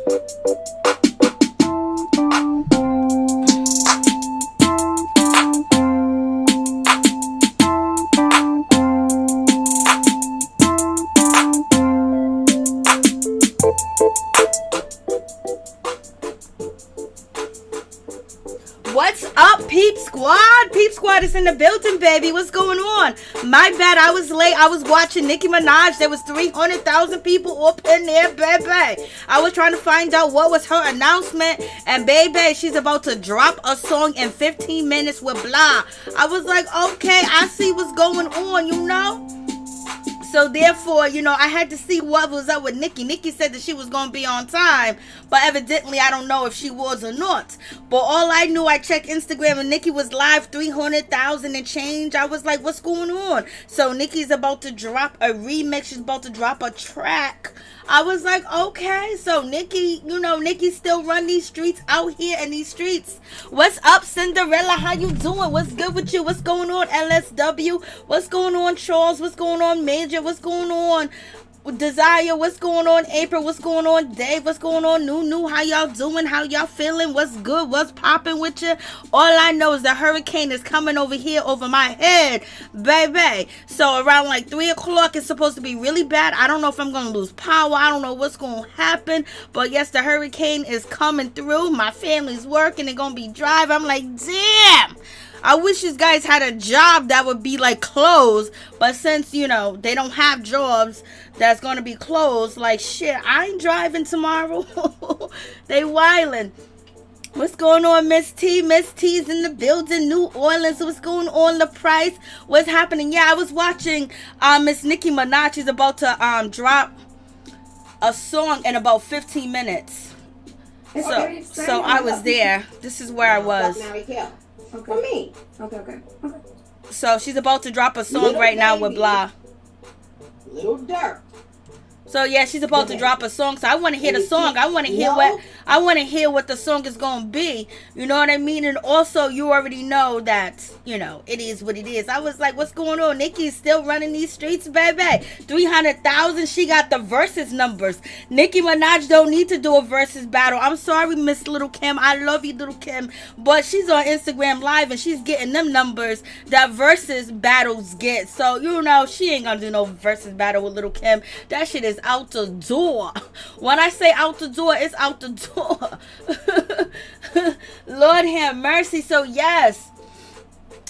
What's up, Peep Squad? Peep Squad is in the building, baby. What's going on? My bad, I was late. I was watching Nicki Minaj. There was 300,000 people up in there, baby. I was trying to find out what was her announcement. And baby, she's about to drop a song in 15 minutes with blah. I was like, okay, I see what's going on, you know? So therefore, you know, I had to see what was up with Nicki. Nicki said that she was going to be on time, but evidently I don't know if she was or not. But all I knew, I checked Instagram and Nicki was live 300,000 and change. I was like, what's going on? So Nicki's about to drop a remix. She's about to drop a track. I was like, okay, so Nicki, you know, Nicki still run these streets out here in these streets. What's up, Cinderella? How you doing? What's good with you? What's going on, LSW? What's going on, Charles? What's going on, Major? What's going on, Desire? What's going on, April? What's going on, Dave? What's going on, Nunu? How y'all doing? How y'all feeling? What's good? What's popping with you? All I know is the hurricane is coming over here over my head, baby. So around like 3 o'clock, it's supposed to be really bad. I don't know if I'm going to lose power. I don't know what's going to happen. But yes, the hurricane is coming through. My family's working. They're going to be driving. I'm like, damn. I wish you guys had a job that would be like closed, but since, you know, they don't have jobs that's going to be closed, like shit, I ain't driving tomorrow. They wildin'. What's going on, Miss T? Miss T's in the building, New Orleans. What's going on, the price? What's happening? Yeah, I was watching Miss Nicki Minaj. She's about to drop a song in about 15 minutes. So I was there. This is where I was. Okay. For me. Okay. So she's about to drop a song right now with blah. Little Dirt. So yeah, she's about to drop a song. So I want to hear the song. I want to hear what the song is going to be. You know what I mean? And also, you already know that, you know, it is what it is. I was like, what's going on? Nicki's still running these streets, baby. 300,000. She got the versus numbers. Nicki Minaj don't need to do a versus battle. I'm sorry, Miss Little Kim. I love you, Little Kim. But she's on Instagram Live and she's getting them numbers that versus battles get. So, you know, she ain't going to do no versus battle with Little Kim. That shit is out the door. When I say out the door, it's out the door. Lord have mercy. So yes,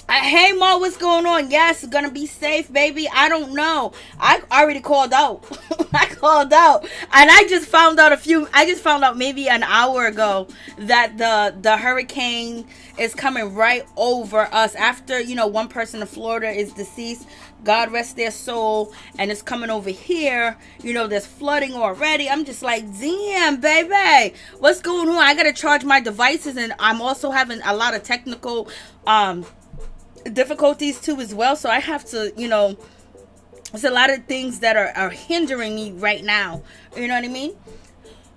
hey Mo, what's going on? Yes, gonna be safe, baby. I don't know. I already called out. I called out, and I just found out maybe an hour ago that the hurricane is coming right over us. After, you know, one person in Florida is deceased, God rest their soul, and it's coming over here. You know, there's flooding already. I'm just like, damn, baby, what's going on? I gotta charge my devices, and I'm also having a lot of technical difficulties too as well. So I have to, you know, there's a lot of things that are hindering me right now. You know what I mean?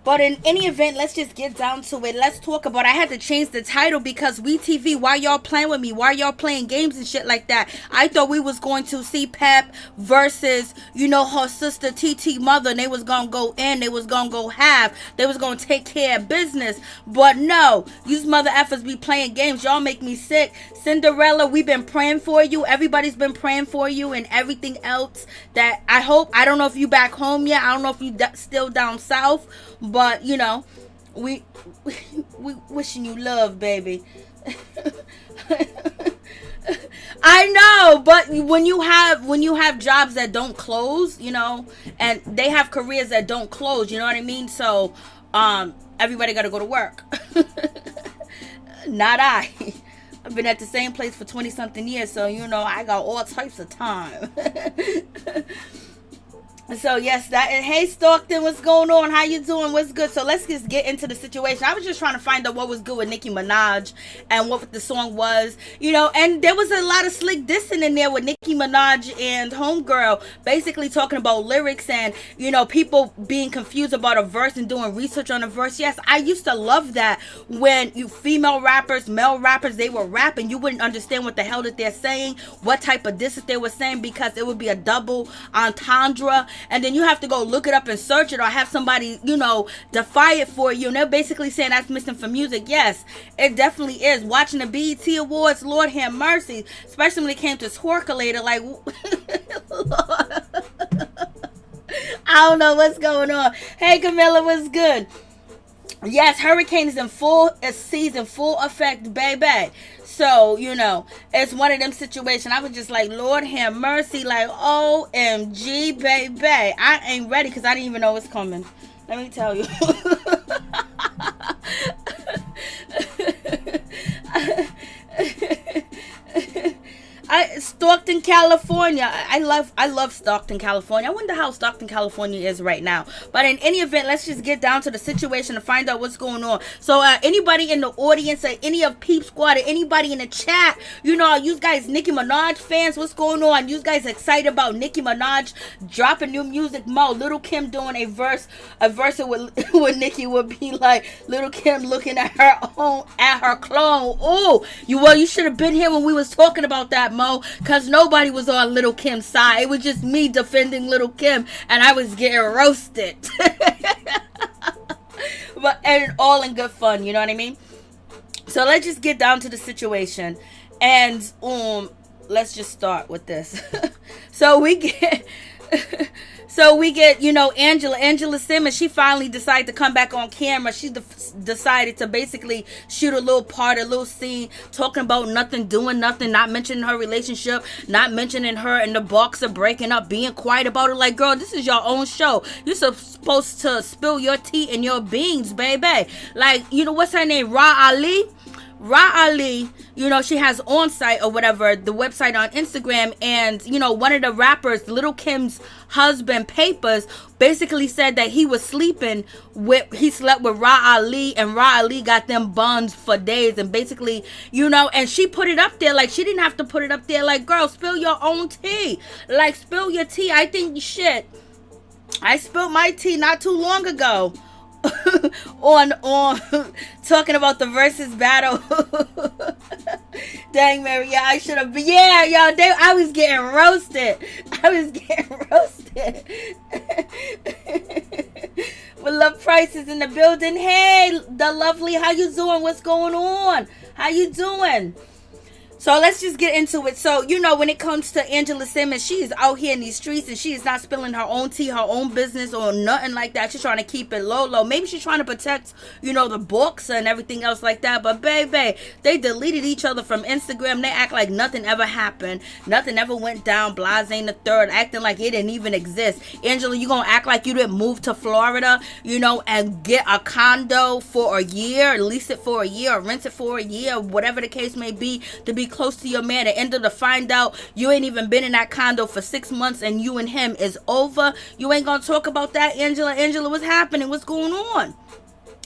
But in any event, let's just get down to it. Let's talk about, I had to change the title because WeTV, why y'all playing with me? Why y'all playing games and shit like that? I thought we was going to see Pep versus, you know, her sister TT Mother, and they was going to go in, they was going to go half, they was going to take care of business. But no, you mother effers be playing games. Y'all make me sick. Cinderella, we've been praying for you. Everybody's been praying for you and everything else. That I hope, I don't know if you back home yet. I don't know if you still down south. But, you know, we wishing you love, baby. I know, but when you have jobs that don't close, you know, and they have careers that don't close, you know what I mean? So, everybody got to go to work. Not I. I've been at the same place for 20-something years, so, you know, I got all types of time. So yes, that, and hey Stockton, what's going on? How you doing? What's good? So let's just get into the situation. I was just trying to find out what was good with Nicki Minaj and what the song was, you know, and there was a lot of slick dissing in there with Nicki Minaj and Homegirl, basically talking about lyrics and, you know, people being confused about a verse and doing research on a verse. Yes, I used to love that when you female rappers, male rappers, they were rapping, you wouldn't understand what the hell that they're saying, what type of diss they were saying, because it would be a double entendre. and then you have to go look it up and search it, or have somebody, you know, defy it for you. And they're basically saying that's missing from music. Yes, it definitely is. Watching the BET Awards, Lord have mercy, especially when it came to Twerkulator, like, I don't know what's going on. Hey, Camilla, what's good? Yes, hurricane is in full season, full effect, baby. So, you know, it's one of them situations. I was just like, Lord have mercy, like, OMG, baby. I ain't ready because I didn't even know it's coming. Let me tell you. Stockton, California. I love Stockton, California. I wonder how Stockton, California is right now. But in any event, let's just get down to the situation and find out what's going on. So anybody in the audience, or any of Peep Squad, or anybody in the chat, you know, you guys Nicki Minaj fans, what's going on? You guys excited about Nicki Minaj dropping new music? Mo, Little Kim doing a verse with Nicki would be like Little Kim looking at her clone. Oh, you should have been here when we was talking about that, Mo, because nobody was on Little Kim's side. It was just me defending Little Kim, and I was getting roasted. And all in good fun, you know what I mean? So let's just get down to the situation, and let's just start with this. So we get, you know, Angela Simmons. She finally decided to come back on camera. She decided to basically shoot a little scene, talking about nothing, doing nothing, not mentioning her relationship, not mentioning her and the boxer breaking up, being quiet about it. Like, girl, this is your own show. You're supposed to spill your tea and your beans, baby. Like, you know, what's her name? Ra Ali, you know, she has On Site or whatever, the website on Instagram, and, you know, one of the rappers, Little Kim's husband, Pepa, basically said that he slept with Ra Ali, and Ra Ali got them buns for days, and basically, you know, and she put it up there, like, she didn't have to put it up there, like, girl, spill your own tea, like, spill your tea. I think, shit, I spilled my tea not too long ago. on talking about the versus battle. Dang, Mary, yeah, I should have been. Yeah, y'all, I was getting roasted. But Love Price is in the building. Hey, the lovely, how you doing? What's going on? How you doing? So let's just get into it. So, you know, when it comes to Angela Simmons, she is out here in these streets and she is not spilling her own tea, her own business, or nothing like that. She's trying to keep it low. Maybe she's trying to protect, you know, the books and everything else like that. But baby, they deleted each other from Instagram. They act like nothing ever happened. Nothing ever went down. Blase the third, acting like it didn't even exist. Angela, you gonna act like you didn't move to Florida, you know, and get a condo for a year, lease it for a year, or rent it for a year, whatever the case may be, to be close to your man, and end up to find out you ain't even been in that condo for 6 months and you and him is over. You ain't gonna talk about that, Angela, what's happening? What's going on?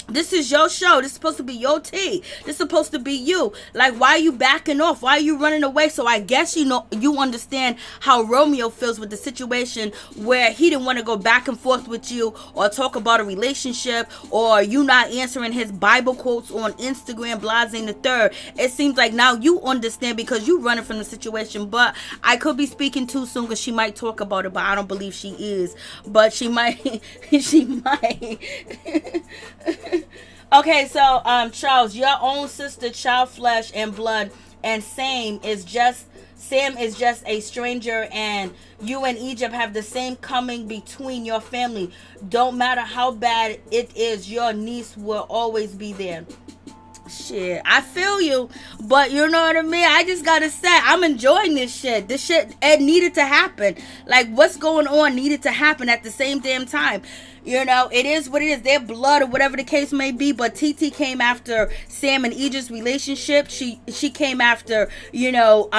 This is your show. This is supposed to be your tea. This is supposed to be you. Like, why are you backing off? Why are you running away? So I guess, you know, you understand how Romeo feels with the situation where he didn't want to go back and forth with you or talk about a relationship, or you not answering his Bible quotes on Instagram, Blase the third. It seems like now you understand because you running from the situation. But I could be speaking too soon because she might talk about it, but I don't believe she is. But she might. She might. Okay, so Charles, your own sister, child flesh and blood, and Sam is just a stranger, and you and Egypt have the same coming between your family. Don't matter how bad it is, your niece will always be there. Shit, I feel you, but you know what I mean? I just gotta say, I'm enjoying this shit. This shit, it needed to happen. Like, what's going on needed to happen at the same damn time. You know, it is what it is. Their blood or whatever the case may be. But TT came after Sam and Egypt's relationship. She came after, you know,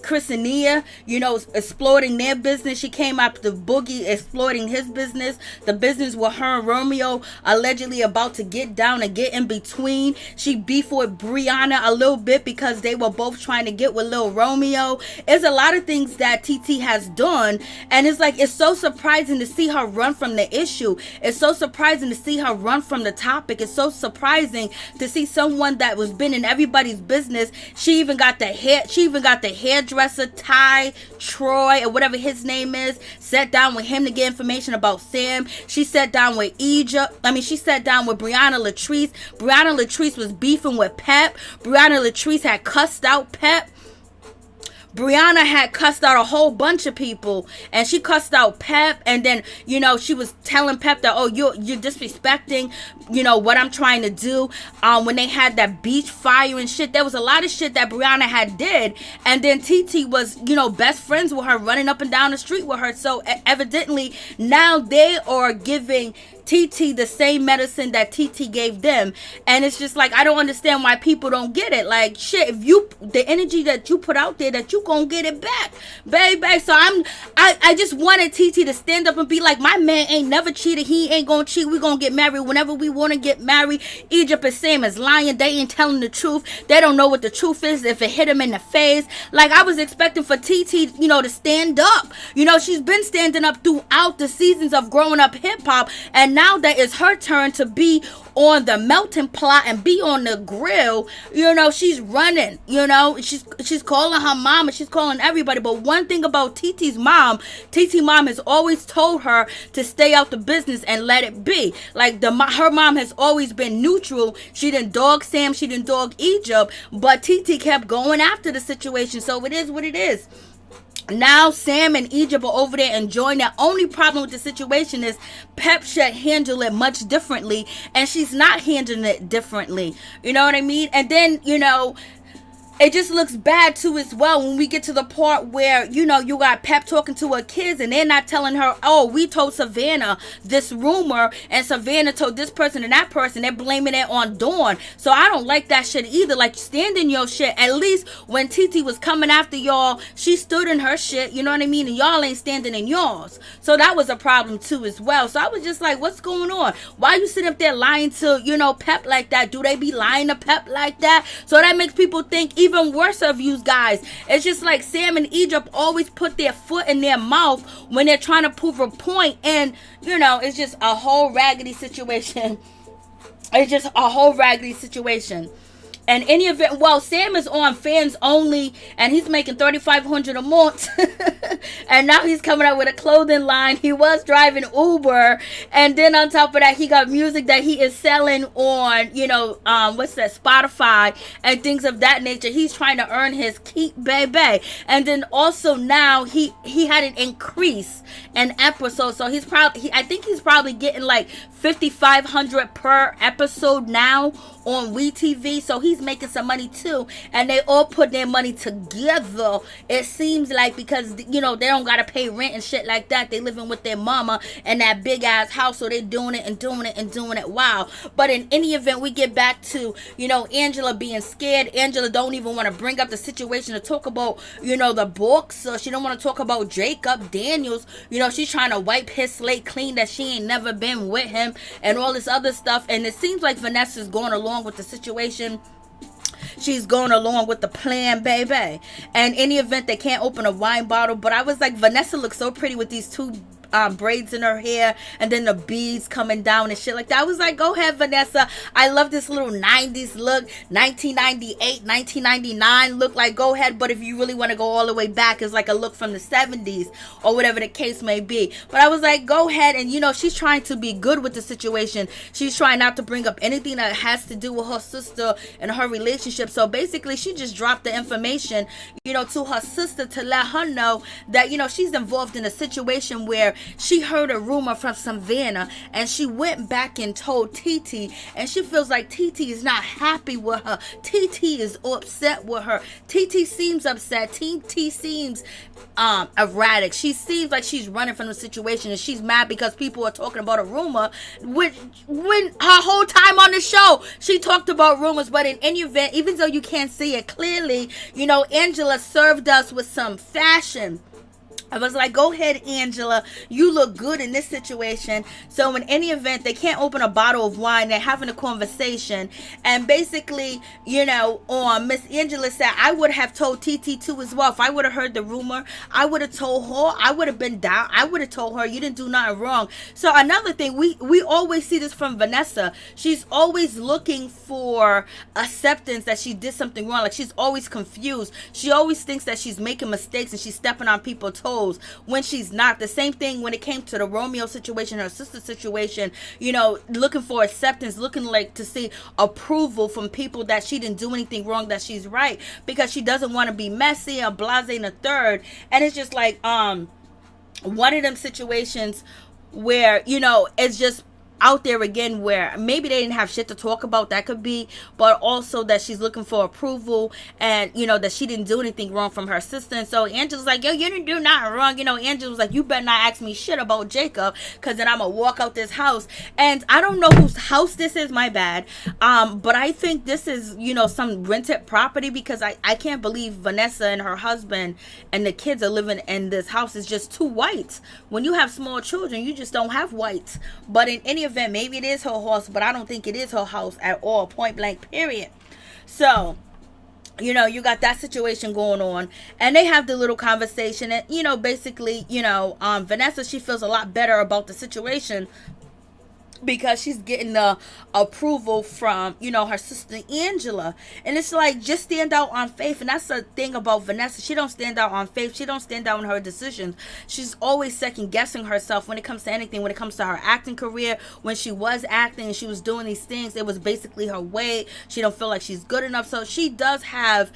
Chris and Nia, you know, exploiting their business. She came after Boogie, exploiting his business. The business with her and Romeo allegedly about to get down and get in between. She beefed with Brianna a little bit because they were both trying to get with Lil Romeo. There's a lot of things that TT has done. And it's like, it's so surprising to see her run from the issue. It's so surprising to see her run from the topic. It's so surprising to see someone that was been in everybody's business. She even got the hairdresser Ty Troy or whatever his name is, sat down with him to get information about Sam. She sat down with she sat down with Brianna Latrice. Brianna Latrice was beefing with Pep. Brianna Latrice had cussed out Pep. Brianna had cussed out a whole bunch of people, and she cussed out Pep, and then, she was telling Pep that, oh, you're disrespecting, what I'm trying to do. When they had that beach fire and shit, there was a lot of shit that Brianna had did, and then TT was, best friends with her, running up and down the street with her, so evidently, now they are giving TT the same medicine that TT gave them, and it's just like, I don't understand why people don't get it. Like, shit, if the energy that you put out there, that you gonna get it back, baby. So I just wanted TT to stand up and be like, my man ain't never cheated, he ain't gonna cheat, we gonna get married whenever we want to get married. Egypt and Sam is lying, they ain't telling the truth, they don't know what the truth is if it hit him in the face. Like, I was expecting for TT, to stand up. She's been standing up throughout the seasons of growing up hip-hop, and now that it's her turn to be on the melting pot and be on the grill, she's running, she's calling her mom and she's calling everybody. But one thing about TT mom has always told her to stay out the business and let it be. Like, her mom has always been neutral. She didn't dog Sam, she didn't dog Egypt, but TT kept going after the situation. So it is what it is. Now Sam and Egypt are over there enjoying. The only problem with the situation is Pep should handle it much differently, and she's not handling it differently. You know what I mean? And then, it just looks bad too as well when we get to the part where, you got Pep talking to her kids and they're not telling her, oh, we told Savannah this rumor and Savannah told this person and that person. They're blaming it on Dawn. So I don't like that shit either. Like, stand in your shit. At least when TT was coming after y'all, she stood in her shit, you know what I mean? And y'all ain't standing in yours. So that was a problem too as well. So I was just like, what's going on? Why you sitting up there lying to, Pep like that? Do they be lying to Pep like that? So that makes people think even worse of you guys. It's just like Sam and Egypt always put their foot in their mouth when they're trying to prove a point, and it's just a whole raggedy situation. It's just a whole raggedy situation. And any event, well, Sam is on Fans Only, and he's making $3,500 a month, and now he's coming out with a clothing line. He was driving Uber, and then on top of that, he got music that he is selling on, Spotify and things of that nature. He's trying to earn his keep, baby. And then also now he had an increase in episodes, so I think he's probably getting like $5,500 per episode now on WeTV, so he's making some money too, and they all put their money together, it seems like, because they don't gotta pay rent and shit like that. They living with their mama in that big ass house, so they doing it. Wow. But in any event, we get back to Angela being scared. Angela don't even want to bring up the situation to talk about the books, so she don't want to talk about Jacob Daniels. She's trying to wipe his slate clean, that she ain't never been with him and all this other stuff. And it seems like Vanessa's going along with the situation. She's going along with the plan, baby. And any event, they can't open a wine bottle. But I was like, Vanessa looks so pretty with these two braids in her hair, and then the beads coming down and shit like that. I was like, go ahead, Vanessa. I love this little 90s look, 1998, 1999 look. Like, go ahead. But if you really want to go all the way back, it's like a look from the 70s or whatever the case may be. But I was like, go ahead. And she's trying to be good with the situation. She's trying not to bring up anything that has to do with her sister and her relationship. So basically, she just dropped the information, to her sister to let her know that, she's involved in a situation where she heard a rumor from Savannah, and she went back and told TT, and she feels like TT is not happy with her. TT is upset with her. TT seems upset. TT seems erratic. She seems like she's running from the situation, and she's mad because people are talking about a rumor when her whole time on the show she talked about rumors. But in any event, even though you can't see it clearly, Angela served us with some fashion I was like, go ahead, Angela. You look good in this situation. So in any event, they can't open a bottle of wine. They're having a conversation. And basically, Miss Angela said, I would have told TT too as well. If I would have heard the rumor, I would have told her. I would have been down. I would have told her, you didn't do nothing wrong. So another thing, we always see this from Vanessa. She's always looking for acceptance that she did something wrong. Like, she's always confused. She always thinks that she's making mistakes and she's stepping on people's toes when she's not. The same thing when it came to the Romeo situation, her sister situation, looking for acceptance, looking like to see approval from people that she didn't do anything wrong, that she's right, because she doesn't want to be messy or blase in a third. And it's just like one of them situations where it's just out there again, where maybe they didn't have shit to talk about, that could be, but also that she's looking for approval, and that she didn't do anything wrong from her sister. And so Angela's like, yo, you didn't do nothing wrong. Angela was like, you better not ask me shit about Jacob, because then I'm gonna walk out this house. And I don't know whose house this is, my bad, but I think this is some rented property, because I can't believe Vanessa and her husband and the kids are living in this house. It's just two whites. When you have small children, you just don't have whites. But in any event, maybe it is her house, but I don't think it is her house at all, point blank, period. So you got that situation going on, and they have the little conversation, and basically Vanessa, she feels a lot better about the situation because she's getting the approval from her sister Angela. And it's like, just stand out on faith. And that's the thing about Vanessa. She don't stand out on faith. She don't stand out in her decisions. She's always second guessing herself when it comes to anything. When it comes to her acting career, when she was acting and she was doing these things, it was basically her way. She don't feel like she's good enough. So she does have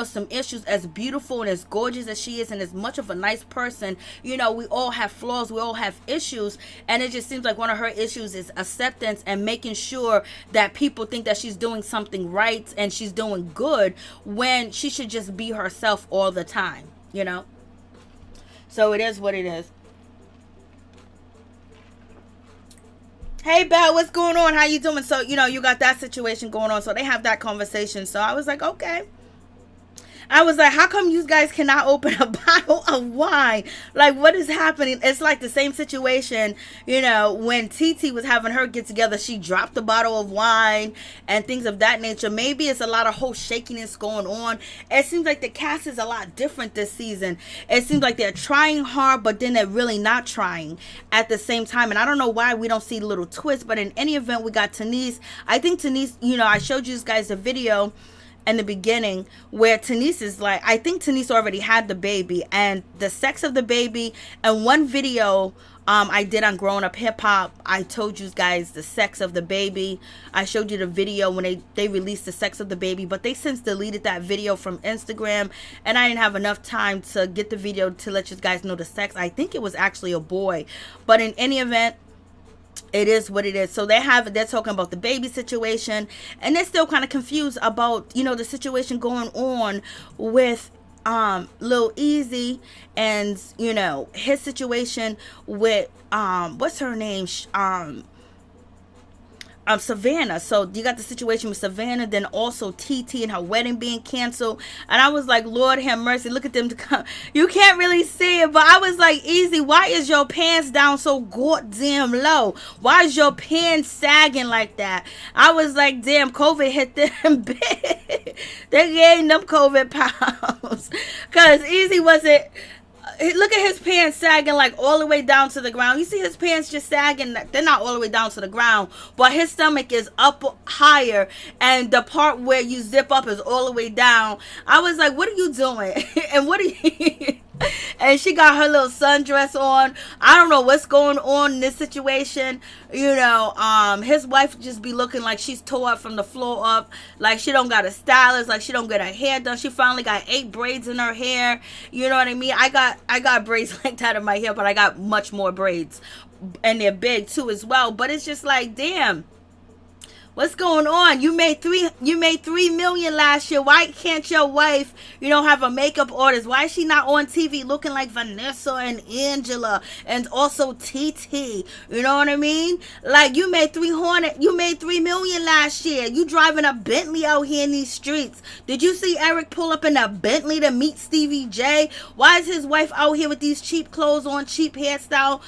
some issues. As beautiful and as gorgeous as she is, and as much of a nice person, we all have flaws, we all have issues. And it just seems like one of her issues is acceptance and making sure that people think that she's doing something right and she's doing good, when she should just be herself all the time. So it is what it is. Hey, Belle, what's going on? How you doing? So you got that situation going on, so they have that conversation. So I was like, okay. I was like, how come you guys cannot open a bottle of wine? Like, what is happening? It's like the same situation, when TT was having her get together, she dropped the bottle of wine and things of that nature. Maybe it's a lot of whole shakiness going on. It seems like the cast is a lot different this season. It seems like they're trying hard, but then they're really not trying at the same time. And I don't know why we don't see little twists, but in any event, we got Tanise. I think Tanise, I showed you guys a video in the beginning where Tanise is like, I think Tanise already had the baby, and the sex of the baby. And one video I did on Growing Up Hip Hop, I told you guys the sex of the baby. I showed you the video when they released the sex of the baby, but they since deleted that video from Instagram, and I didn't have enough time to get the video to let you guys know the sex. I think it was actually a boy, but in any event, it is what it is. So they're talking about the baby situation, and they're still kind of confused about the situation going on with Lil Easy and his situation with what's her name, Savannah. So you got the situation with Savannah, then also TT and her wedding being canceled. And I was like, Lord have mercy, look at them to come. You can't really see it, but I was like, Easy, why is your pants down so goddamn low? Why is your pants sagging like that? I was like, damn, COVID hit them big. They gained them COVID pounds. Because Easy wasn't. Look at his pants sagging like all the way down to the ground. You see his pants just sagging. They're not all the way down to the ground, but his stomach is up higher, and the part where you zip up is all the way down. I was like, what are you doing? And what are you... And she got her little sundress on. I don't know what's going on in this situation. His wife just be looking like she's tore up from the floor up. Like she don't got a stylist. Like she don't get her hair done. She finally got 8 braids in her hair. You know what I mean? I got braids like that in my hair, but I got much more braids. And they're big too as well. But it's just like, damn. What's going on? You made 3 million last year. Why can't your wife, have her makeup orders? Why is she not on TV looking like Vanessa and Angela and also TT? You know what I mean? Like, you made 3 million last year. You driving a Bentley out here in these streets. Did you see Eric pull up in a Bentley to meet Stevie J? Why is his wife out here with these cheap clothes on, cheap hairstyle,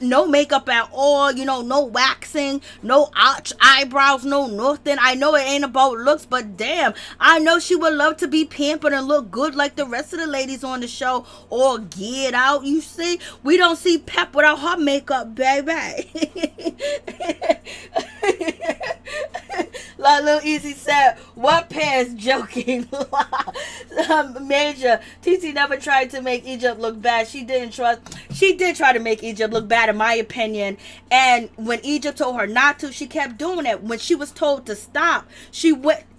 no makeup at all, no waxing, no eyebrows, no nothing? I know it ain't about looks, but damn, I know she would love to be pampered and look good like the rest of the ladies on the show, all geared out. You see, we don't see Pep without her makeup, baby. Like Lil Easy said, what pairs? Joking. Major. TT never tried to make Egypt look bad. She did try to make Egypt look bad, in my opinion. And when Egypt told her not to, she kept doing it. When she was told to stop,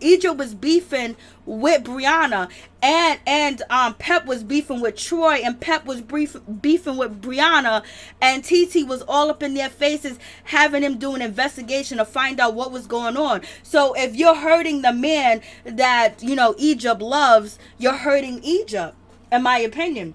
Egypt was beefing with Brianna, and Pep was beefing with Troy, and Pep was beefing with Brianna, and TT was all up in their faces, having him do an investigation to find out what was going on. So if you're hurting the man that Egypt loves, you're hurting Egypt, in my opinion.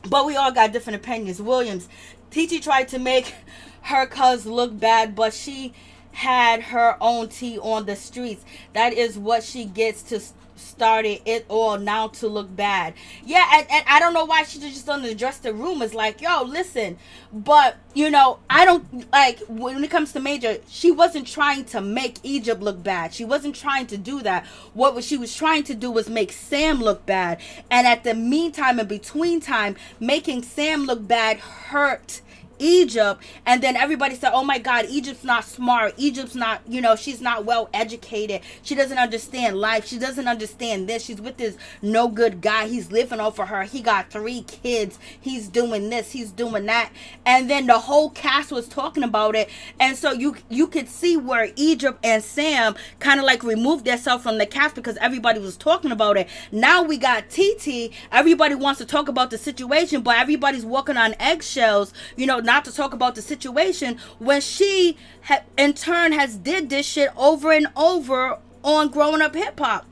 But we all got different opinions. Williams, TT tried to make her cuz look bad, but she had her own tea on the streets. That is what she gets to started it all now to look bad. Yeah, and I don't know why she just doesn't address the rumors. Like, yo, listen, but I don't, like, when it comes to Major, she wasn't trying to make Egypt look bad. She wasn't trying to do that. What she was trying to do was make Sam look bad, and at the meantime, in between time, making Sam look bad hurt Egypt. And then everybody said, oh my God, Egypt's not smart, Egypt's not, she's not well educated, she doesn't understand life, she doesn't understand this, she's with this no good guy, he's living over her, he got 3 kids, he's doing this, he's doing that. And then the whole cast was talking about it, and so you could see where Egypt and Sam kind of like removed themselves from the cast because everybody was talking about it. Now we got TT, everybody wants to talk about the situation, but everybody's walking on eggshells, not to talk about the situation when she in turn has did this shit over and over on Growing Up Hip Hop.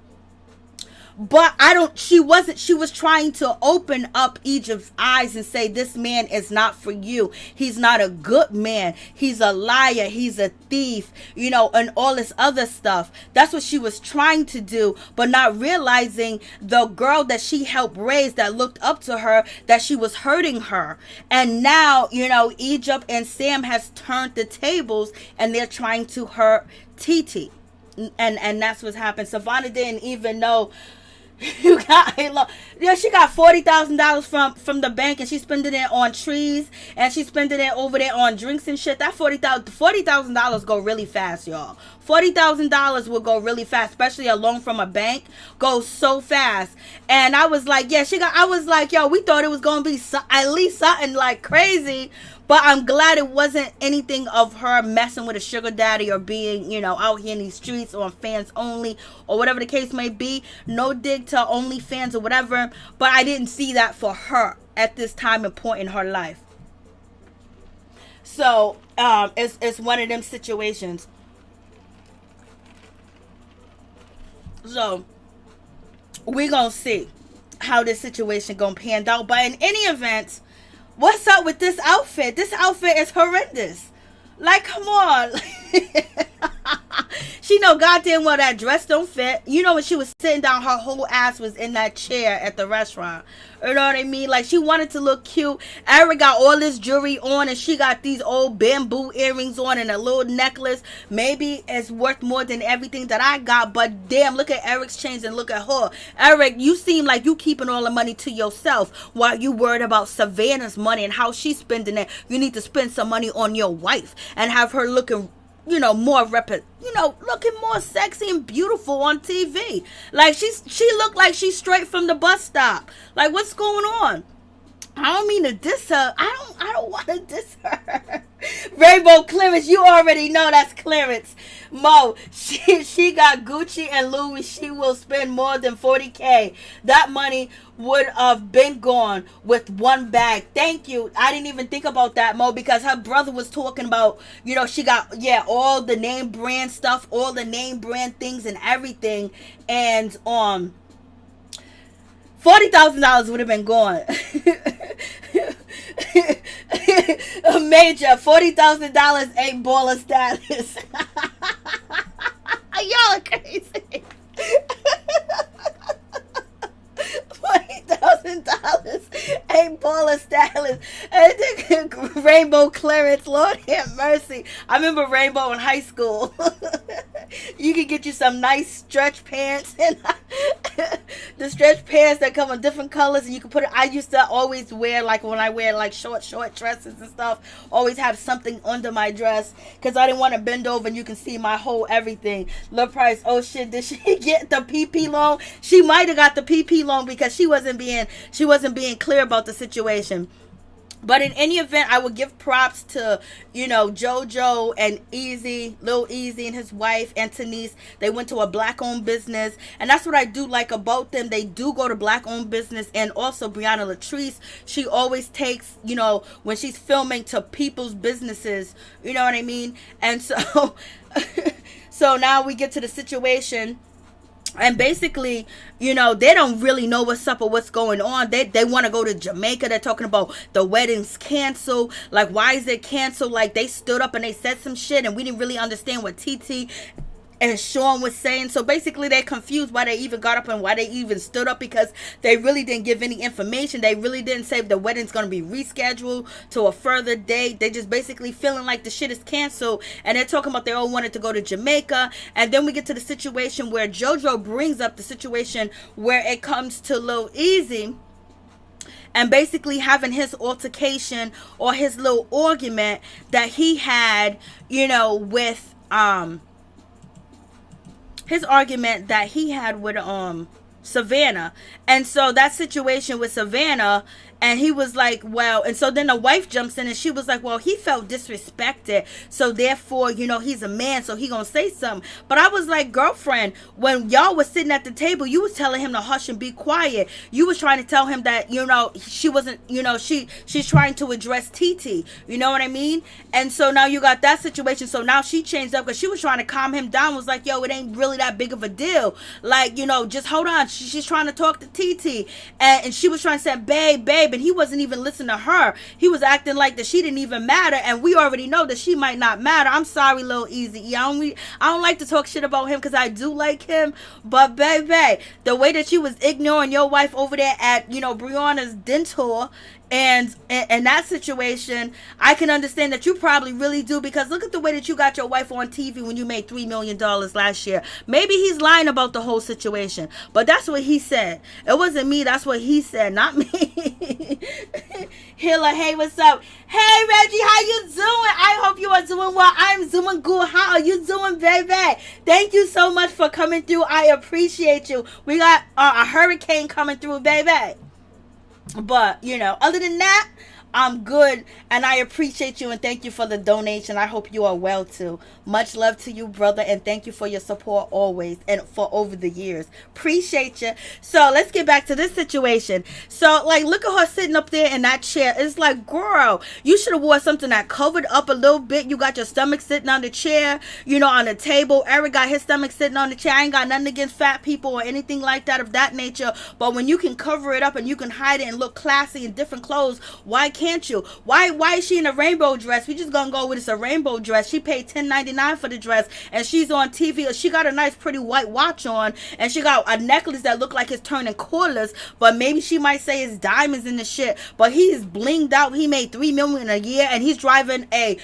But she was trying to open up Egypt's eyes and say, this man is not for you. He's not a good man. He's a liar. He's a thief, and all this other stuff. That's what she was trying to do, but not realizing the girl that she helped raise, that looked up to her, that she was hurting her. And now, Egypt and Sam has turned the tables and they're trying to hurt TT. And that's what's happened. Savannah didn't even know. She got $40,000 from the bank, and she's spending it on trees, and she's spending it over there on drinks and shit. That $40,000 go really fast, y'all. $40,000 will go really fast, especially a loan from a bank goes so fast. And I was like, I was like, yo, we thought it was gonna be at least something like crazy. But I'm glad it wasn't anything of her messing with a sugar daddy or being, out here in these streets on fans only or whatever the case may be. No dig to OnlyFans or whatever. But I didn't see that for her at this time and point in her life. So it's one of them situations. So we're going to see how this situation going to pan out. But in any event, what's up with this outfit? This outfit is horrendous. Like, come on. She know goddamn well that dress don't fit. When she was sitting down, her whole ass was in that chair at the restaurant. You know what I mean? Like, she wanted to look cute. Eric got all this jewelry on, and she got these old bamboo earrings on and a little necklace. Maybe it's worth more than everything that I got, but damn, look at Eric's chains and look at her. Eric, you seem like you keeping all the money to yourself while you worried about Savannah's money and how she's spending it. You need to spend some money on your wife and have her looking more looking more sexy and beautiful on TV. Like, she looked like she's straight from the bus stop. Like, what's going on? I don't mean to diss her. I don't want to diss her. Rainbow Clearance, you already know that's Clearance. Mo, she got Gucci and Louis. She will spend more than $40K. That money would have been gone with one bag. Thank you. I didn't even think about that, Mo, because her brother was talking about, you know, she got, all the name brand stuff, all the name brand things and everything. And, $40,000 would have been gone. A major $40,000 ain't baller status. Y'all are crazy. $40,000 ain't baller status. I think Rainbow Clearance, Lord have mercy. I remember Rainbow in high school. You can get you some nice stretch pants, and the stretch pants that come in different colors, and you can put it. I used to always wear, like when I wear like short dresses and stuff, always have something under my dress because I didn't want to bend over and you can see my whole everything. Lil Price, oh shit, did she get the PP loan? She might have got the PP loan because she wasn't being clear about the situation. But in any event, I would give props to, JoJo and Easy, Lil Easy and his wife, Antonise. They went to a black-owned business. And that's what I do like about them. They do go to black-owned business. And also, Brianna Latrice, she always takes, when she's filming, to people's businesses. You know what I mean? And so, so now we get to the situation. And basically, they don't really know what's up or what's going on. They want to go to Jamaica. They're talking about the wedding's canceled. Like, why is it canceled? Like, they stood up and they said some shit and we didn't really understand what TT and Sean was saying. So basically they're confused why they even got up and why they even stood up, because they really didn't give any information. They really didn't say if the wedding's going to be rescheduled to a further date. They just basically feeling like the shit is canceled, and they're talking about they all wanted to go to Jamaica. And then we get to the situation where JoJo brings up the situation where it comes to Lil Easy and basically having his altercation or his little argument that he had, with his argument that he had with Savannah. And so that situation with Savannah, and he was like, well, and so then the wife jumps in and she was like, well, he felt disrespected, so therefore, he's a man, so he gonna say something. But I was like, girlfriend, when y'all was sitting at the table, you was telling him to hush and be quiet. You was trying to tell him that, she wasn't, she's trying to address TT. You know what I mean? And so now you got that situation. So now she changed up because she was trying to calm him down, was like, yo, it ain't really that big of a deal. Like, just hold on. She's trying to talk to TT. And she was trying to say, babe, and he wasn't even listening to her. He was acting like that she didn't even matter, and we already know that she might not matter. I'm sorry, Lil Easy. I don't like to talk shit about him because I do like him, but baby, the way that you was ignoring your wife over there at Brianna's dental and that situation, I can understand that you probably really do, because look at the way that you got your wife on TV when you made $3 million last year. Maybe he's lying about the whole situation, but that's what he said. It wasn't me. That's what he said, not me. Hilla, hey, what's up? Hey, Reggie, how you doing? I hope you are doing well. I'm doing good. How are you doing, baby? Thank you so much for coming through. I appreciate you. We got a hurricane coming through, baby. But, other than that, I'm good, and I appreciate you, and thank you for the donation. I hope you are well too. Much love to you, brother, and thank you for your support always and for over the years. Appreciate you. So let's get back to this situation. So, like, look at her sitting up there in that chair. It's like, girl, you should have wore something that covered up a little bit. You got your stomach sitting on the chair, on the table. Eric got his stomach sitting on the chair. I ain't got nothing against fat people or anything like that of that nature, but when you can cover it up and you can hide it and look classy in different clothes, why can't you? Why is she in a rainbow dress? We just gonna go with it's a rainbow dress. She paid $10.99 for the dress, and she's on TV. She got a nice pretty white watch on, and she got a necklace that look like it's turning cordless, but maybe she might say it's diamonds in the shit, but he's blinged out. He made $3 million a year, and he's driving a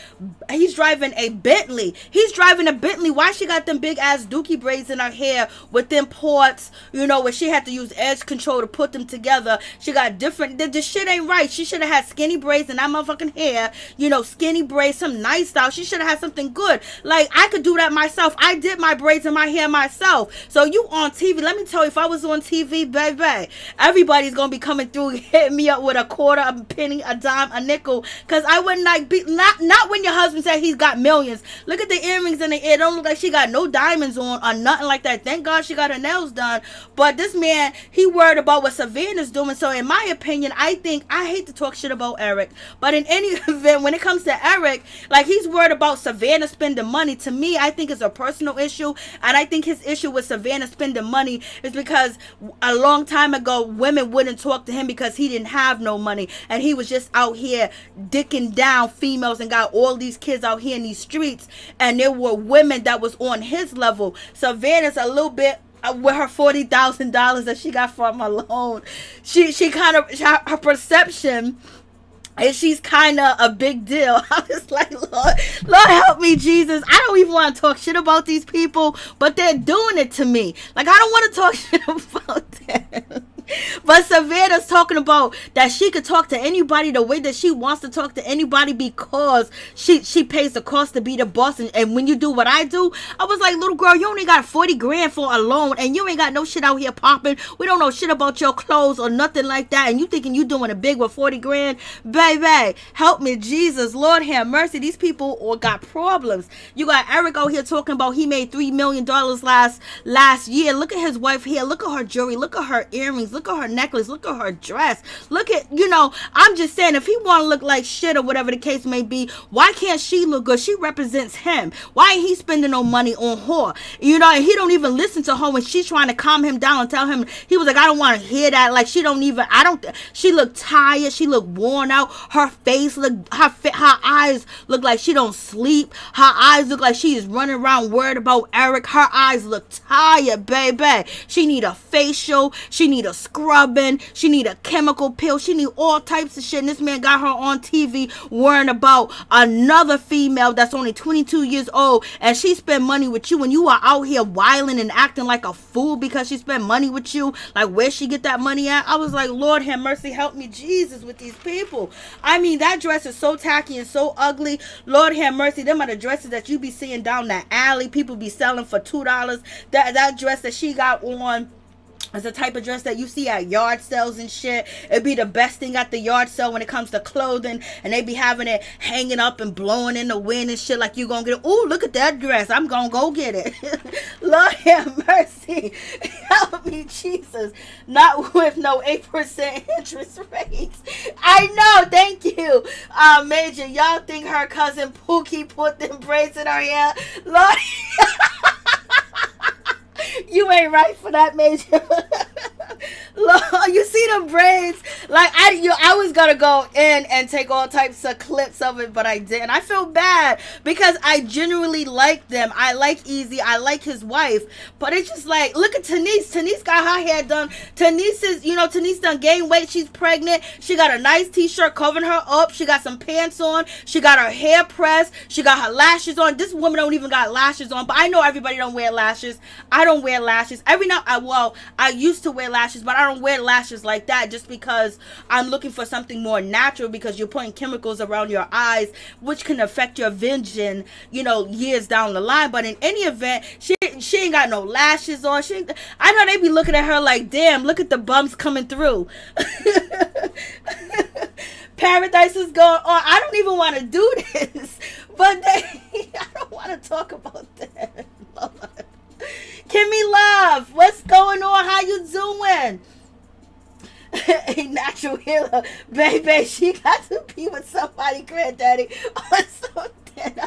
Bentley. He's driving a Bentley. Why she got them big ass dookie braids in her hair with them ports, where she had to use edge control to put them together? She got different, the shit ain't right. She should have had skin skinny braids and that motherfucking hair, you know, skinny braids, some nice style. She should have had something good. Like, I could do that myself. I did my braids and my hair myself. So you on TV, let me tell you, if I was on TV, baby, everybody's gonna be coming through, hitting me up with a quarter, a penny, a dime, a nickel, because I wouldn't like be, not when your husband said he's got millions. Look at the earrings in the ear. Don't look like she got no diamonds on or nothing like that. Thank God she got her nails done. But this man, he worried about what Savannah's doing. So in my opinion, I hate to talk shit about Eric, but in any event, when it comes to Eric, like, he's worried about Savannah spending money. To me, I think it's a personal issue, and I think his issue with Savannah spending money is because a long time ago, women wouldn't talk to him because he didn't have no money, and he was just out here dicking down females and got all these kids out here in these streets, and there were women that was on his level. Savannah's a little bit with her $40,000 that she got from a loan. She kind of, her perception, and she's kind of a big deal. I was like, Lord help me, Jesus. I don't even want to talk shit about these people, but they're doing it to me. Like, I don't want to talk shit about them. But Savannah's talking about that she could talk to anybody the way that she wants to talk to anybody because she pays the cost to be the boss. And when you do what I do, I was like, little girl, you only got 40 grand for a loan and you ain't got no shit out here popping. We don't know shit about your clothes or nothing like that. And you thinking you doing it big with 40 grand? Baby, help me, Jesus. Lord have mercy. These people all got problems. You got Eric out here talking about he made $3 million last year. Look at his wife here. Look at her jewelry. Look at her earrings. Look at her necklace. Look at her dress. Look at, you know, I'm just saying, if he want to look like shit or whatever the case may be, why can't she look good? She represents him. Why ain't he spending no money on her? You know, and he don't even listen to her when she's trying to calm him down and tell him, he was like, I don't want to hear that. Like, she don't even, she looked tired. She looked worn out. Her face looked, her eyes look like she don't sleep. Her eyes look like she is running around worried about Eric. Her eyes look tired, baby. She need a facial. She need a scrubbing. She need a chemical pill. She need all types of shit. And this man got her on TV worrying about another female that's only 22 years old, and she spent money with you, and you are out here wilding and acting like a fool because she spent money with you. Like, where she get that money at? I was like, Lord have mercy, help me, Jesus, with these people. I mean, that dress is so tacky and so ugly. Lord have mercy. Them are the dresses that you be seeing down the alley. People be selling for $2. That dress that she got on, it's the type of dress that you see at yard sales and shit. It'd be the best thing at the yard sale when it comes to clothing. And they be having it hanging up and blowing in the wind and shit like you gonna get it. Ooh, look at that dress. I'm gonna go get it. Lord have mercy. Help me, Jesus. Not with no 8% interest rates. I know, thank you. Major, y'all think her cousin Pookie put them braids in her hair? Lord, you ain't right for that, Major. Lord, you see them braids? Like, I was gonna go in and take all types of clips of it, but I didn't. I feel bad because I genuinely like them. I like Easy. I like his wife. But it's just like, look at Tanise. Tanise got her hair done. Tanise done gained weight. She's pregnant. She got a nice t-shirt covering her up. She got some pants on. She got her hair pressed. She got her lashes on. This woman don't even got lashes on, but I know everybody don't wear lashes. I don't wear lashes. I used to wear lashes, but I don't wear lashes like that just because I'm looking for something more natural, because you're putting chemicals around your eyes which can affect your vision, years down the line. But in any event, she ain't got no lashes on. I know they be looking at her like, damn, look at the bumps coming through. Paradise is going on. I don't even want to do this, but I don't want to talk about that. Lord. Kimmy Love, what's going on? How you doing? A natural healer, baby. She got to be with somebody, granddaddy, or something.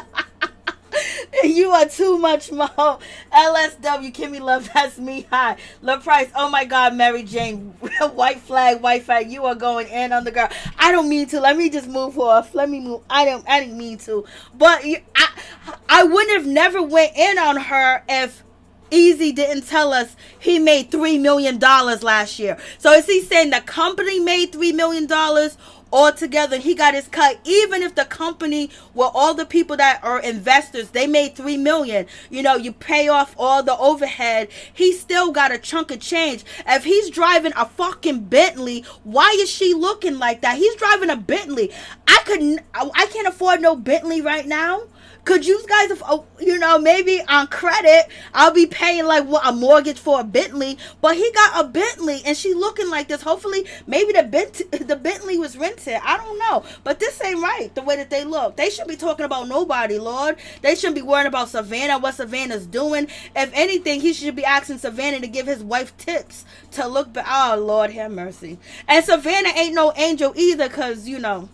You are too much, Mo. LSW, Kimmy Love, that's me. Hi. Love Price, oh my God, Mary Jane. White flag, you are going in on the girl. I don't mean to. Let me just move off. Let me move. I didn't mean to. But I wouldn't have never went in on her if Easy didn't tell us he made $3 million last year. So is he saying the company made $3 million, all together, and he got his cut. Even if the company, well, all the people that are investors, they made $3 million, you know, you pay off all the overhead, he still got a chunk of change. If he's driving a fucking Bentley, why is she looking like that? He's driving a Bentley. I can't afford no Bentley right now. Could you guys, you know, maybe on credit, I'll be paying like a mortgage for a Bentley, but he got a Bentley and she looking like this. Hopefully, maybe the Bentley was rented. I don't know, but this ain't right, the way that they look. They shouldn't be talking about nobody, Lord. They shouldn't be worrying about Savannah, what Savannah's doing. If anything, he should be asking Savannah to give his wife tips to look back. Oh, Lord, have mercy. And Savannah ain't no angel either, because, you know.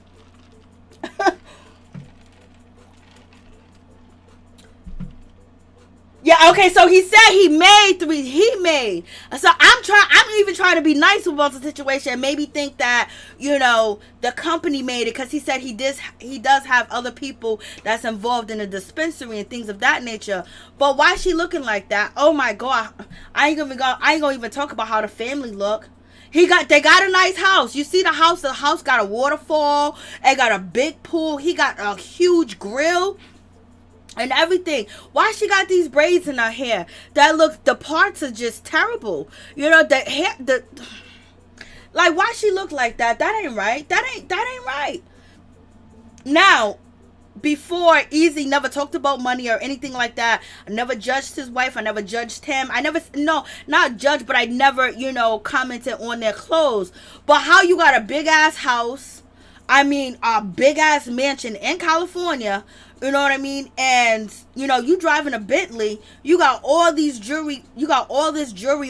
Yeah, okay, so he said he made 3. He made. So I'm even trying to be nice about the situation and maybe think that, you know, the company made it, because he said he does have other people that's involved in the dispensary and things of that nature. But why is she looking like that? Oh my God. I ain't gonna even talk about how the family look. They got a nice house. You see the house got a waterfall. It got a big pool. He got a huge grill and everything. Why she got these braids in her hair? The parts are just terrible. You know, the hair, like, why she look like that? That ain't right. That ain't right. Now, before, Easy never talked about money or anything like that. I never judged his wife. I never judged him. Not judged, but I never, you know, commented on their clothes. But how you got a big ass house, I mean, a big ass mansion in California, you know what I mean? And, you know, you driving a Bentley, you got all this jewelry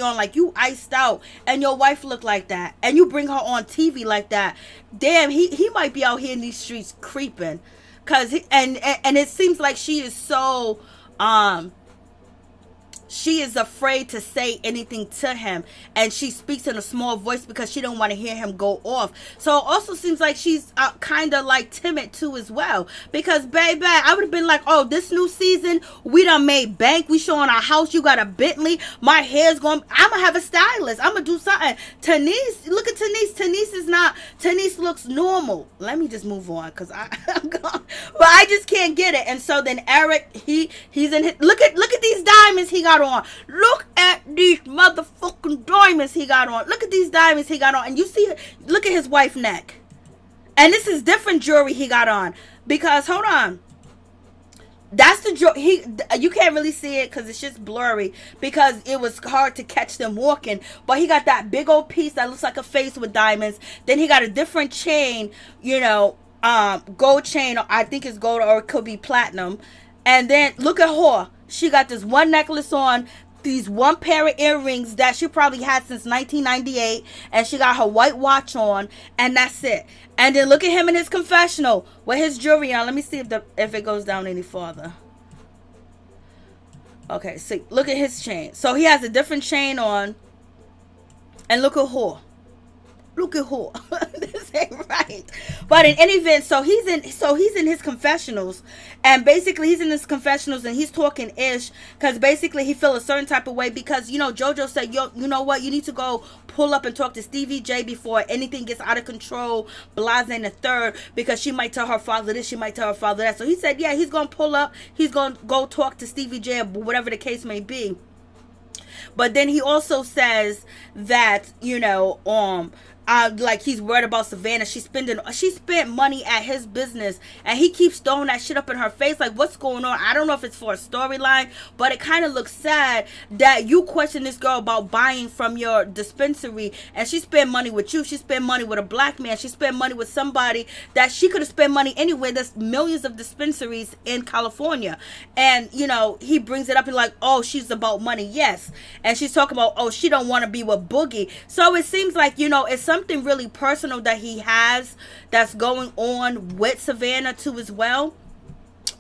on, like you iced out, and your wife look like that, and you bring her on TV like that. Damn, he might be out here in these streets creeping, cause and it seems like she is so she is afraid to say anything to him, and she speaks in a small voice because she don't want to hear him go off. So it also seems like she's kind of like timid too as well, because baby, I would have been like, oh, this new season we done made bank, we showing our house, you got a Bentley, my hair's going, I'm gonna have a stylist, I'm gonna do something. Tanise, look at Tanise looks normal. Let me just move on, because I'm gone, but I just can't get it. And so then Eric, he's in his, look at these diamonds he got on. Look at these motherfucking diamonds he got on. Look at these diamonds he got on. And you see, look at his wife's neck. And this is different jewelry he got on. Because, hold on. That's the jewelry. You can't really see it because it's just blurry, because it was hard to catch them walking. But he got that big old piece that looks like a face with diamonds. Then he got a different chain, you know, gold chain. I think it's gold, or it could be platinum. And then look at her. She got this one necklace on, these one pair of earrings that she probably had since 1998, and she got her white watch on, and that's it. And then look at him in his confessional with his jewelry on. Let me see if it goes down any farther. Okay, see, look at his chain. So he has a different chain on, and look at her. Look at who. This ain't right. But in any event, so he's in his confessionals, and basically he's in his confessionals and he's talking ish, because basically he feel a certain type of way, because, you know, JoJo said, you know what, you need to go pull up and talk to Stevie J before anything gets out of control, Blase in the third, because she might tell her father this, she might tell her father that. So he said, yeah, he's gonna pull up, he's gonna go talk to Stevie J, whatever the case may be. But then he also says that, you know, like he's worried about Savannah. She spent money at his business, and he keeps throwing that shit up in her face. Like, what's going on? I don't know if it's for a storyline, but it kind of looks sad that you question this girl about buying from your dispensary, and she spent money with you. She spent money with a black man. She spent money with somebody that she could have spent money anywhere. There's millions of dispensaries in California, and, you know, he brings it up and like, oh, she's about money. Yes. And she's talking about, oh, she don't want to be with Boogie. So it seems like, you know, it's something really personal that he has that's going on with Savannah too as well.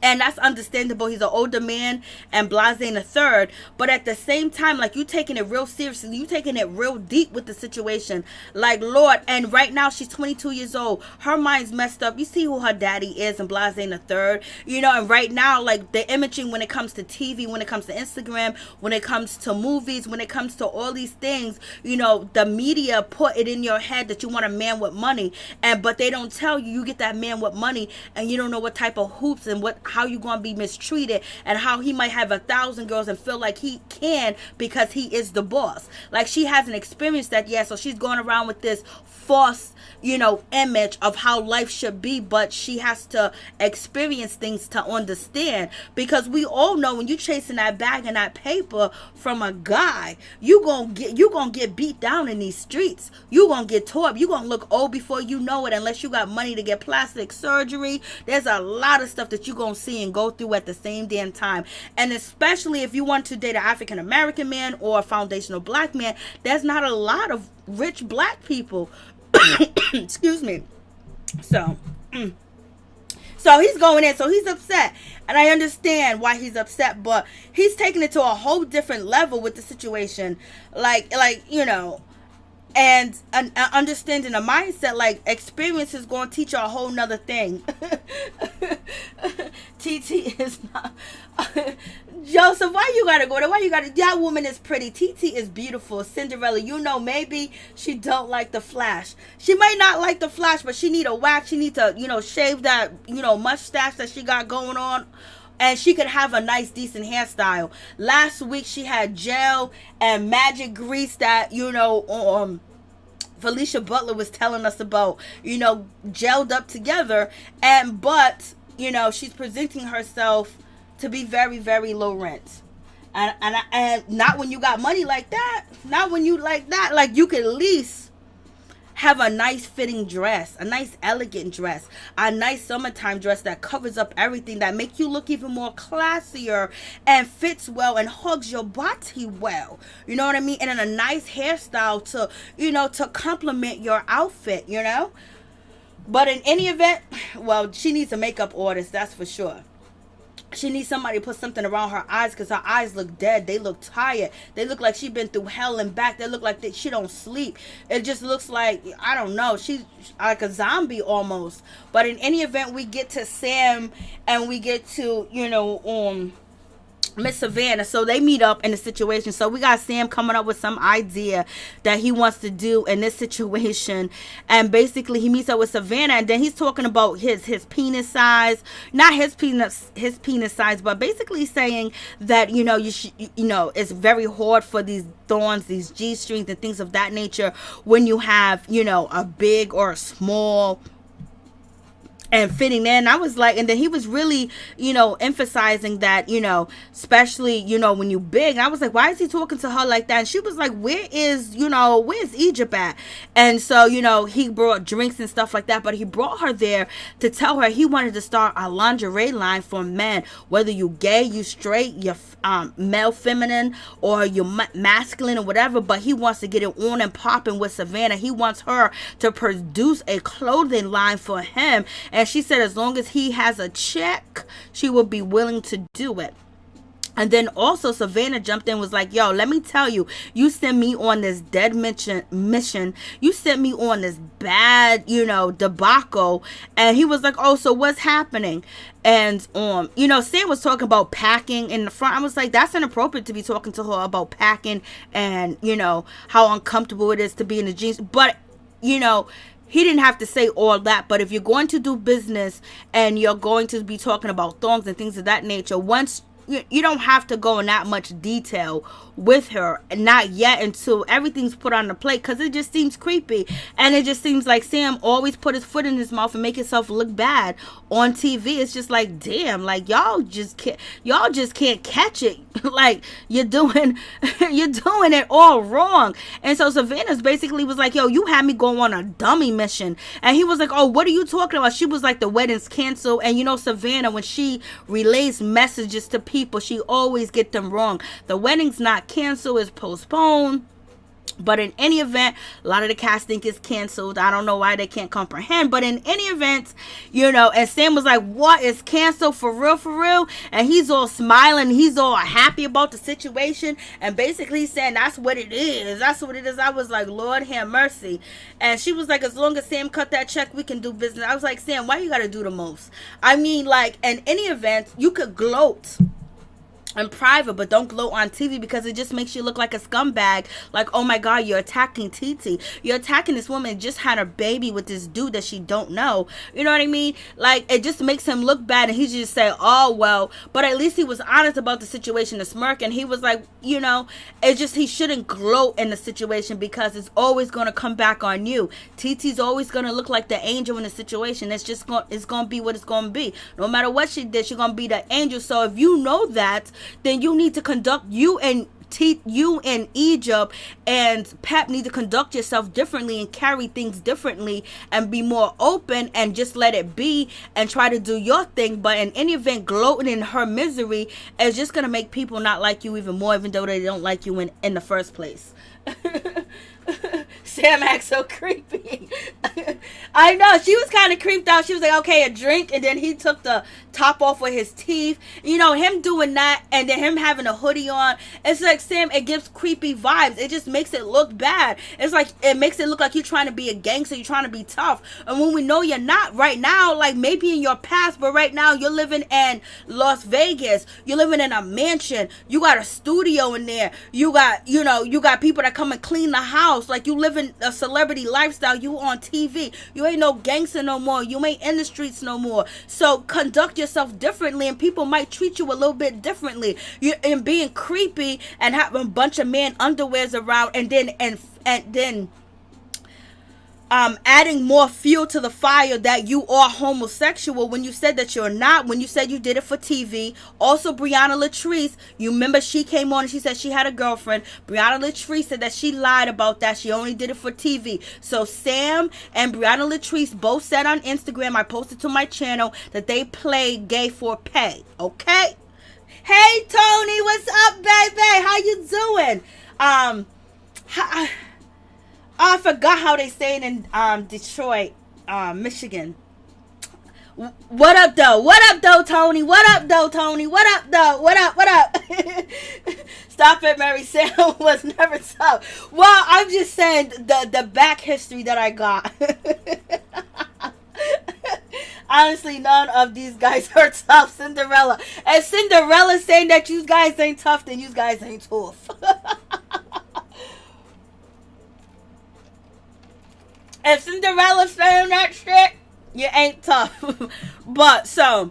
And that's understandable. He's an older man and blase in a third. But at the same time, like, you taking it real seriously. You taking it real deep with the situation. Like, Lord. And right now, she's 22 years old. Her mind's messed up. You see who her daddy is and blase in a third. You know, and right now, like, the imaging when it comes to TV, when it comes to Instagram, when it comes to movies, when it comes to all these things, you know, the media put it in your head that you want a man with money. But they don't tell you get that man with money and you don't know what type of hoops and how you gonna be mistreated and how he might have 1,000 girls and feel like he can because he is the boss. Like, she hasn't experienced that yet, so she's going around with this false, you know, image of how life should be, but she has to experience things to understand, because we all know when you chasing that bag and that paper from a guy, you gonna get beat down in these streets. You gonna get tore up. You gonna look old before you know it, unless you got money to get plastic surgery. There's a lot of stuff that you gonna see and go through at the same damn time. And especially if you want to date an African American man or a foundational black man, there's not a lot of rich black people. Excuse me. So he's going in, so he's upset, and I understand why he's upset, but he's taking it to a whole different level with the situation, like you know, and understanding a mindset, like, experience is going to teach you a whole nother thing. TT is not Joseph, why you gotta go there? Why you gotta? That woman is pretty. TT is beautiful. Cinderella, you know, maybe she don't like the Flash. She might not like the Flash, but she need a wax. She need to, you know, shave that, you know, mustache that she got going on. And she could have a nice, decent hairstyle. Last week, she had gel and magic grease that, you know, Felicia Butler was telling us about, you know, gelled up together. But, you know, she's presenting herself to be very, very low rent. And not when you got money like that. Not when you like that. Like, you could at least have a nice fitting dress, a nice elegant dress, a nice summertime dress that covers up everything, that make you look even more classier and fits well and hugs your body well. You know what I mean? And then a nice hairstyle to, you know, to complement your outfit, you know? But in any event, well, she needs a makeup artist, that's for sure. She needs somebody to put something around her eyes, because her eyes look dead. They look tired. They look like she's been through hell and back. They look like she don't sleep. It just looks like, I don't know, she's like a zombie almost. But in any event, we get to Sam and we get to, you know, Miss Savannah. So they meet up in the situation. So we got Sam coming up with some idea that he wants to do in this situation, and basically he meets up with Savannah, and then he's talking about his penis size, not his penis size, but basically saying that, you know, you know, it's very hard for these thorns, these G-strings and things of that nature, when you have, you know, a big or a small and fitting in. I was like, and then he was really, you know, emphasizing that, you know, especially, you know, when you big. And I was like, why is he talking to her like that? And she was like, where's Egypt at? And so, you know, he brought drinks and stuff like that, but he brought her there to tell her he wanted to start a lingerie line for men, whether you gay, you straight, you're male feminine, or you're masculine or whatever, but he wants to get it on and popping with Savannah. He wants her to produce a clothing line for him. And she said as long as he has a check, she will be willing to do it. And then also Savannah jumped in, was like, yo, let me tell you, you sent me on this dead mission. You sent me on this bad, you know, debacle. And he was like, oh, so what's happening? And, you know, Sam was talking about packing in the front. I was like, that's inappropriate to be talking to her about packing and, you know, how uncomfortable it is to be in the jeans. But, you know, he didn't have to say all that. But if you're going to do business and you're going to be talking about thongs and things of that nature, once you don't have to go in that much detail with her, not yet, until everything's put on the plate, because it just seems creepy. And it just seems like Sam always put his foot in his mouth and make himself look bad on TV. It's just like, damn, like y'all just can't catch it. Like you're doing it all wrong. And so Savannah's basically was like, yo, you had me go on a dummy mission. And he was like, oh, what are you talking about? She was like, the wedding's canceled. And you know, Savannah, when she relays messages to people, she always get them wrong. The wedding's not canceled, it's postponed. But in any event, a lot of the cast think it's canceled. I don't know why they can't comprehend. But in any event, you know, and Sam was like, what, is canceled for real, for real? And he's all smiling. He's all happy about the situation. And basically saying that's what it is. That's what it is. I was like, Lord have mercy. And she was like, as long as Sam cut that check, we can do business. I was like, Sam, why you got to do the most? I mean, like, in any event, you could gloat in private, but don't gloat on TV, because it just makes you look like a scumbag. Like, oh my God, you're attacking TT. You're attacking this woman that just had a baby with this dude that she don't know. You know what I mean? Like, it just makes him look bad, and he just say, oh, well, but at least he was honest about the situation to smirk, and he was like, you know, it's just, he shouldn't gloat in the situation, because it's always going to come back on you. TT's always going to look like the angel in the situation. It's just going to be what it's going to be. No matter what she did, she's going to be the angel. So if you know that, then you need to conduct, you and Egypt and Pep need to conduct yourself differently and carry things differently and be more open and just let it be and try to do your thing. But in any event, gloating in her misery is just going to make people not like you even more, even though they don't like you in the first place. Sam acts so creepy. I know, she was kind of creeped out. She was like, okay, a drink, and then he took the top off with his teeth. You know, him doing that, and then him having a hoodie on. It's like, Sam, it gives creepy vibes. It just makes it look bad. It's like, it makes it look like you're trying to be a gangster, you're trying to be tough. And when we know you're not right now, like maybe in your past, but right now you're living in Las Vegas. You're living in a mansion. You got a studio in there. You got, you know, you got people that come and clean the house. Like, you live in a celebrity lifestyle. You on TV. You ain't no gangster no more. You ain't in the streets no more. So conduct yourself differently, and people might treat you a little bit differently. You and being creepy and having a bunch of man underwears around, and then adding more fuel to the fire that you are homosexual when you said that you're not, when you said you did it for TV. Also, Brianna Latrice, you remember she came on and she said she had a girlfriend. Brianna Latrice said that she lied about that. She only did it for TV. So Sam and Brianna Latrice both said on Instagram, I posted to my channel, that they played gay for pay. Okay? Hey Tony, what's up, baby? How you doing? I forgot how they say it in Detroit, Michigan. What up, though? What up, though, Tony? What up, though, Tony? What up, though? What up? What up? Stop it, Mary. Sam was never tough. Well, I'm just saying the back history that I got. Honestly, none of these guys are tough. Cinderella. And Cinderella saying that you guys ain't tough, then you guys ain't tough. If Cinderella's saying that shit, you ain't tough. But, so,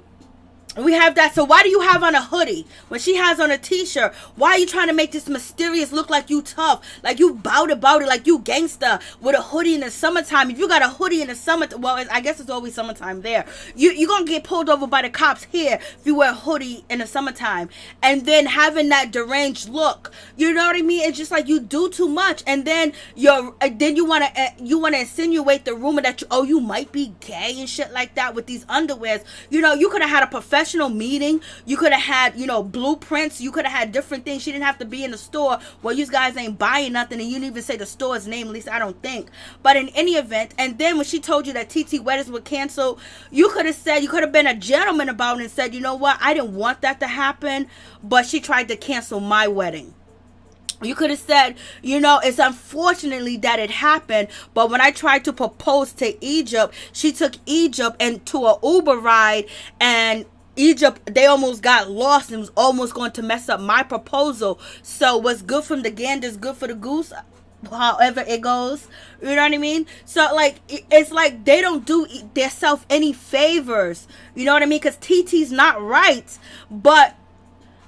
we have that. So why do you have on a hoodie when she has on a t-shirt? Why are you trying to make this mysterious look like you tough? Like you bout it, like you gangster with a hoodie in the summertime. If you got a hoodie in the summer, well, I guess it's always summertime there. You're going to get pulled over by the cops here if you wear a hoodie in the summertime. And then having that deranged look. You know what I mean? It's just like you do too much. And then you want to insinuate the rumor that you might be gay and shit like that with these underwears. You know, you could have had a professional meeting. You could have had, you know, blueprints. You could have had different things. She didn't have to be in the store where you guys ain't buying nothing, and you didn't even say the store's name, at least I don't think. But in any event, and then when she told you that TT weddings were canceled, you could have been a gentleman about it and said, you know what, I didn't want that to happen, but she tried to cancel my wedding. You could have said, you know, it's unfortunately that it happened, but when I tried to propose to Egypt, she took Egypt into an Uber ride, and Egypt, they almost got lost and was almost going to mess up my proposal. So what's good from the gander is good for the goose, however it goes. You know what I mean? So like, it's like they don't do themselves any favors. You know what I mean? Because TT's not right, but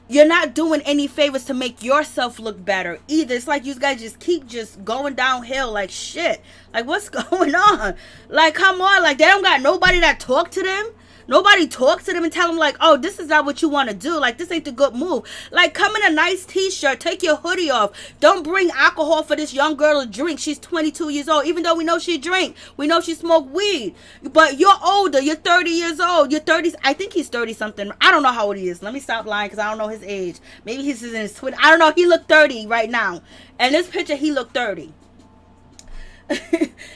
you're not doing any favors to make yourself look better either. It's like you guys just keep just going downhill like shit. Like, what's going on? Like, come on. Like, they don't got nobody that talk to them. Nobody talks to them and tell them like, oh, this is not what you want to do. Like, this ain't the good move. Like, come in a nice t-shirt, take your hoodie off. Don't bring alcohol for this young girl to drink. She's 22 years old. Even though we know she drink, we know she smoke weed. But you're older. You're 30 years old. You're 30. I think he's 30 something. I don't know how old he is. Let me stop lying because I don't know his age. Maybe he's in his 20s. I don't know. He looked 30 right now. And this picture, he looked 30.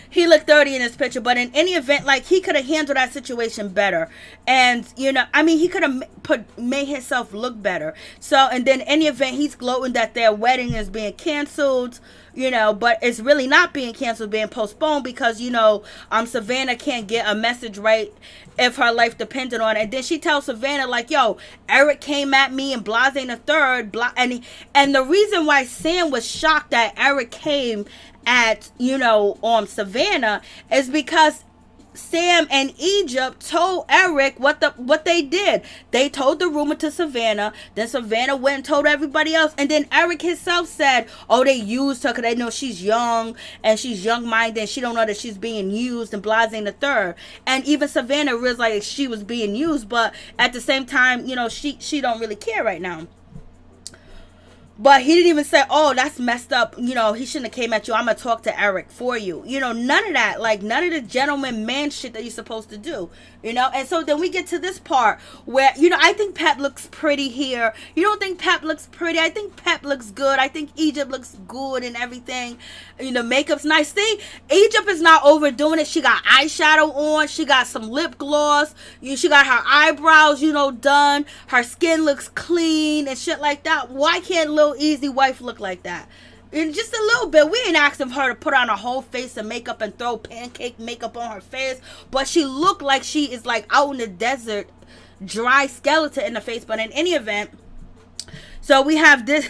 He looked 30 in this picture, but in any event, like, he could have handled that situation better. And, you know, I mean, he could have made himself look better. So, and then in any event, he's gloating that their wedding is being canceled, you know, but it's really not being canceled, being postponed because, you know, Savannah can't get a message right if her life depended on it. And then she tells Savannah, like, yo, Eric came at me and Blase the third, and the reason why Sam was shocked that Eric came at, you know, Savannah is because Sam and Egypt told Eric what they did. They told the rumor to Savannah, then Savannah went and told everybody else, and then Eric himself said, oh, they used her because they know she's young and she's young-minded and she don't know that she's being used and Blase the third. And even Savannah realized like she was being used, but at the same time, you know, she don't really care right now. But he didn't even say, oh, that's messed up. You know, he shouldn't have came at you. I'm going to talk to Eric for you. You know, none of that. Like, none of the gentleman man shit that you're supposed to do. You know, and so then we get to this part where, you know, I think Pep looks pretty here. You don't think Pep looks pretty? I think Pep looks good. I think Egypt looks good and everything. You know, makeup's nice. See, Egypt is not overdoing it. She got eyeshadow on. She got some lip gloss. She got her eyebrows, you know, done. Her skin looks clean and shit like that. Why can't Lil Easy wife look like that? And just a little bit. We ain't asking her to put on a whole face of makeup and throw pancake makeup on her face, but she looked like she is like out in the desert, dry skeleton in the face. But in any event, so we have this.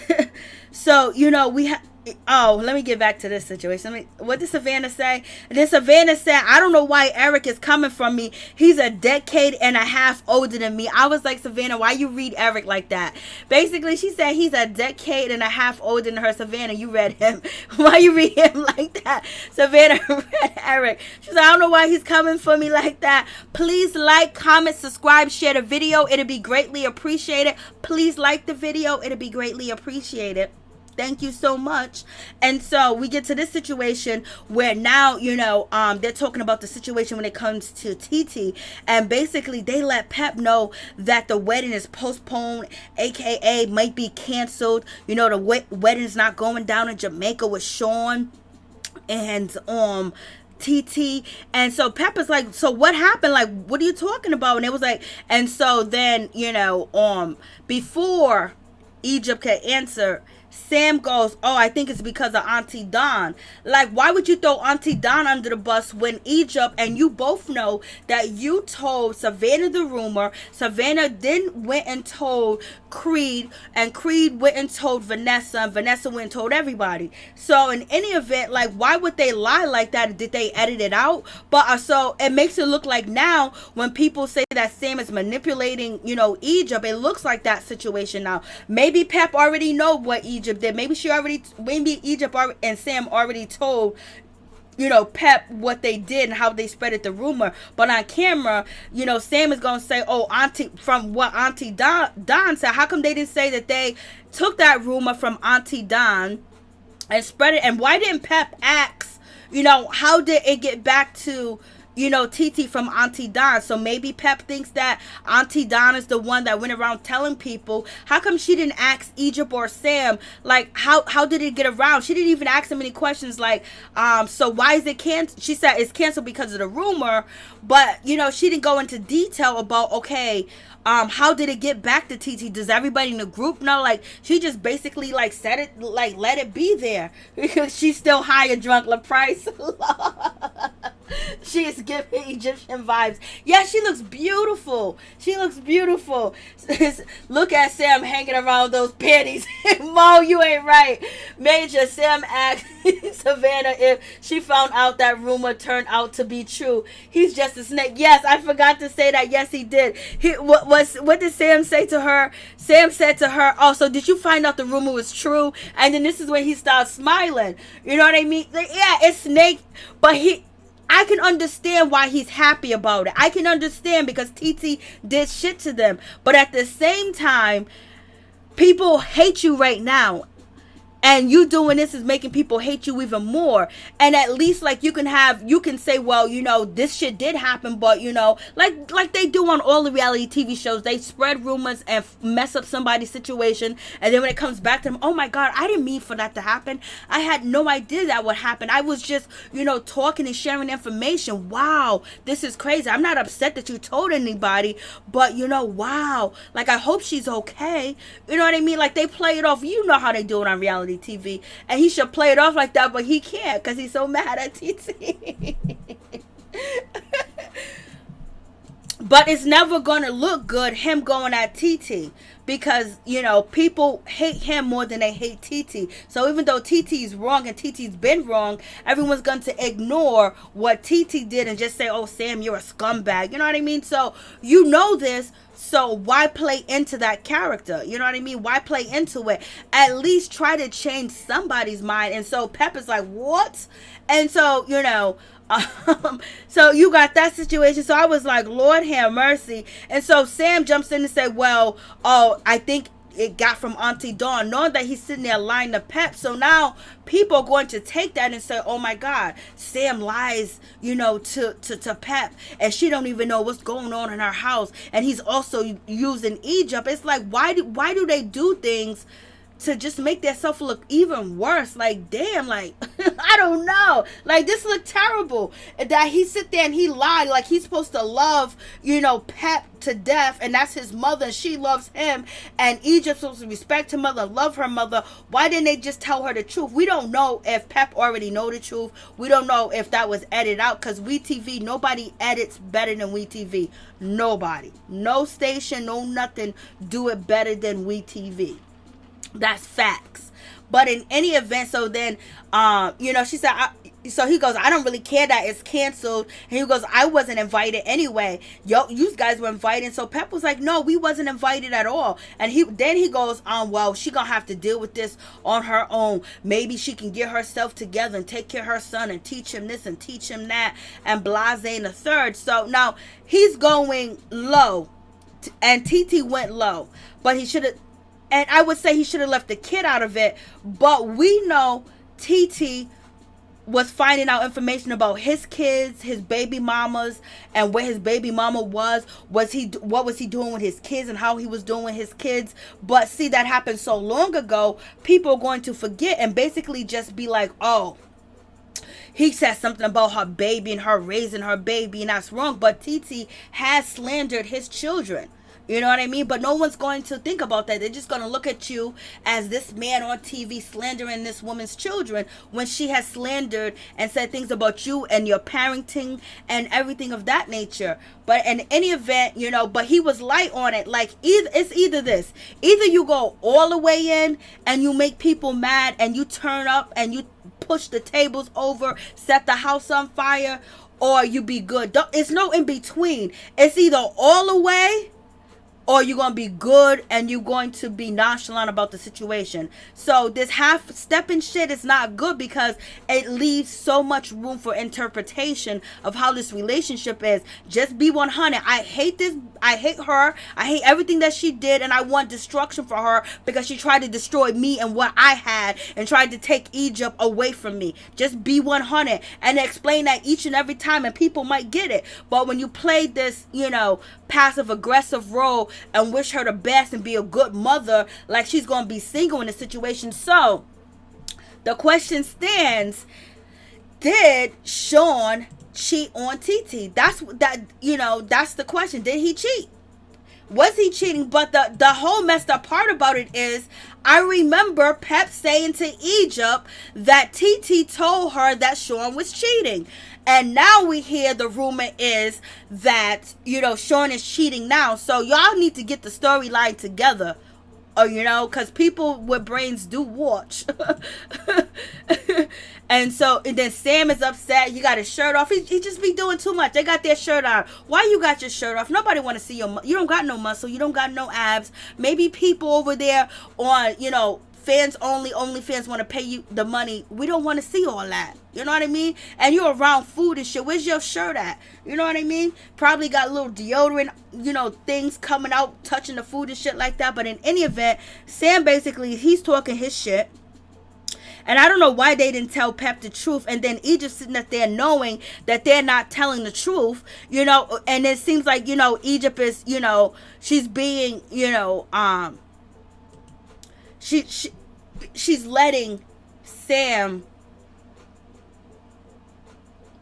So, you know, we have. Oh, let me get back to this situation. What did Savannah say? And then Savannah said, I don't know why Eric is coming from me. He's a decade and a half older than me. I was like, Savannah, why you read Eric like that? Basically, she said he's a decade and a half older than her. Savannah, you read him. Why you read him like that? Savannah read Eric. She said, I don't know why he's coming for me like that. Please like, comment, subscribe, share the video. It'll be greatly appreciated. Please like the video. It'll be greatly appreciated. Thank you so much. And so we get to this situation where now, you know, they're talking about the situation when it comes to TT, and basically they let Pep know that the wedding is postponed, aka might be canceled. You know, the wedding is not going down in Jamaica with Sean and TT. And so Peppa's like, so what happened? Like, what are you talking about? And it was like, and so then, you know, before Egypt could answer, Sam goes, oh, I think it's because of Auntie Don. Like, why would you throw Auntie Don under the bus when Egypt, and you both know that you told Savannah the rumor. Savannah then went and told Creed, and Creed went and told Vanessa, and Vanessa went and told everybody. So in any event, like, why would they lie like that? Did they edit it out? But so it makes it look like now when people say that Sam is manipulating, you know, Egypt, it looks like that situation now. Maybe Pep already know what Egypt did. Maybe Egypt and Sam already told, you know, Pep what they did and how they spreaded the rumor. But on camera, you know, Sam is going to say, oh, Auntie, from what Auntie Don said, how come they didn't say that they took that rumor from Auntie Don and spread it? And why didn't Pep ask, you know, how did it get back to, you know, TT from Auntie Don? So maybe Pep thinks that Auntie Don is the one that went around telling people. How come she didn't ask Egypt or Sam, like, how did it get around? She didn't even ask them any questions like, so why is it canceled? She said it's canceled because of the rumor, but, you know, she didn't go into detail about, okay, how did it get back to TT? Does everybody in the group know? Like, she just basically, like, said it, like, let it be there. Because she's still high and drunk, LaPrice. She is giving Egyptian vibes. Yeah, she looks beautiful. She looks beautiful. Look at Sam hanging around those panties. Mo, you ain't right. Major Sam asked Savannah if she found out that rumor turned out to be true. He's just a snake. Yes, I forgot to say that. Yes, he did. What did Sam say to her? Sam said to her, oh, so did you find out the rumor was true? And then this is when he starts smiling. You know what I mean? Like, yeah, it's snake, but I can understand why he's happy about it. I can understand because TT did shit to them. But at the same time, people hate you right now. And you doing this is making people hate you even more. And at least, like, you can say, well, you know, this shit did happen, but, you know, like they do on all the reality TV shows, they spread rumors and mess up somebody's situation. And then when it comes back to them, oh my God, I didn't mean for that to happen. I had no idea that would happen. I was just, you know, talking and sharing information. Wow, this is crazy. I'm not upset that you told anybody, but, you know, wow. Like, I hope she's okay. You know what I mean? Like, they play it off. You know how they do it on reality TV, and he should play it off like that, but he can't because he's so mad at TT. But it's never gonna look good, him going at TT, because, you know, people hate him more than they hate TT. So even though TT's wrong and TT's been wrong, everyone's going to ignore what TT did and just say, oh, Sam, you're a scumbag. You know what I mean? So you know this. So why play into that character? You know what I mean? Why play into it? At least try to change somebody's mind. And so Pepa's like, what? And so, you know, so you got that situation. So I was like, Lord have mercy. And so Sam jumps in and said, well, oh, I think it got from Auntie Dawn, knowing that he's sitting there lying to Pep. So now people are going to take that and say, oh my God, Sam lies, you know, to Pep, and she don't even know what's going on in her house, and he's also using Egypt. It's like, why do they do things to just make themselves look even worse? Like, damn, like, I don't know. Like, this looked terrible. That he sit there and he lied like he's supposed to love, you know, Pep to death, and that's his mother, and she loves him, and Egypt's supposed to respect her mother, love her mother. Why didn't they just tell her the truth? We don't know if Pep already know the truth. We don't know if that was edited out, because WeTV, nobody edits better than WeTV. Nobody. No station, no nothing do it better than WeTV. That's facts. But in any event, so then, you know, she said, so he goes, I don't really care that it's canceled. And he goes, I wasn't invited anyway. Yo, you guys were invited. So Pep was like, no, we wasn't invited at all. And then he goes, well, she gonna have to deal with this on her own. Maybe she can get herself together and take care of her son and teach him this and teach him that and blase and the third. So now he's going low, and TT went low, but he should have. And I would say he should have left the kid out of it. But we know TT was finding out information about his kids, his baby mamas, and where his baby mama was. What was he doing with his kids and how he was doing with his kids? But see, that happened so long ago, people are going to forget and basically just be like, oh, he said something about her baby and her raising her baby, and that's wrong. But TT has slandered his children. You know what I mean? But no one's going to think about that. They're just going to look at you as this man on TV slandering this woman's children when she has slandered and said things about you and your parenting and everything of that nature. But in any event, you know, but he was light on it. Like, it's either this. Either you go all the way in and you make people mad and you turn up and you push the tables over, set the house on fire, or you be good. It's no in between. It's either all the way, or you're going to be good and you're going to be nonchalant about the situation. So this half-stepping shit is not good because it leaves so much room for interpretation of how this relationship is. Just be 100. I hate this. I hate her. I hate everything that she did, and I want destruction for her because she tried to destroy me and what I had and tried to take Egypt away from me. Just be 100 and explain that each and every time, and people might get it. But when you play this, you know, passive-aggressive role and wish her the best and be a good mother, like she's going to be single in the situation. So the question stands, did Sean cheat on TT? That's the question. Did he cheat? Was he cheating? But the whole messed up part about it is, I remember Pep saying to Egypt that TT told her that Sean was cheating. And now we hear the rumor is that, you know, Sean is cheating now. So y'all need to get the storyline together. Or, you know, because people with brains do watch. And then Sam is upset. He got his shirt off. He just be doing too much. They got their shirt on. Why you got your shirt off? Nobody want to see you don't got no muscle. You don't got no abs. Maybe people over there on, you know, fans only fans want to pay you the money. We don't want to see all that. You know what I mean? And you're around food and shit. Where's your shirt at? You know what I mean? Probably got little deodorant, things coming out, touching the food and shit like that. But in any event, Sam basically, he's talking his shit. And I don't know why they didn't tell Pep the truth. And then Egypt sitting up there knowing that they're not telling the truth, and it seems like, Egypt is, she's being, she's letting Sam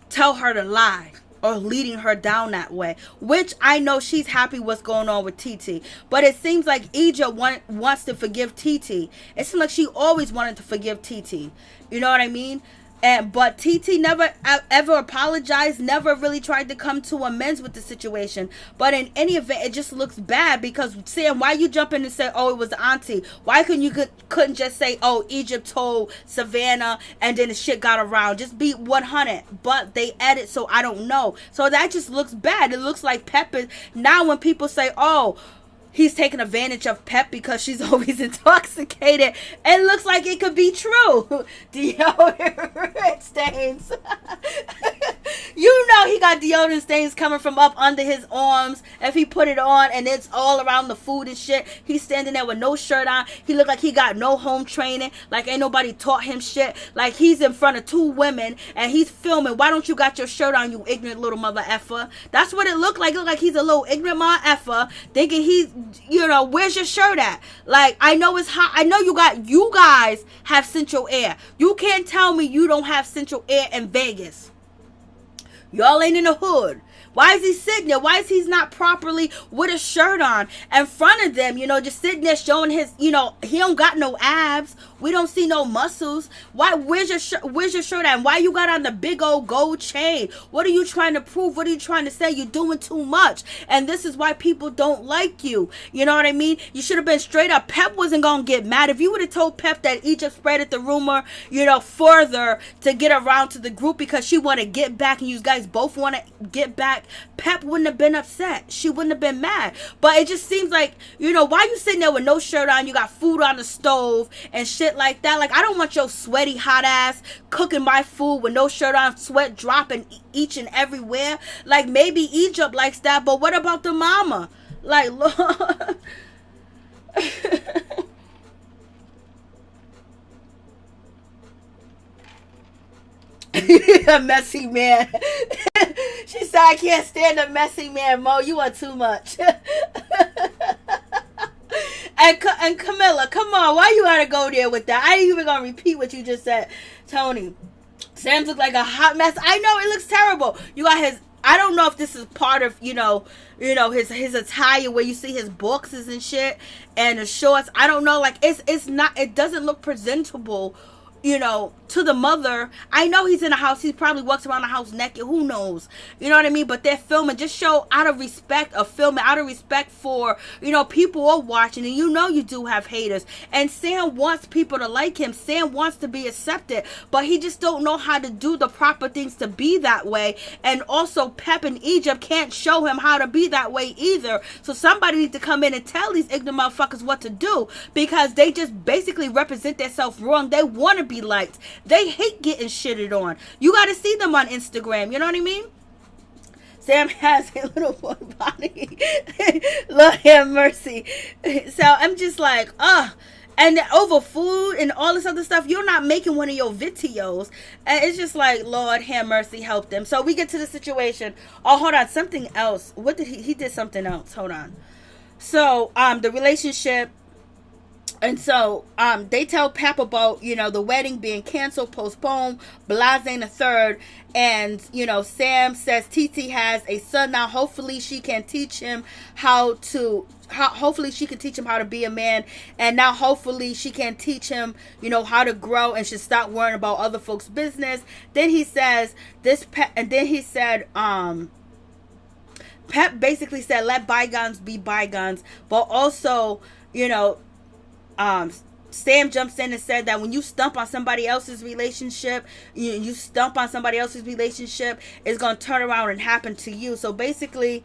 tell her to lie, or leading her down that way, which I know she's happy what's going on with TT, but it seems like Egypt wants to forgive TT. It seems like she always wanted to forgive TT. You know what I mean? But TT never ever apologized, never really tried to come to amends with the situation. But in any event, it just looks bad because Sam, why you jump in and say, oh, it was the auntie? Why couldn't just say, oh, Egypt told Savannah and then the shit got around? Just be 100. But they edit, so I don't know. So that just looks bad. It looks like Pep is now when people say, oh, he's taking advantage of Pep because she's always intoxicated. It looks like it could be true. Deodorant stains. He got deodorant stains coming from up under his arms. If he put it on and it's all around the food and shit. He's standing there with no shirt on. He looked like he got no home training. Like ain't nobody taught him shit. Like he's in front of two women and he's filming. Why don't you got your shirt on, you ignorant little mother effer? That's what it looked like. It looked like he's a little ignorant mother effer thinking he's, where's your shirt at? Like, I know it's hot. I know you guys have central air. You can't tell me you don't have central air in Vegas. Y'all ain't in the hood. Why is he sitting there? Why is he not properly with a shirt on in front of them? Just sitting there showing his, he don't got no abs. We don't see no muscles. Why? Where's your shirt at? And why you got on the big old gold chain? What are you trying to prove? What are you trying to say? You're doing too much. And this is why people don't like you. You know what I mean? You should have been straight up. Pep wasn't going to get mad. If you would have told Pep that Egypt spreaded the rumor, further to get around to the group because she want to get back and you guys both want to get back, Pep wouldn't have been upset. She wouldn't have been mad. But it just seems like, why you sitting there with no shirt on? You got food on the stove and shit like that. Like, I don't want your sweaty hot ass cooking my food with no shirt on, sweat dropping each and everywhere. Like, maybe Egypt likes that, but what about the mama? Like, Lord. A messy man. She said, I can't stand a messy man, Mo. You are too much. And Camilla, come on. Why you gotta go there with that? I ain't even gonna repeat what you just said. Tony, Sam's look like a hot mess. I know, it looks terrible. You got his, I don't know if this is part of, his attire where you see his boxes and shit and the shorts. I don't know. Like, it's not, it doesn't look presentable, to the mother. I know he's in a house. He probably walks around the house naked. Who knows? You know what I mean? But they're filming. Just show out of respect of filming, out of respect for, people are watching. And you do have haters. And Sam wants people to like him. Sam wants to be accepted. But he just don't know how to do the proper things to be that way. And also Pep and Egypt can't show him how to be that way either. So somebody needs to come in and tell these ignorant motherfuckers what to do. Because they just basically represent themselves wrong. They want to be liked. They hate getting shitted on. You got to see them on Instagram. You know what I mean? Sam has a little boy body. Lord have mercy. So I'm just like, and over food and all this other stuff, you're not making one of your videos. And it's just like, Lord have mercy, help them. So we get to the situation. Oh, hold on. Something else. What did he did something else. Hold on. So, the relationship. And so, they tell Pep about, the wedding being canceled, postponed, blase the third. And, Sam says TT has a son now. Hopefully she can teach him hopefully she can teach him how to be a man. And now hopefully she can teach him, how to grow and should stop worrying about other folks' business. Then he says Pep basically said, let bygones be bygones. But also, Sam jumps in and said that when you stump on somebody else's relationship, it's going to turn around and happen to you. So basically,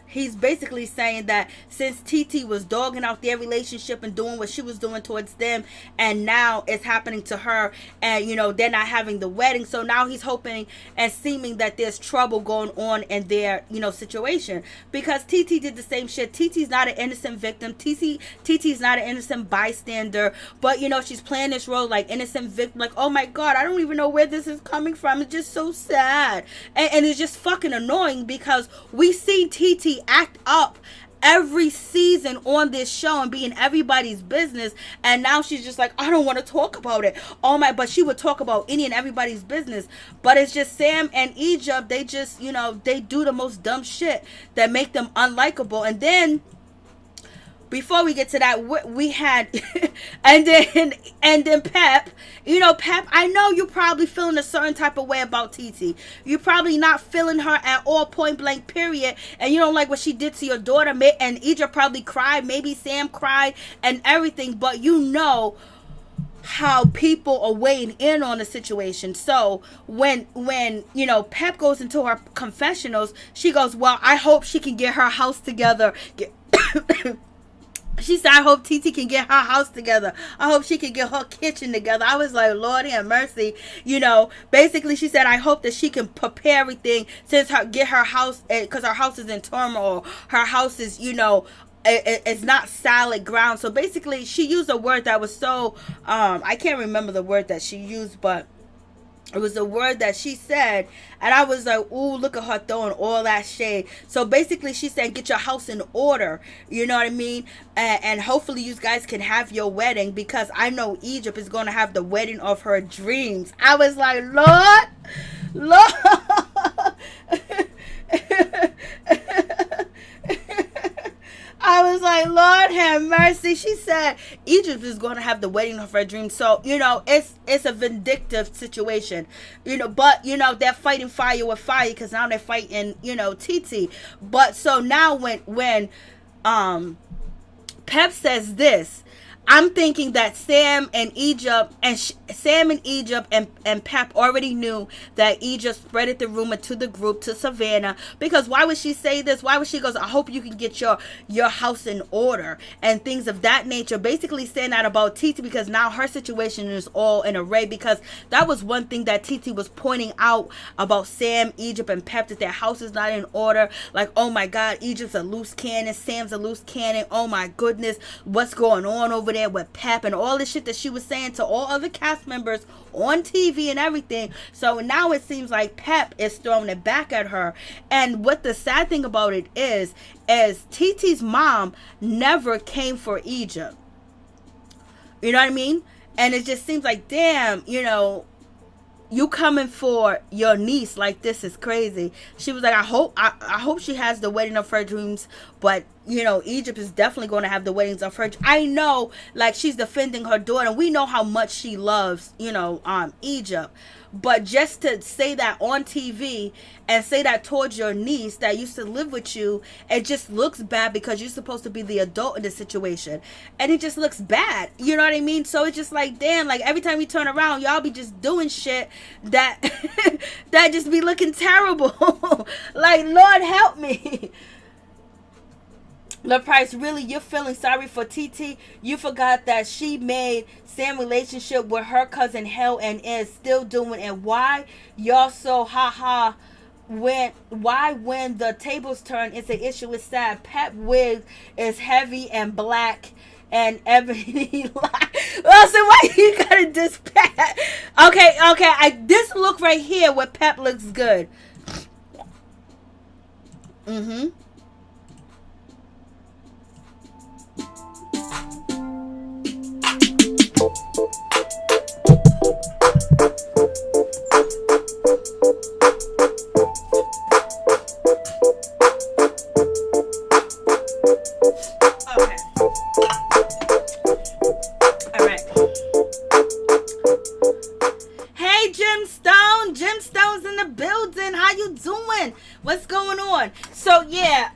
he's basically saying that since TT was dogging out their relationship and doing what she was doing towards them, and now it's happening to her, and you know they're not having the wedding, so now he's hoping and seeming that there's trouble going on in their, you know, situation, because TT did the same shit. TT's not an innocent victim. TT's not an innocent bystander, but you know she's playing this role like innocent victim, like, oh my god, I don't even know where this is coming from. It's just so sad, and it's just fucking annoying because we see TT act up every season on this show and be in everybody's business, and now she's just like, I don't want to talk about it. Oh my, but she would talk about any and everybody's business. But it's just Sam and Egypt, they just, you know, they do the most dumb shit that make them unlikable. And then before we get to that, we had and then Pep, you know, Pep, I know you're probably feeling a certain type of way about TT. You're probably not feeling her at all, point blank period, and you don't like what she did to your daughter, and Egypt probably cried, maybe Sam cried and everything, but you know how people are weighing in on the situation. So when you know Pep goes into her confessionals, she goes, well, I hope she can get her house together. She said, I hope TT can get her house together. I hope she can get her kitchen together. I was like, Lord have mercy. You know, basically she said, I hope that she can prepare everything since get her house, because her house is in turmoil. Her house is, you know, it's not solid ground. So basically she used a word that was so, I can't remember the word that she used, but it was a word that she said, and I was like, ooh, look at her throwing all that shade. So basically she said, get your house in order, you know what I mean, and hopefully you guys can have your wedding, because I know Egypt is going to have the wedding of her dreams. I was like, Lord I was like, Lord have mercy. She said Egypt is going to have the wedding of her dreams. So, you know, it's a vindictive situation, you know, but, you know, they're fighting fire with fire, because now they're fighting, you know, TT. But so now when Pep says this, I'm thinking that Sam and Egypt and Pep already knew that Egypt spreaded the rumor to the group, to Savannah, because why would she say this? Why would she go, I hope you can get your house in order and things of that nature, basically saying that about TT, because now her situation is all in array, because that was one thing that TT was pointing out about Sam, Egypt, and Pep, that their house is not in order. Like, oh my god, Egypt's a loose cannon, Sam's a loose cannon, oh my goodness, what's going on over there with Pep, and all the shit that she was saying to all other cast members on TV and everything. So now it seems like Pep is throwing it back at her. And what the sad thing about it is TT's mom never came for Egypt. You know what I mean? And it just seems like, damn, you know, you coming for your niece like this is crazy. She was like, I hope she has the wedding of her dreams, but you know, Egypt is definitely going to have the weddings of her. I know, like, she's defending her daughter. We know how much she loves, you know, Egypt. But just to say that on TV and say that towards your niece that used to live with you, it just looks bad, because you're supposed to be the adult in the situation. And it just looks bad. You know what I mean? So it's just like, damn, like every time you turn around, y'all be just doing shit that that just be looking terrible. Like, Lord help me. The Price, really, you're feeling sorry for TT? You forgot that she made Sam's relationship with her cousin hell and is still doing it. Why y'all so haha when the tables turn, it's an issue. It's sad. Pep wig is heavy and black and ebony. Well, so why you gotta diss Pep? Okay, this look right here with Pep looks good. Gemstone's in the building. How you doing? What's going on? So yeah,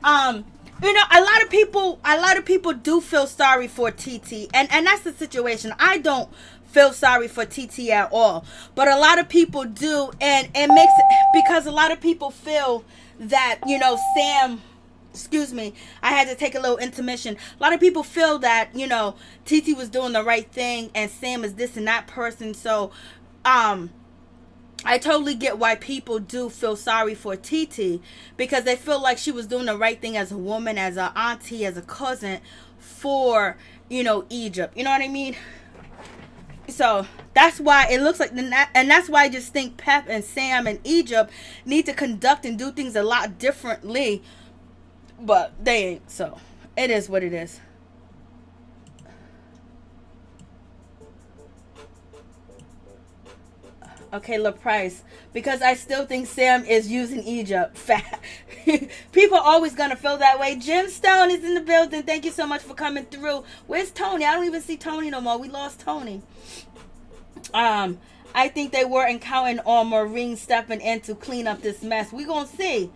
you know, a lot of people do feel sorry for TT, and that's the situation. I don't feel sorry for TT at all, but a lot of people do, and it makes it because a lot of people feel that, you know, Sam excuse me, I had to take a little intermission. A lot of people feel that, you know, TT was doing the right thing and Sam is this and that person. So, I totally get why people do feel sorry for TT, because they feel like she was doing the right thing as a woman, as an auntie, as a cousin for, you know, Egypt. You know what I mean? So that's why it looks like, and that's why I just think Pep and Sam and Egypt need to conduct and do things a lot differently. But they ain't, so it is what it is. Okay, LaPrice, because I still think Sam is using Egypt. People are always gonna feel that way. Jim Stone is in the building. Thank you so much for coming through. Where's Tony? I don't even see Tony no more. We lost Tony. I think they weren't counting on Maureen stepping in to clean up this mess. We gonna see.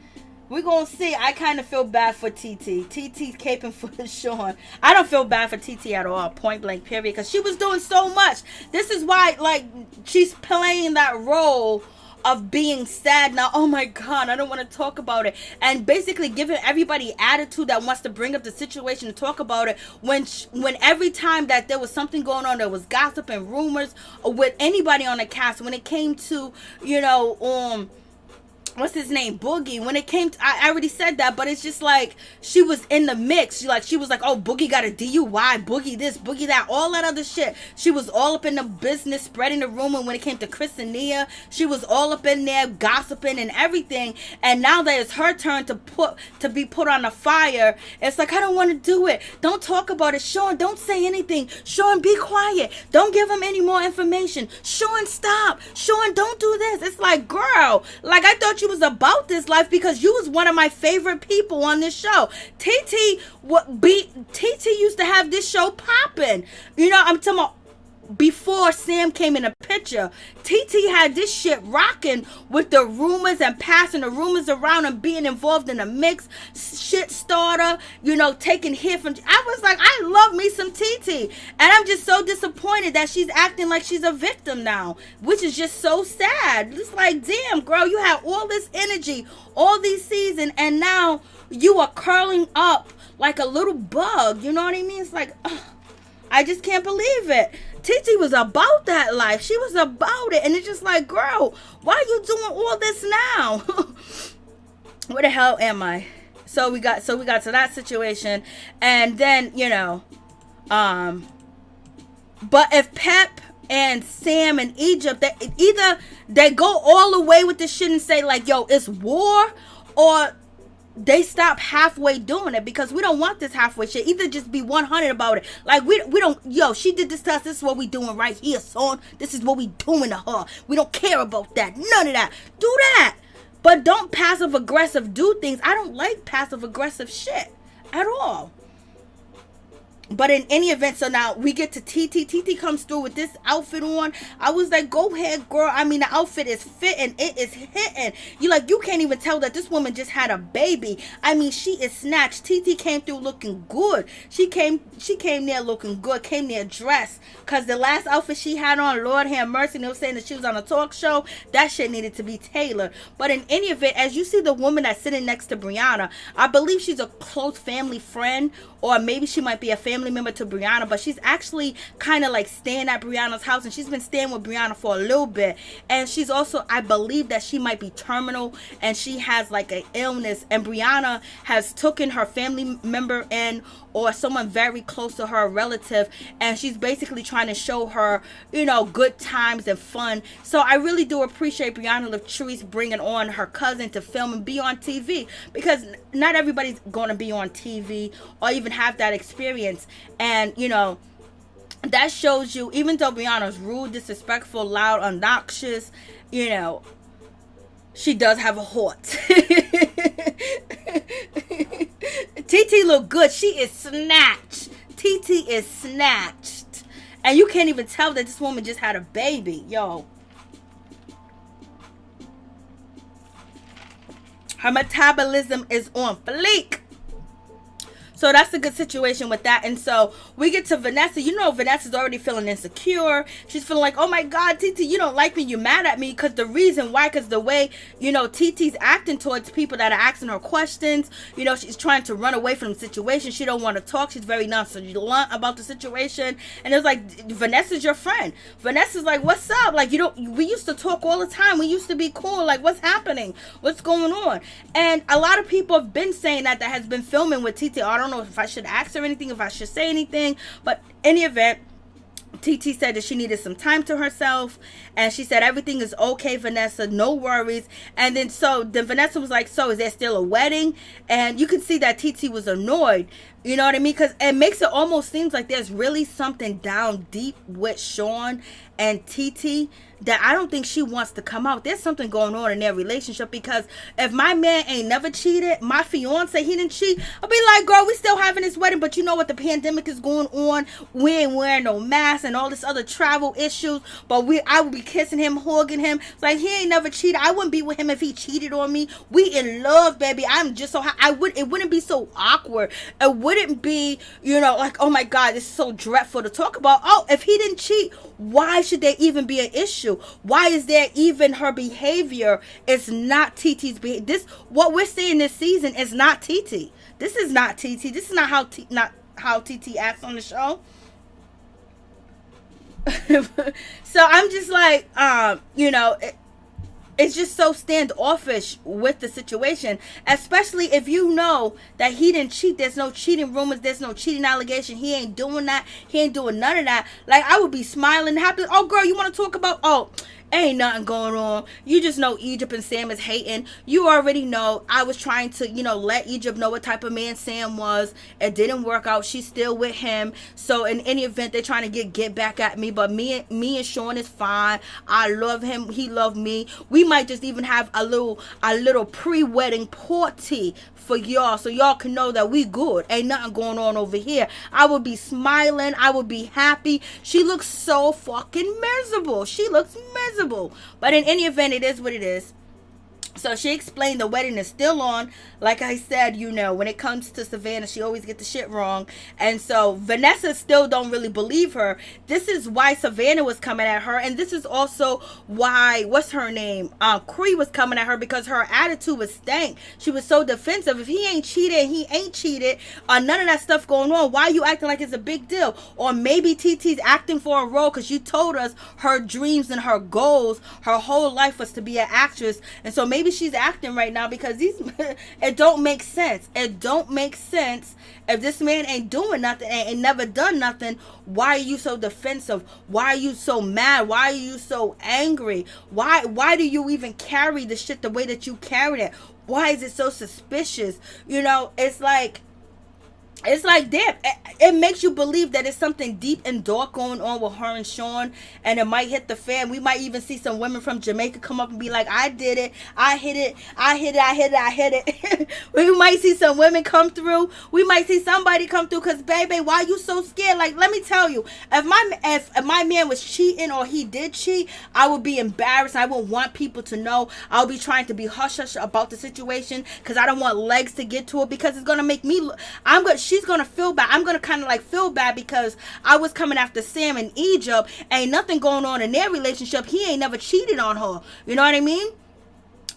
We're going to see. I kind of feel bad for TT. TT's caping for Sean. I don't feel bad for TT at all, point blank, period, because she was doing so much. This is why, like, she's playing that role of being sad now. Oh my God, I don't want to talk about it. And basically giving everybody attitude that wants to bring up the situation and talk about it. When every time that there was something going on, there was gossip and rumors with anybody on the cast. When it came to, you know, what's his name, Boogie, when it came to, I already said that, but it's just like she was in the mix. She was like, oh, Boogie got a DUI, Boogie this, Boogie that, all that other shit. She was all up in the business, spreading the rumor. When it came to Chris and Nia, she was all up in there gossiping and everything. And now that it's her turn to be put on the fire, it's like, I don't want to do it. Don't talk about it. Sean, don't say anything. Sean, be quiet. Don't give him any more information. Sean, stop. Sean, don't do this. It's like, girl, like, I thought you was about this life because you was one of my favorite people on this show. TT used to have this show popping. You know, I'm talking about before Sam came in the picture. TT had this shit rocking with the rumors and passing the rumors around and being involved in a mix, shit starter, you know, taking hit from. I was like, I love me some TT. And I'm just so disappointed that she's acting like she's a victim now, which is just so sad. It's like, damn, girl, you had all this energy all these seasons and now you are curling up like a little bug. You know what I mean? It's like, ugh, I just can't believe it. TT was about that life. She was about it. And it's just like, girl, why are you doing all this now? Where the hell am I? So we got to that situation. And then, you know, but if Pep and Sam and Egypt, either they go all the way with this shit and say like, yo, it's war, or they stop halfway doing it, because we don't want this halfway shit. Either just be 100 about it. Like, we don't, yo, she did this to us. This is what we doing right here, son. This is what we doing to her. We don't care about that. None of that. Do that. But don't passive aggressive do things. I don't like passive aggressive shit at all. But in any event, so now we get to TT. TT comes through with this outfit on. I was like, go ahead, girl. I mean, the outfit is fitting. It is hitting. You can't even tell that this woman just had a baby. I mean, she is snatched. TT came through looking good. She came there looking good. Came there dressed. Because the last outfit she had on, Lord have mercy, they were saying that she was on a talk show. That shit needed to be tailored. But in any event, as you see the woman that's sitting next to Brianna, I believe she's a close family friend, or maybe she might be a family member to Brianna, but she's actually kind of like staying at Brianna's house, and she's been staying with Brianna for a little bit. And she's also, I believe that she might be terminal, and she has like an illness, and Brianna has taken her family member in, or someone very close to her, a relative, and she's basically trying to show her, you know, good times and fun. So I really do appreciate Brianna Latrice bringing on her cousin to film and be on TV, because not everybody's going to be on TV or even have that experience. And, you know, that shows you, even though Brianna's rude, disrespectful, loud, obnoxious, you know, she does have a heart. TT look good. She is snatched. TT is snatched. And you can't even tell that this woman just had a baby. Yo. Her metabolism is on fleek. So that's a good situation with that. And so we get to Vanessa. You know, Vanessa's already feeling insecure. She's feeling like, oh my God, TT, you don't like me. You're mad at me. Because the reason why, because the way, you know, TT's acting towards people that are asking her questions. You know, she's trying to run away from the situation. She don't want to talk. She's very nonchalant about the situation. And it was like, Vanessa's your friend. Vanessa's like, what's up? Like, you don't, we used to talk all the time. We used to be cool. Like, what's happening? What's going on? And a lot of people have been saying that has been filming with TT. I don't know if I should ask her anything, if I should say anything, but in the event, TT said that she needed some time to herself, and she said everything is okay, Vanessa, no worries. And then Vanessa was like, so is there still a wedding? And you could see that TT was annoyed, you know what I mean, because it makes it almost seems like there's really something down deep with Sean and TT that I don't think she wants to come out. There's something going on in their relationship, because if my man ain't never cheated, my fiance, he didn't cheat, I'll be like, girl, we still having this wedding, but you know what, the pandemic is going on, we ain't wearing no mask and all this other travel issues, but I would be kissing him, hugging him. It's like, he ain't never cheated. I wouldn't be with him if he cheated on me. We in love, baby. I'm just so it wouldn't be so awkward. It wouldn't be, you know, like, oh my God, this is so dreadful to talk about. Oh, if he didn't cheat, why should there even be an issue? Why is there even her behavior? It's not TT's behavior. What we're seeing this season is not TT. This is not TT. This is not how TT acts on the show. So I'm just like, you know, it's just so standoffish with the situation, especially if you know that he didn't cheat. There's no cheating rumors. There's no cheating allegation. He ain't doing that. He ain't doing none of that. Like, I would be smiling happy. Oh, girl, you want to talk about, ain't nothing going on. You just know Egypt and Sam is hating. You already know I was trying to, you know, let Egypt know what type of man Sam was. It didn't work out. She's still with him. So in any event, they're trying to get back at me. But me and Sean is fine. I love him. He loved me. We might just even have a little pre-wedding party for y'all, so y'all can know that we good. Ain't nothing going on over here. I would be smiling. I would be happy. She looks so fucking miserable. She looks miserable. But in any event, it is what it is. So she explained the wedding is still on. Like I said, you know, when it comes to Savannah, she always gets the shit wrong. And so Vanessa still don't really believe her. This is why Savannah was coming at her. And this is also why, what's her name? Cree was coming at her, because her attitude was stank. She was so defensive. If he ain't cheated, he ain't cheated. None of that stuff going on. Why are you acting like it's a big deal? Or maybe TT's acting for a role, because you told us her dreams and her goals, her whole life was to be an actress. And so maybe she's acting right now, because it don't make sense. It don't make sense. If this man ain't doing nothing and ain't never done nothing, why are you so defensive? Why are you so mad? Why are you so angry? Why do you even carry the shit the way that you carried it? Why is it so suspicious? You know, it's like, damn, it makes you believe that it's something deep and dark going on with her and Sean, and it might hit the fan. We might even see some women from Jamaica come up and be like, I did it, I hit it. We might see some women come through. We might see somebody come through, because baby, why you so scared? Like, let me tell you, if my man was cheating or he did cheat, I would be embarrassed. I would want people to know. I'll be trying to be hush about the situation, because I don't want legs to get to it, because it's gonna make me look, she's gonna feel bad. I'm gonna kind of like feel bad, because I was coming after Sam in Egypt. Ain't nothing going on in their relationship. He ain't never cheated on her. You know what I mean?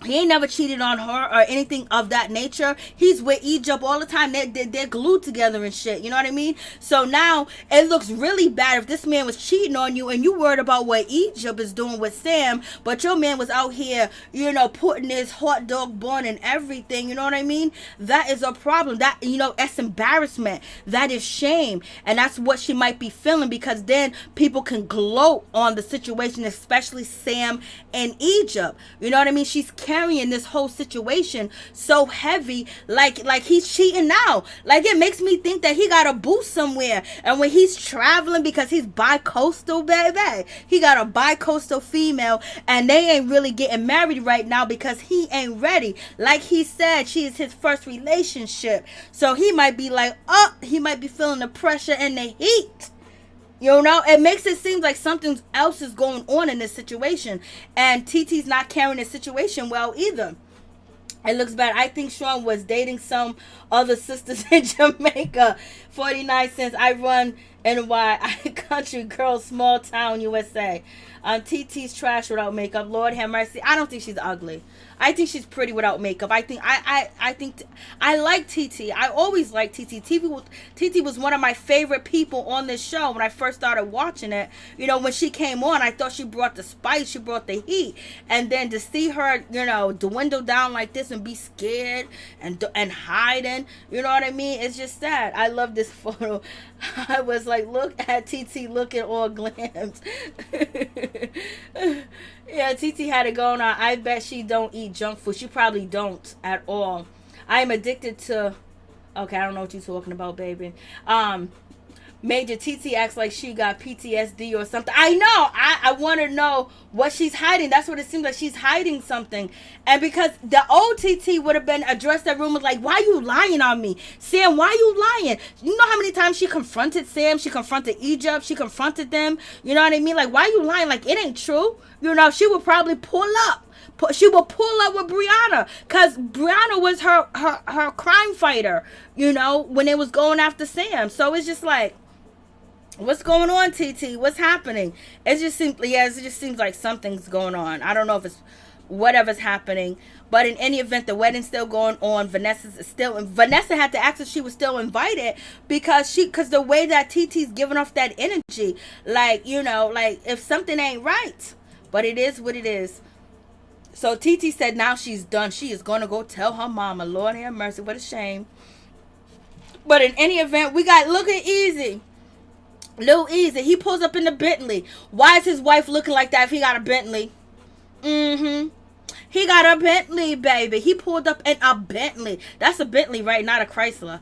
He ain't never cheated on her or anything of that nature. He's with Egypt all the time. They're glued together and shit. You know what I mean? So now it looks really bad if this man was cheating on you and you worried about what Egypt is doing with Sam, but your man was out here, you know, putting his hot dog bun and everything. You know what I mean? That is a problem. That, you know, that's embarrassment. That is shame. And that's what she might be feeling, because then people can gloat on the situation, especially Sam and Egypt. You know what I mean? She's carrying this whole situation so heavy, like he's cheating now. Like, it makes me think that he got a boo somewhere, and when he's traveling, because he's bi-coastal, baby, he got a bi-coastal female, and they ain't really getting married right now because he ain't ready. Like he said, she is his first relationship, so he might be like, he might be feeling the pressure and the heat. You know, it makes it seem like something else is going on in this situation. And TT's not carrying the situation well either. It looks bad. I think Sean was dating some other sisters in Jamaica. 49 cents. I run NY. Country girl, small town, USA. TT's trash without makeup. Lord have mercy. I don't think she's ugly. I think she's pretty without makeup. I think I like TT. I always liked TT. TT was one of my favorite people on this show when I first started watching it. You know, when she came on, I thought she brought the spice, she brought the heat. And then to see her, you know, dwindle down like this and be scared and hiding, you know what I mean? It's just sad. I love this photo. I was like, look at TT looking all glams. Yeah, TT had it going on. I bet she don't eat junk food. She probably don't at all. I am addicted to... Okay, I don't know what you're talking about, baby. Major TT acts like she got PTSD or something. I know. I want to know what she's hiding. That's what it seems like. She's hiding something. And because the old TT would have been addressed that rumor like, why you lying on me? Sam, why you lying? You know how many times she confronted Sam? She confronted Egypt. She confronted them. You know what I mean? Like, why you lying? Like, it ain't true. You know, she would probably pull up. She will pull up with Brianna because Brianna was her crime fighter, you know, when it was going after Sam. So it's just like, what's going on, TT? What's happening? It just seems like something's going on. I don't know if it's whatever's happening. But in any event, the wedding's still going on. Vanessa had to ask if she was still invited because the way that TT's giving off that energy, like, you know, like if something ain't right. But it is what it is. So TT said now she's done. She is going to go tell her mama. Lord have mercy. What a shame. But in any event, we got, look at Easy. Lil Easy. He pulls up in the Bentley. Why is his wife looking like that if he got a Bentley? He got a Bentley, baby. He pulled up in a Bentley. That's a Bentley, right? Not a Chrysler.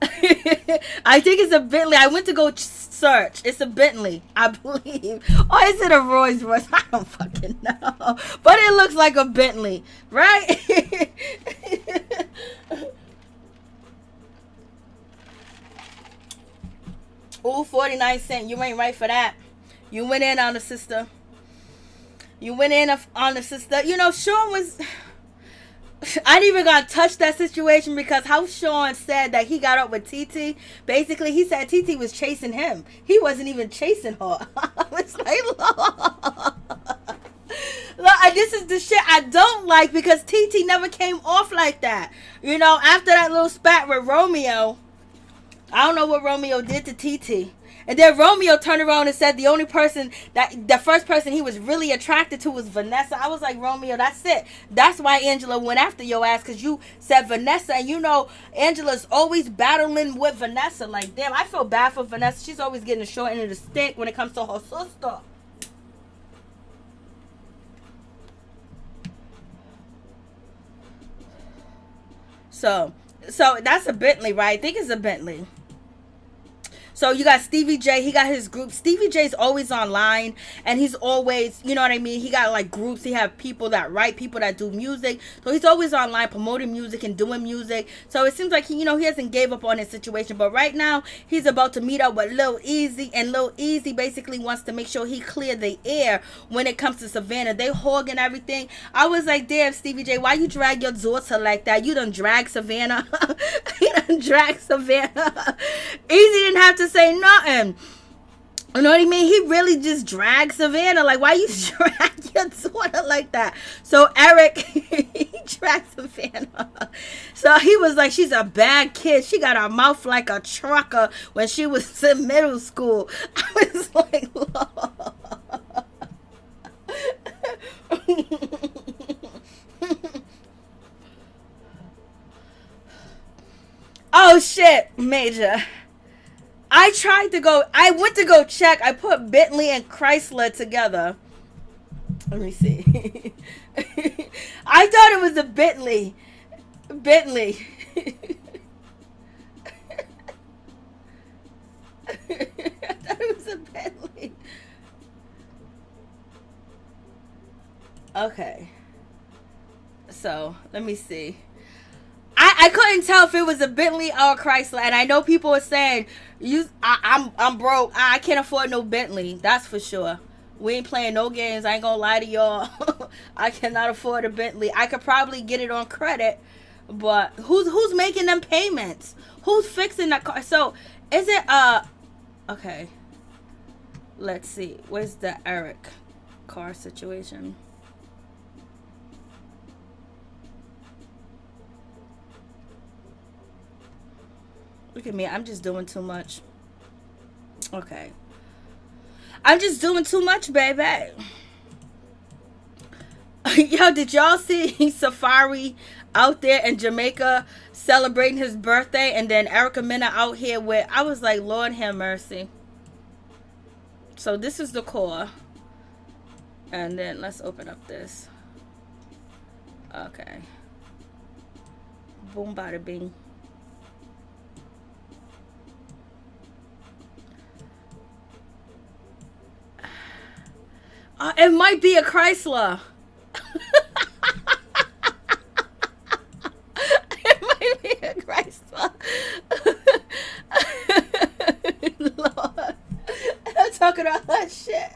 I think it's a Bentley. I went to go search. It's a Bentley, I believe. Or is it a Rolls Royce? I don't fucking know. But it looks like a Bentley, right? Ooh, 49 cents. You ain't right for that. You went in on the sister. You went in on the sister. You know, Sean was... I didn't even gonna touch that situation because how Sean said that he got up with TT. Basically, he said TT was chasing him. He wasn't even chasing her. I was like, look, this is the shit I don't like because TT never came off like that. You know, after that little spat with Romeo, I don't know what Romeo did to TT. And then Romeo turned around and said the first person he was really attracted to was Vanessa. I was like, Romeo, that's it. That's why Angela went after your ass, because you said Vanessa. And you know, Angela's always battling with Vanessa. Like, damn, I feel bad for Vanessa. She's always getting the short end of the stick when it comes to her sister. So that's a Bentley, right? I think it's a Bentley. So you got Stevie J. He got his group. Stevie J's always online. And he's always, you know what I mean? He got like groups. He have people that write, people that do music. So he's always online promoting music and doing music. So it seems like he hasn't gave up on his situation. But right now, he's about to meet up with Lil Easy. And Lil Easy basically wants to make sure he clear the air when it comes to Savannah. They hogging everything. I was like, damn, Stevie J, why you drag your daughter like that? You done drag Savannah. You done drag Savannah. Easy didn't have to say nothing. You know what I mean? He really just dragged Savannah. Like, why you drag your daughter like that? So Eric, he dragged Savannah. So he was like, she's a bad kid. She got her mouth like a trucker when she was in middle school. I was like, oh shit, Major. I went to go check. I put Bentley and Chrysler together. Let me see. I thought it was a Bentley. Bentley. I thought it was a Bentley. Okay. So, let me see. I couldn't tell if it was a Bentley or a Chrysler, and I know people are saying, I'm broke. I can't afford no Bentley. That's for sure. We ain't playing no games. I ain't gonna lie to y'all. I cannot afford a Bentley. I could probably get it on credit, but who's making them payments? Who's fixing that car? So is it okay? Let's see. Where's the Eric car situation? Look at me. I'm just doing too much. Okay. I'm just doing too much, baby. Yo, did y'all see Safaree out there in Jamaica celebrating his birthday, and then Eric and Mena out here with, I was like, Lord have mercy. So this is the core. And then let's open up this. Okay. Boom, bada bing. It might be a Chrysler. It might be a Chrysler. Lord. I'm talking all that shit.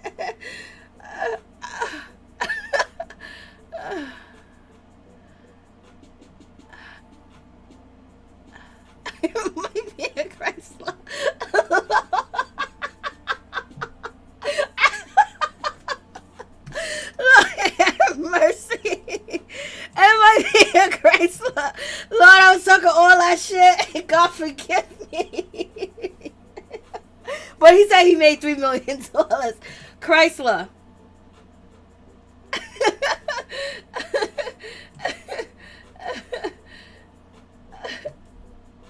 It might be a Chrysler. Mercy. It might be a Chrysler. Lord, I was talking all that shit. God forgive me. But he said he made $3 million. Chrysler.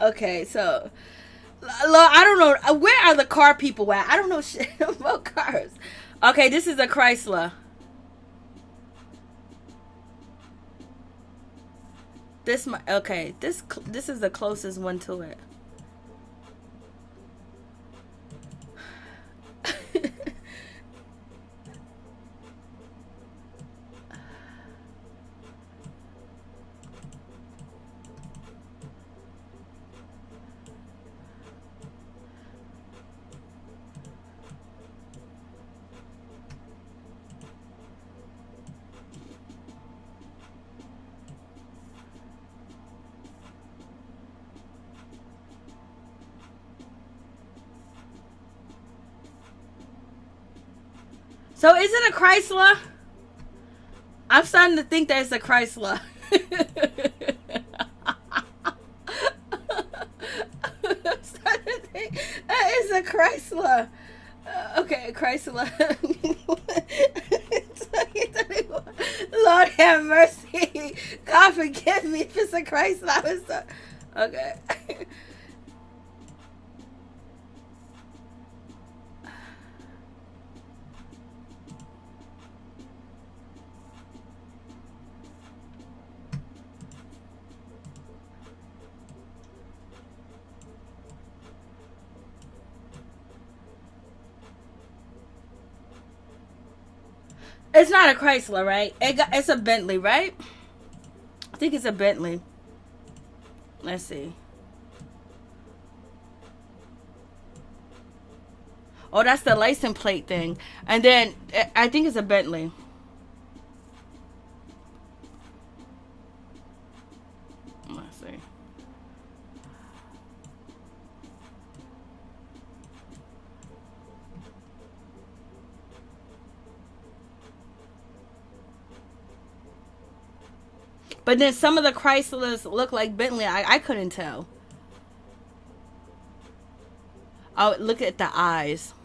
Okay, so Lord, I don't know. Where are the car people at? I don't know shit about cars. Okay, this is a Chrysler. This okay. This is the closest one to it. So is it a Chrysler? I'm starting to think that it's a Chrysler. I'm starting to think that is a Chrysler. Okay, Chrysler. Lord have mercy. God forgive me if it's a Chrysler. Okay. It's not a Chrysler, right? It's a Bentley, right? I think it's a Bentley. Let's see. Oh, that's the license plate thing. And then I think it's a Bentley. Let's see. But then some of the Chryslers look like Bentley. I couldn't tell. Oh, look at the eyes.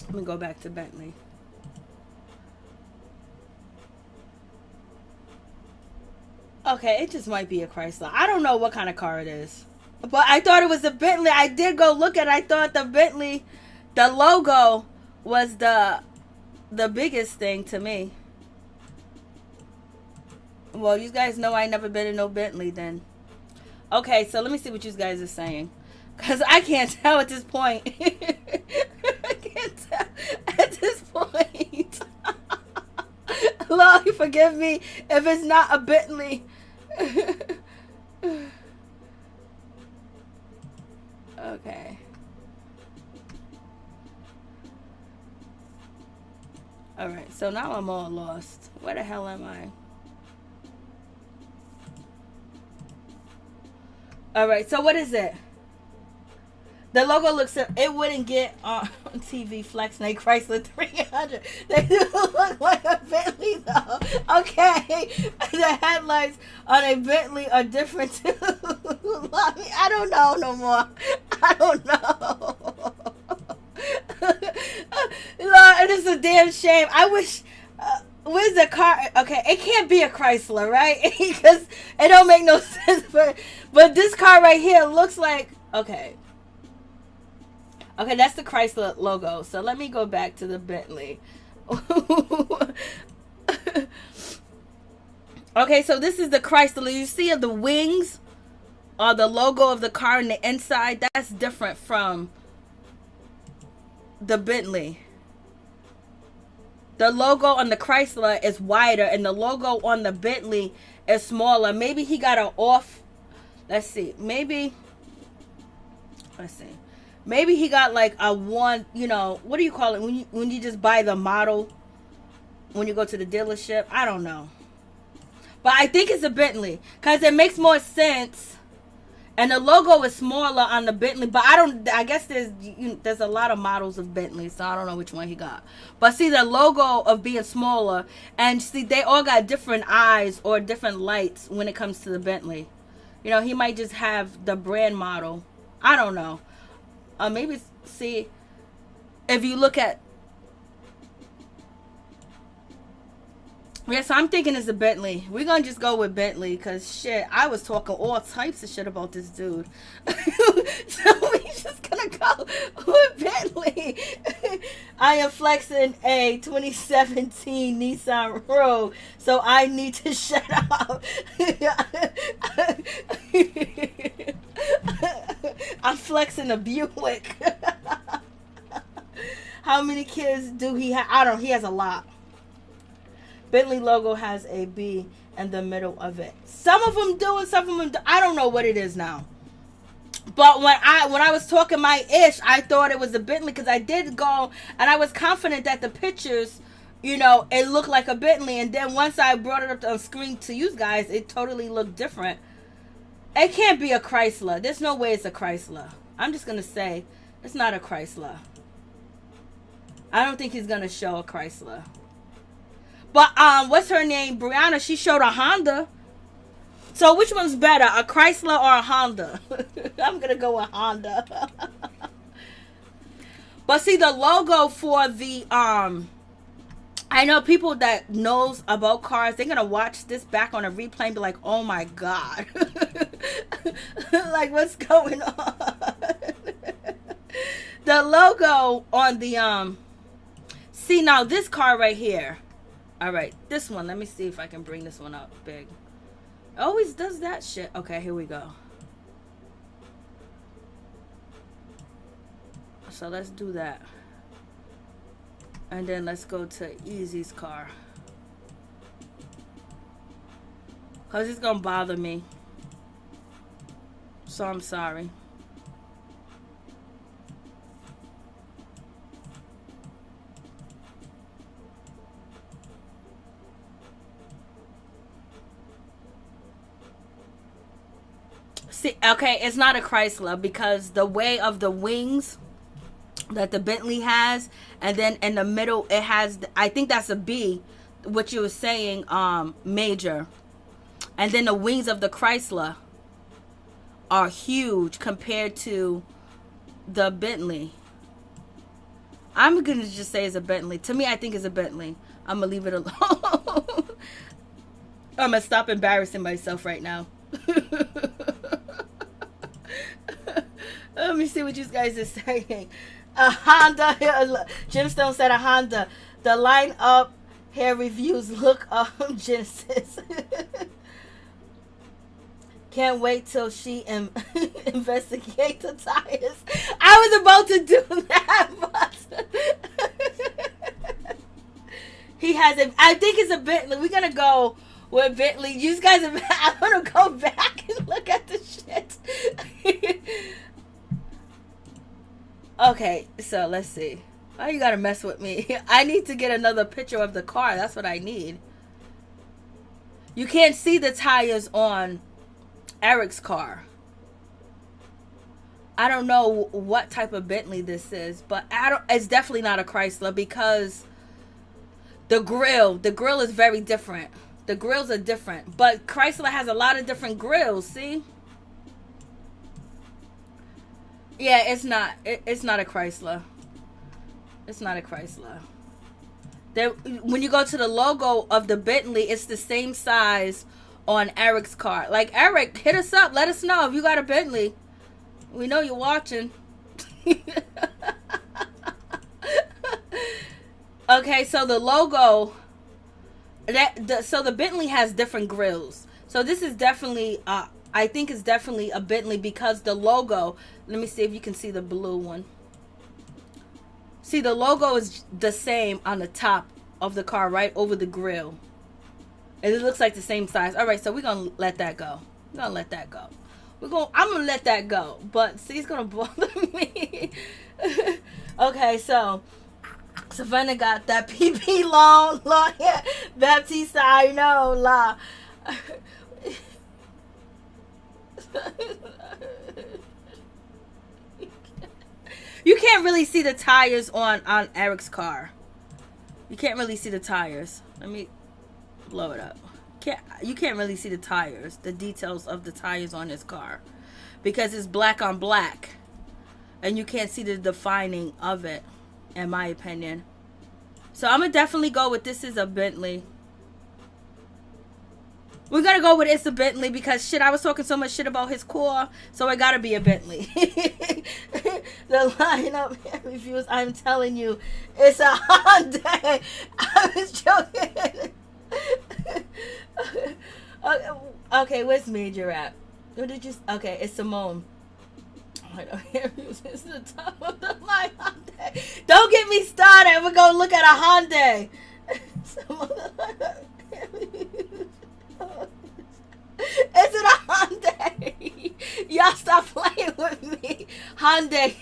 Let me go back to Bentley. Okay, it just might be a Chrysler. I don't know what kind of car it is. But I thought it was a Bentley. I did go look at it. I thought the Bentley, the logo was the biggest thing to me. Well, you guys know I ain't never been in no Bentley then. Okay, so let me see what you guys are saying. Because I can't tell at this point. I can't tell at this point. Lord, forgive me if it's not a Bentley. Okay. Alright, So now I'm all lost. Where the hell am I? All right, so what is it? The logo looks, it wouldn't get on TV flex a Chrysler 300. They do look like a Bentley though. Okay, the headlights on a Bentley are different too. I don't know no more. I don't know. Lord, it is a damn shame. I wish, where's the car? Okay, it can't be a Chrysler, right? Because it don't make no sense. But this car right here looks like, okay. Okay, that's the Chrysler logo. So let me go back to the Bentley. Okay, so this is the Chrysler. You see the wings or the logo of the car on the inside? That's different from the Bentley. The logo on the Chrysler is wider and the logo on the Bentley is smaller. Maybe he got an off. Let's see. Maybe he got like a one, you know, what do you call it when you just buy the model when you go to the dealership? I don't know. But I think it's a Bentley because it makes more sense. And the logo is smaller on the Bentley, but I guess there's a lot of models of Bentley, so I don't know which one he got. But see the logo of being smaller, and see they all got different eyes or different lights when it comes to the Bentley. You know, he might just have the brand model. I don't know. Maybe, see, if you look at, yeah, so I'm thinking it's a Bentley. We're going to just go with Bentley because, shit, I was talking all types of shit about this dude. So we just going to go with Bentley. I am flexing a 2017 Nissan Rogue, so I need to shut up. I'm flexing a Buick. How many kids do he have? I don't know. He has a lot. Bentley logo has a B in the middle of it. Some of them do and some of them do. I don't know what it is now. But when I was talking my ish, I thought it was a Bentley because I did go and I was confident that the pictures, you know, it looked like a Bentley. And then once I brought it up on screen to you guys, it totally looked different. It can't be a Chrysler. There's no way it's a Chrysler. I'm just going to say it's not a Chrysler. I don't think he's going to show a Chrysler. But what's her name? Brianna, she showed a Honda. So which one's better, a Chrysler or a Honda? I'm going to go with Honda. But see, the logo for the, I know people that knows about cars, they're going to watch this back on a replay and be like, oh my God. Like, what's going on? The logo on the, see now this car right here. All right, this one. Let me see if I can bring this one up big. Always does that shit. Okay, here we go. So let's do that. And then let's go to Easy's car. Because it's going to bother me. So I'm sorry. See, okay, it's not a Chrysler because the way of the wings that the Bentley has, and then in the middle it has, I think that's a B, what you were saying, major. And then the wings of the Chrysler are huge compared to the Bentley. I'm going to just say it's a Bentley. To me, I think it's a Bentley. I'm going to leave it alone. I'm going to stop embarrassing myself right now. Let me see what you guys are saying. A Honda. Gemstone said a Honda. The lineup hair reviews look Genesis. Can't wait till she investigate the tires. I was about to do that, but he has a. I think it's a Bentley. We're gonna go with Bentley. You guys, I'm gonna go back and look at the shit. Okay, so let's see. Why you gotta mess with me? I need to get another picture of the car. That's what I need. You can't see the tires on Eric's car. I don't know what type of Bentley this is, but it's definitely not a Chrysler because the grill is very different. The grills are different, but Chrysler has a lot of different grills, see? Yeah, it's not a Chrysler. It's not a Chrysler. When you go to the logo of the Bentley, it's the same size on Eric's car. Like, Eric, hit us up. Let us know if you got a Bentley. We know you're watching. Okay, so the logo, so the Bentley has different grills. So this is definitely, I think it's definitely a Bentley because the logo, let me see if you can see the blue one. See, the logo is the same on the top of the car, right over the grill. And it looks like the same size. All right, so we're going to let that go. We're going to let that go. I'm going to let that go. But see, it's going to bother me. Okay, so Savannah got that PP long, yeah. Baptiste, I know, la. You can't really see the tires on Eric's car. You can't really see the tires. Let me blow it up. You can't really see the tires, the details of the tires on his car, because it's black on black, and you can't see the defining of it, in my opinion. So I'm gonna definitely go with this is a Bentley. We're gonna go with it's a Bentley because shit, I was talking so much shit about his core, so it gotta be a Bentley. The lineup reviews, I'm telling you, it's a Hyundai. I was joking. Okay, where's Major at? What did you? Okay, it's Simone. It's the top of the line Hyundai. Don't get me started. We're gonna look at a Hyundai. Is it a Hyundai? Y'all stop playing with me. Hyundai.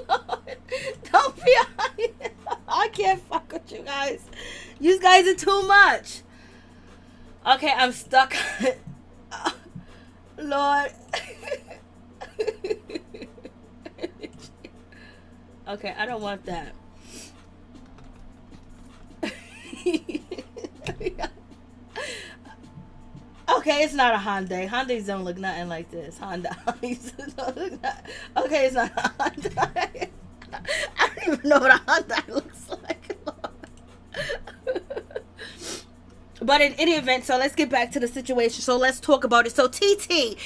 Lord, don't be a Hyundai. I can't fuck with you guys. You guys are too much. Okay, I'm stuck. Lord. Okay, I don't want that. Okay, it's not a Hyundai. Hyundais don't look nothing like this. Honda. Okay, it's not a Hyundai. I don't even know what a Hyundai looks like. But in any event, so let's get back to the situation. So let's talk about it. So TT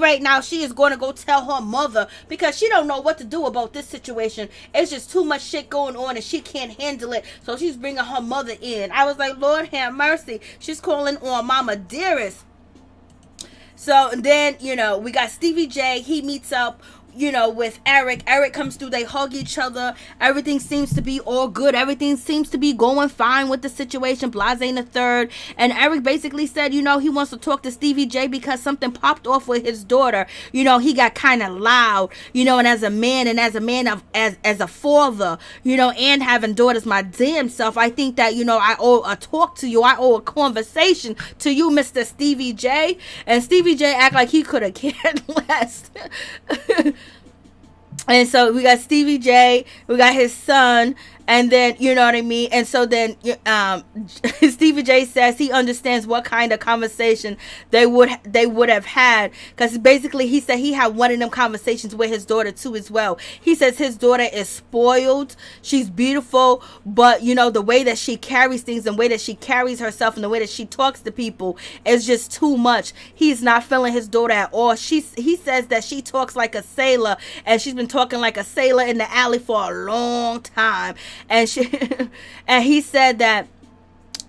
right now, she is going to go tell her mother because she don't know what to do about this situation. It's just too much shit going on and she can't handle it. So she's bringing her mother in. I was like, Lord have mercy. She's calling on Mama Dearest. So then, you know, we got Stevie J. He meets up, you know, with Eric. Eric comes through. They hug each other. Everything seems to be all good. Everything seems to be going fine with the situation. Blase in the third. And Eric basically said, you know, he wants to talk to Stevie J because something popped off with his daughter. You know, he got kind of loud, you know, and as a man of, as a father, you know, and having daughters my damn self, I think that, you know, I owe a talk to you. I owe a conversation to you, Mr. Stevie J. And Stevie J act like he could have cared less. And so we got Stevie J, we got his son, and then, you know what I mean? And so then Stevie J says he understands what kind of conversation they would have had. Because basically he said he had one of them conversations with his daughter too as well. He says his daughter is spoiled. She's beautiful. But, you know, the way that she carries things, the way that she carries herself, and the way that she talks to people is just too much. He's not feeling his daughter at all. He says that she talks like a sailor. And she's been talking like a sailor in the alley for a long time. And he said that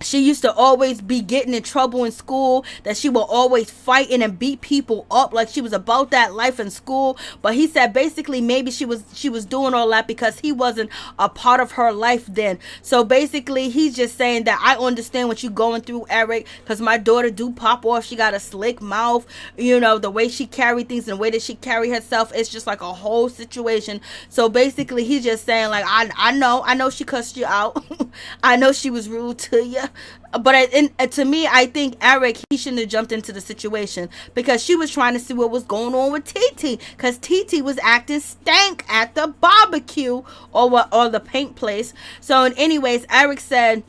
she used to always be getting in trouble in school, that she will always fighting and beat people up, like she was about that life in school. But he said basically maybe she was doing all that because he wasn't a part of her life then. So basically he's just saying that I understand what you're going through, Eric, because my daughter do pop off. She got a slick mouth, you know, the way she carry things and the way that she carry herself, it's just like a whole situation. So basically he's just saying like, I know she cussed you out. I know she was rude to you. But to me, I think Eric, he shouldn't have jumped into the situation because she was trying to see what was going on with TT, because TT was acting stank at the barbecue or the paint place. So anyways, Eric said,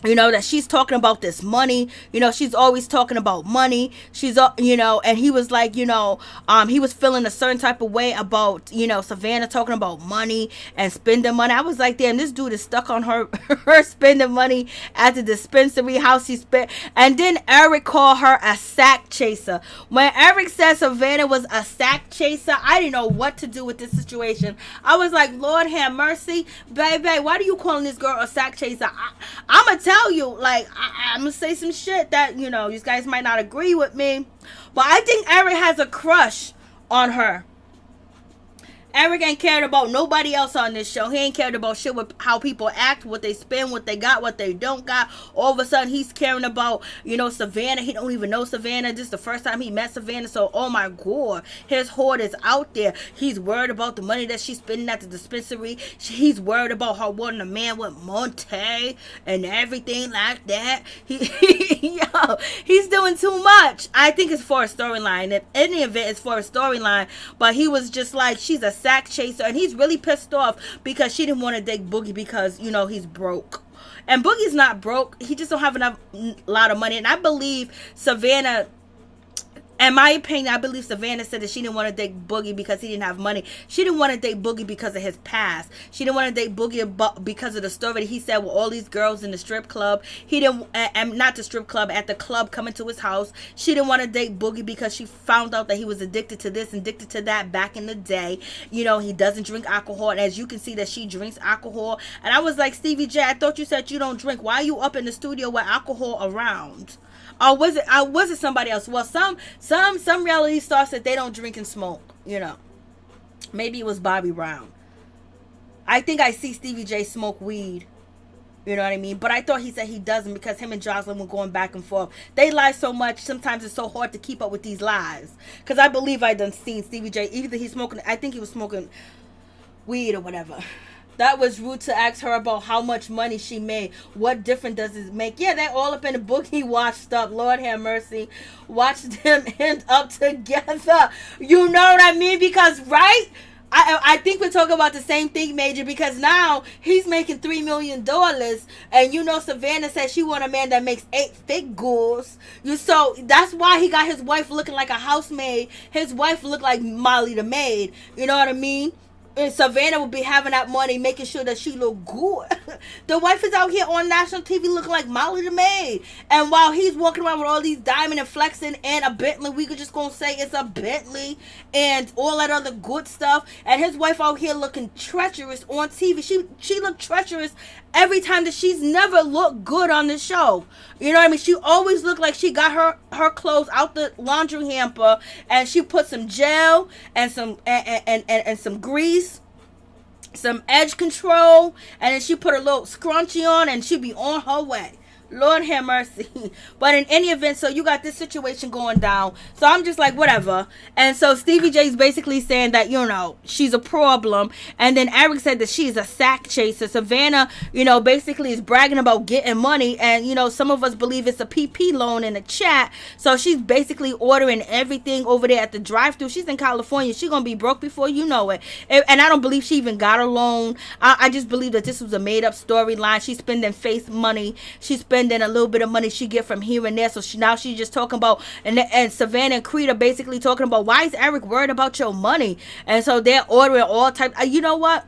you know, that she's talking about this money, you know, she's always talking about money, she's, you know, and he was like, you know, he was feeling a certain type of way about, you know, Savannah talking about money and spending money. I was like, damn, this dude is stuck on her spending money at the dispensary, how she spent. And then Eric called her a sack chaser. When Eric said Savannah was a sack chaser, I didn't know what to do with this situation. I was like, Lord have mercy, baby, why are you calling this girl a sack chaser? I'm gonna tell you, like, I'm gonna say some shit that, you know, you guys might not agree with me, but I think Eric has a crush on her. Eric ain't cared about nobody else on this show. He ain't cared about shit with how people act, what they spend, what they got, what they don't got. All of a sudden, he's caring about, you know, Savannah. He don't even know Savannah. This is the first time he met Savannah. So, oh my God, his hoard is out there. He's worried about the money that she's spending at the dispensary. He's worried about her wanting a man with Monte and everything like that. Yo, he's doing too much. I think it's for a storyline. In any event, it's for a storyline. But he was just like, she's a sack chaser, and he's really pissed off because she didn't want to date Boogie because, you know, he's broke. And Boogie's not broke. He just don't have enough lot of money. And I believe Savannah, in my opinion, I believe Savannah said that she didn't want to date Boogie because he didn't have money. She didn't want to date Boogie because of his past. She didn't want to date Boogie because of the story that he said with all these girls in the strip club. He didn't, and not the strip club, at the club coming to his house. She didn't want to date Boogie because she found out that he was addicted to this and addicted to that back in the day. You know, he doesn't drink alcohol. And as you can see that she drinks alcohol. And I was like, Stevie J, I thought you said you don't drink. Why are you up in the studio with alcohol around? Or was it somebody else? Well, some reality stars said they don't drink and smoke, you know. Maybe it was Bobby Brown. I think I see Stevie J smoke weed. You know what I mean? But I thought he said he doesn't because him and Jocelyn were going back and forth. They lie so much, sometimes it's so hard to keep up with these lies. Because I believe I done seen Stevie J, either he's smoking, I think he was smoking weed or whatever. That was rude to ask her about how much money she made. What difference does it make? Yeah, they're all up in the Boogie washed up. Lord have mercy. Watch them end up together. You know what I mean? Because, right? I think we're talking about the same thing, Major, because now he's making $3 million, and you know Savannah said she want a man that makes 8 figures. So that's why he got his wife looking like a housemaid. His wife looked like Molly the maid. You know what I mean? And Savannah will be having that money, making sure that she look good. The wife is out here on national TV looking like Molly the maid. And while he's walking around with all these diamond and flexing and a Bentley, we could just gonna say it's a Bentley and all that other good stuff. And his wife out here looking treacherous on TV. She looked treacherous every time that she's never looked good on the show. You know what I mean? She always looked like she got her clothes out the laundry hamper and she put some gel and some and some grease, some edge control, and then she put a little scrunchie on and she'd be on her way. Lord have mercy. But in any event, so you got this situation going down. So I'm just like, whatever. And so Stevie J's basically saying that, you know, she's a problem. And then Eric said that she's a sack chaser. Savannah, you know, basically is bragging about getting money. And, you know, some of us believe it's a PP loan in the chat. So she's basically ordering everything over there at the drive-thru. She's in California. She's going to be broke before you know it. And I don't believe she even got a loan. I just believe that this was a made-up storyline. She's spending face money. She's spending a little bit of money she get from here and there. So now she's just talking about, and Savannah and Creed are basically talking about, why is Eric worried about your money? And so they're ordering all types. You know what?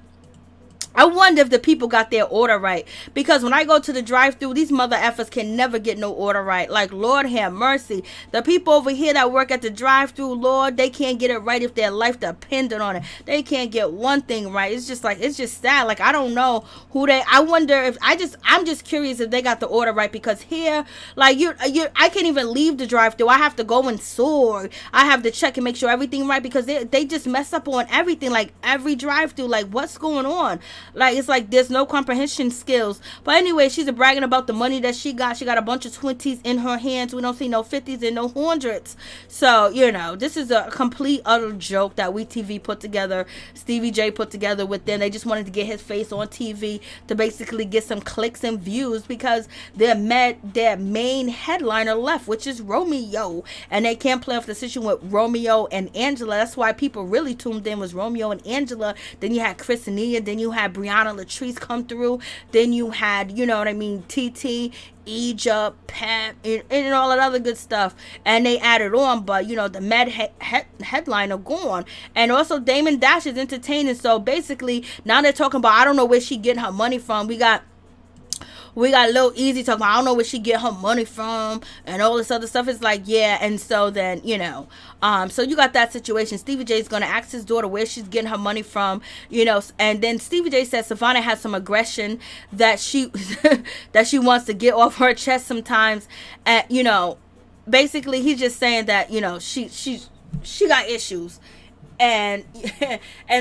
I wonder if the people got their order right. Because when I go to the drive-thru, these mother effers can never get no order right. Like, Lord have mercy. The people over here that work at the drive-thru, Lord, they can't get it right if their life depended on it. They can't get one thing right. It's just like, it's just sad. Like, I don't know who they, I wonder if, I'm just curious if they got the order right. Because here, like, I can't even leave the drive-thru. I have to go and sort. I have to check and make sure everything right. Because they just mess up on everything. Like, every drive-thru. Like, what's going on? Like, it's like there's no comprehension skills. But anyway, she's bragging about the money that she got. She got a bunch of 20s in her hands. We don't see no 50s and no 100s. So, you know, this is a complete, utter joke that WeTV put together. Stevie J put together with them. They just wanted to get his face on TV to basically get some clicks and views because their main headliner left, which is Romeo. And they can't play off the situation with Romeo and Angela. That's why people really tuned in was Romeo and Angela. Then you had Chris and Nia. Then you had Brianna Latrice come through. Then you had, you know what I mean, TT, Egypt, Pep, and all that other good stuff. And they added on, but, you know, the headliner gone. And also Damon Dash is entertaining. So basically, now they're talking about, I don't know where she getting her money from. We got Lil Easy talking about, I don't know where she get her money from and all this other stuff. It's like, yeah. And so then, you know, so you got that situation. Stevie J is going to ask his daughter where she's getting her money from, you know, and then Stevie J says Savannah has some aggression that she that she wants to get off her chest sometimes. And, you know, basically he's just saying that, you know, she got issues. And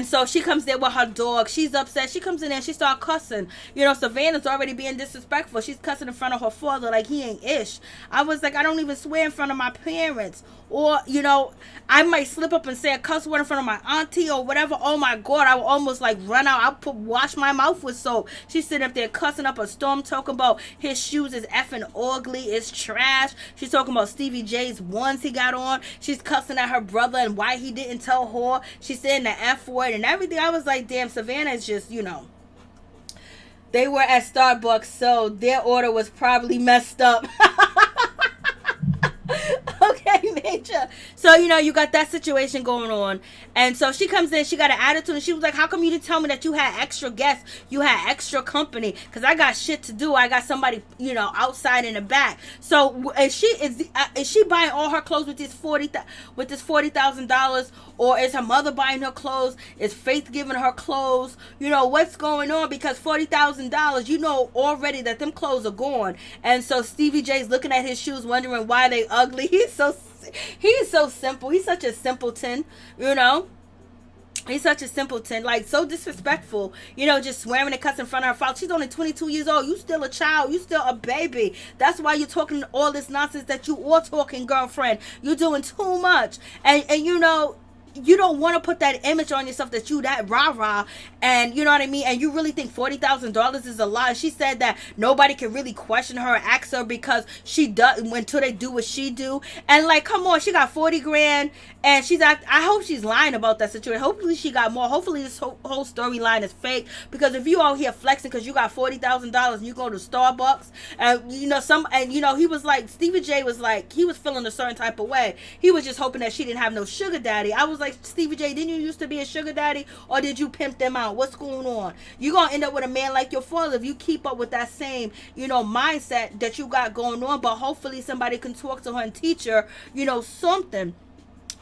so she comes there with her dog. She's upset. She comes in there and she starts cussing. You know, Savannah's already being disrespectful. She's cussing in front of her father like he ain't ish. I was like, I don't even swear in front of my parents. Or, you know, I might slip up and say a cuss word in front of my auntie or whatever. Oh my God, I would almost like run out. Wash my mouth with soap. She's sitting up there cussing up a storm, talking about his shoes is effing ugly, it's trash. She's talking about Stevie J's ones he got on. She's cussing at her brother and why he didn't tell her. She's saying the F word and everything. I was like, damn, Savannah is just, you know. They were at Starbucks, so their order was probably messed up. Okay, Major. So, you know, you got that situation going on. And so she comes in, she got an attitude, and she was like, how come you didn't tell me that you had extra guests? You had extra company? Because I got shit to do. I got somebody, you know, outside in the back. So, is she buying all her clothes with this $40,000? Or is her mother buying her clothes? Is Faith giving her clothes? You know, what's going on? Because $40,000, you know already that them clothes are gone. And so Stevie J's looking at his shoes, wondering why they ugly. He's so simple. He's such a simpleton, you know. He's such a simpleton, like so disrespectful, you know, just swearing and cussing in front of her father. She's only 22 years old. You still a child. You still a baby. That's why you're talking all this nonsense that you are talking, girlfriend. You're doing too much. And you know, you don't want to put that image on yourself that you that rah-rah, and you know what I mean, and you really think $40,000 is a lot. She said that nobody can really question her or ask her because she does until they do what she do. And like, come on, she got 40 grand and I hope she's lying about that situation. Hopefully she got more. Hopefully this whole storyline is fake, because if you out here flexing because you got $40,000 and you go to Starbucks and you know he was like, Stevie J was like, he was feeling a certain type of way. He was just hoping that she didn't have no sugar daddy. I was like, Stevie J, didn't you used to be a sugar daddy, or did you pimp them out? What's going on? You're gonna end up with a man like your father if you keep up with that same, you know, mindset that you got going on. But hopefully somebody can talk to her and teach her, you know, something.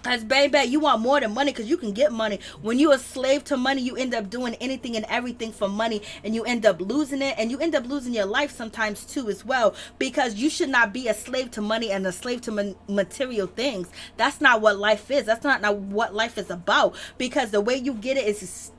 Because, baby, you want more than money because you can get money. When you're a slave to money, you end up doing anything and everything for money, and you end up losing it, and you end up losing your life sometimes too as well, because you should not be a slave to money and a slave to material things. That's not what life is. That's not what life is about, because the way you get it is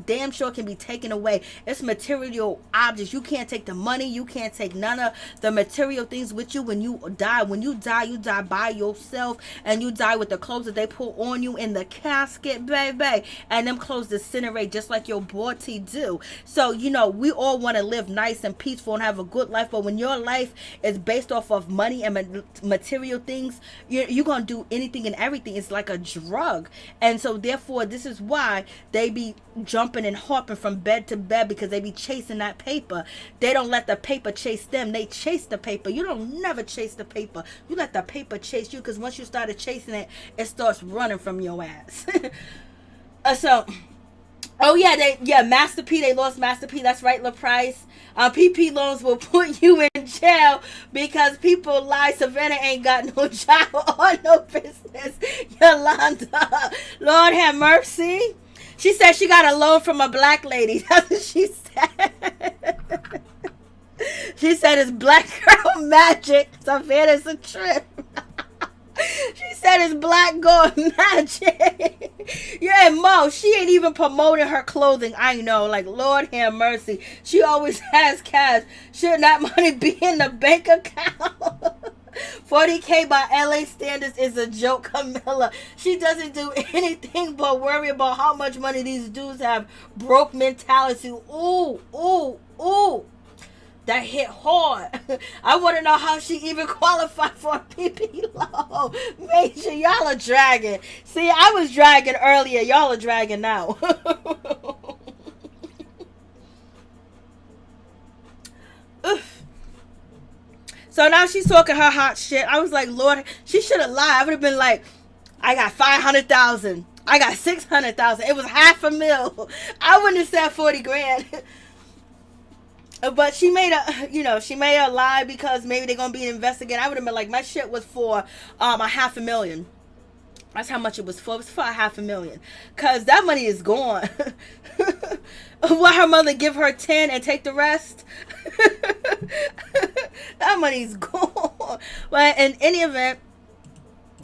damn sure can be taken away. It's material objects. You can't take the money. You can't take none of the material things with you when you die. When you die by yourself, and you die with the clothes that they put on you in the casket, baby, and them clothes disintegrate just like your body do. So, you know, we all want to live nice and peaceful and have a good life, but when your life is based off of money and material things, you're gonna do anything and everything. It's like a drug. And so therefore, this is why they be jumping and hopping from bed to bed, because they be chasing that paper. They don't let the paper chase them. They chase the paper. You don't never chase the paper. You let the paper chase you, because once you started chasing it, it starts running from your ass. So Oh yeah, Master P. They lost Master P. That's right, LaPrice. PP loans will put you in jail because people lie. Savannah ain't got no job or no business. Yolanda, Lord have mercy. She said she got a loan from a black lady. That's what she said. She said it's black girl magic. Savannah's a trip. She said it's black gold magic. Yeah, Mo, she ain't even promoting her clothing. I know, like, Lord have mercy. She always has cash. Should that money be in the bank account? 40K by LA standards is a joke, Camilla. She doesn't do anything but worry about how much money these dudes have. Broke mentality. Ooh, ooh, ooh. That hit hard. I want to know how she even qualified for a PP loan. Major, y'all are dragging. See, I was dragging earlier. Y'all are dragging now. So now she's talking her hot shit. I was like, Lord, she should have lied. I would have been like, I got 500,000. I got 600,000. It was $500,000. I wouldn't have said 40 grand. But she made a lie because maybe they're gonna be investigated. I would have been like, my shit was for $500,000. That's how much it was for. It was for $500,000. Cause that money is gone. Will her mother give her 10 and take the rest? That money's gone. But in any event,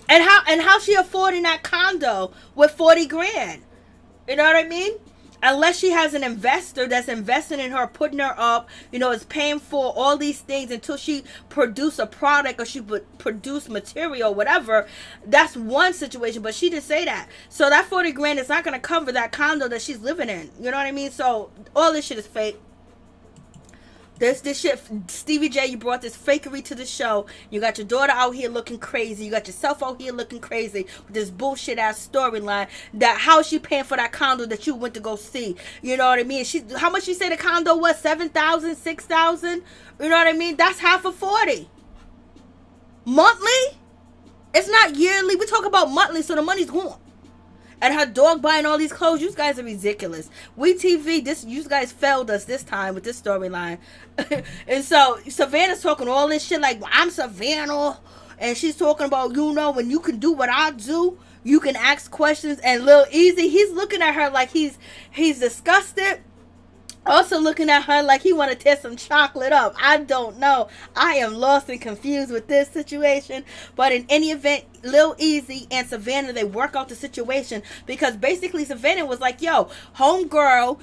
and how she affording that condo with 40 grand? You know what I mean? Unless she has an investor that's investing in her, putting her up, is paying for all these things until she produce a product or she produce material, whatever. That's one situation, but she didn't say that. So that 40 grand is not going to cover that condo that she's living in. You know what I mean? So all this shit is fake. This shit, Stevie J, you brought this fakery to the show. You got your daughter out here looking crazy. You got yourself out here looking crazy with this bullshit ass storyline. That how she paying for that condo that you went to go see? You know what I mean? How much she say the condo was? 7,000, 6,000. You know what I mean? That's half of 40. Monthly? It's not yearly. We talk about monthly, so the money's gone. And her dog buying all these clothes. You guys are ridiculous. WeTV, you guys failed us this time with this storyline. And so Savannah's talking all this shit like, I'm Savannah. And she's talking about, when you can do what I do, you can ask questions. And Lil Easy, he's looking at her like he's disgusted. Also looking at her like he want to tear some chocolate up. I don't know. I am lost and confused with this situation. But in any event, Lil Easy and Savannah, they work out the situation because basically Savannah was like, yo, homegirl,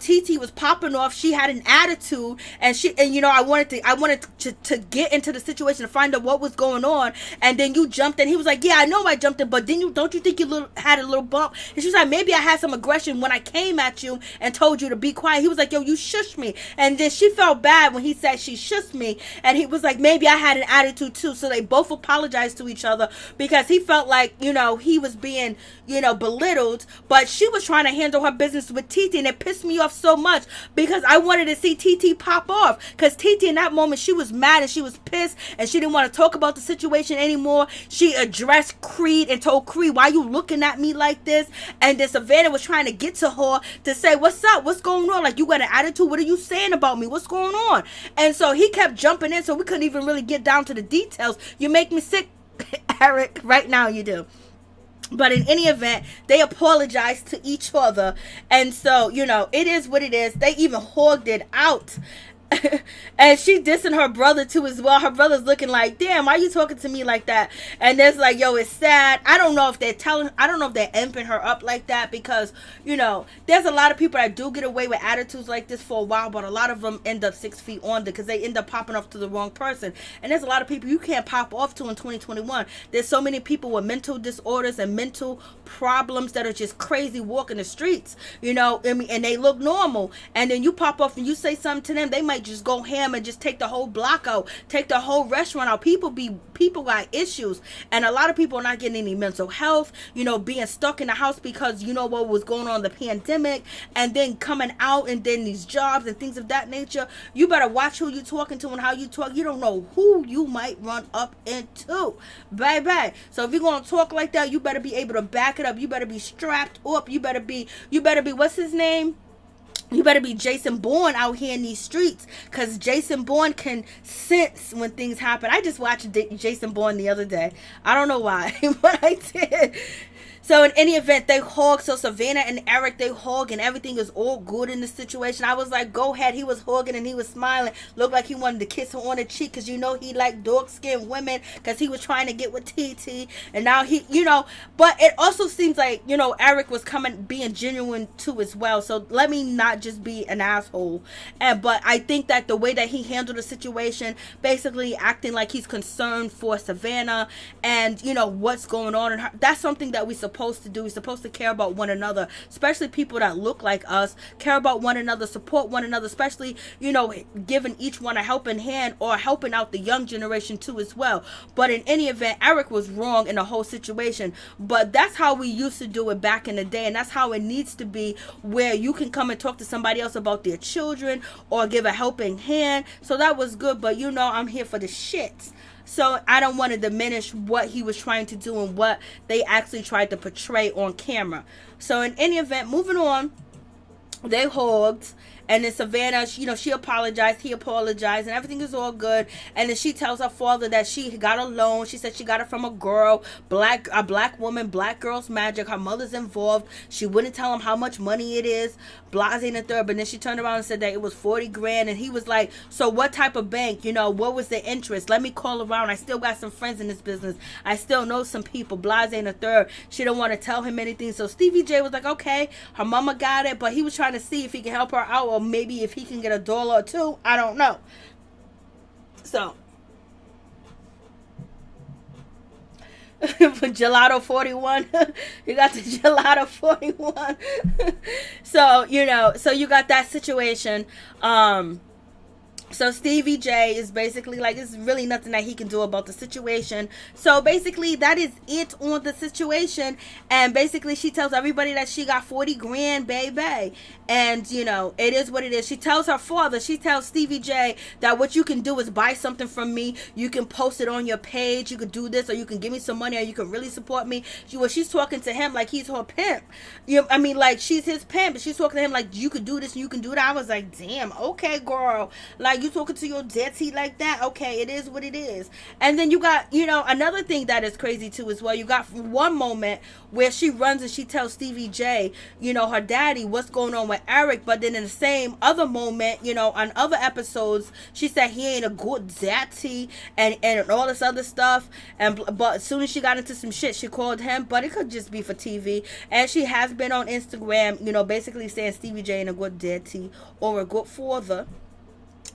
TT was popping off. She had an attitude and I wanted to get into the situation to find out what was going on. And then you jumped in. He was like, yeah, I know I jumped in, but don't you think you had a little bump? And she was like, maybe I had some aggression when I came at you and told you to be quiet. He was like, yo, you shushed me. And then she felt bad when he said she shushed me. And he was like, maybe I had an attitude too. So they both apologized to each other because he felt like, he was being, belittled. But she was trying to handle her business with TT. And it pissed me off so much because I wanted to see TT pop off. Because TT in that moment, she was mad and she was pissed. And she didn't want to talk about the situation anymore. She addressed Creed and told Creed, why you looking at me like this? And then Savannah was trying to get to her to say, what's up? What's going on? Like, you got an attitude? What are you saying about me? What's going on? And so he kept jumping in, so we couldn't even really get down to the details. You make me sick, Eric. Right now you do. But in any event, they apologized to each other. And so, it is what it is. They even hogged it out. And she dissing her brother too as well. Her brother's looking like, damn, why are you talking to me like that? And there's like, yo, it's sad. I don't know if they're amping her up like that because, there's a lot of people that do get away with attitudes like this for a while, but a lot of them end up 6 feet under because they end up popping off to the wrong person. And there's a lot of people you can't pop off to in 2021. There's so many people with mental disorders and mental problems that are just crazy walking the streets, and they look normal. And then you pop off and you say something to them, they might might just go ham and just take the whole block out, take the whole restaurant out. People got issues, and a lot of people are not getting any mental health, you know, being stuck in the house because you know what was going on, the pandemic, and then coming out and then these jobs and things of that nature. You better watch who you talking to and how you talk. You don't know who you might run up into, baby. So if you're gonna talk like that, you better be able to back it up. You better be strapped up. You better be what's his name? You better be Jason Bourne out here in these streets, because Jason Bourne can sense when things happen. I just watched Jason Bourne the other day. I don't know why, but I did. So in any event, they hug. So Savannah and Eric, they hug, and everything is all good in the situation. I was like, go ahead. He was hugging and he was smiling. Looked like he wanted to kiss her on the cheek, because you know he liked dark-skinned women, because he was trying to get with TT. And now he, you know, but it also seems like, you know, Eric was being genuine too as well. So let me not just be an asshole. But I think that the way that he handled the situation, basically acting like he's concerned for Savannah and, you know, what's going on in her, that's something that we're supposed to do. We're supposed to care about one another, especially people that look like us, care about one another, support one another, especially, you know, giving each one a helping hand or helping out the young generation too as well. But in any event, Eric was wrong in the whole situation, but that's how we used to do it back in the day, and that's how it needs to be, where you can come and talk to somebody else about their children or give a helping hand. So that was good, but you know, I'm here for the shits. So I don't want to diminish what he was trying to do and what they actually tried to portray on camera. So in any event, moving on, they hugged. And then Savannah, you know, she apologized, he apologized, and everything is all good. And then she tells her father that she got a loan. She said she got it from a girl, a black woman, black girl's magic. Her mother's involved. She wouldn't tell him how much money it is, blase and the third. But then she turned around and said that it was 40 grand. And he was like, so what type of bank? You know, what was the interest? Let me call around. I still got some friends in this business. I still know some people, blase and the third. She don't want to tell him anything. So Stevie J was like, okay, her mama got it. But he was trying to see if he can help her out, or maybe if he can get $1 or $2. I don't know. So for Gelato 41, you got the Gelato 41. So, you know, so you got that situation. So Stevie J is basically like, it's really nothing that he can do about the situation. So basically that is it on the situation. And basically she tells everybody that she got 40 grand, baby. And, you know, it is what it is. She tells her father, she tells Stevie J that what you can do is buy something from me. You can post it on your page. You could do this, or you can give me some money, or you can really support me. She's talking to him like he's her pimp. I mean, like, she's his pimp. She's talking to him like, you could do this and you can do that. I was like, damn, okay, girl. Like, you talking to your daddy like that? Okay, it is what it is. And then you got, you know, another thing that is crazy too as well. You got one moment where she runs and she tells Stevie J, you know, her daddy, what's going on with Eric. But then in the same other moment, you know, on other episodes, she said he ain't a good daddy and all this other stuff. But as soon as she got into some shit, she called him. But it could just be for TV. And she has been on Instagram, you know, basically saying Stevie J ain't a good daddy or a good father,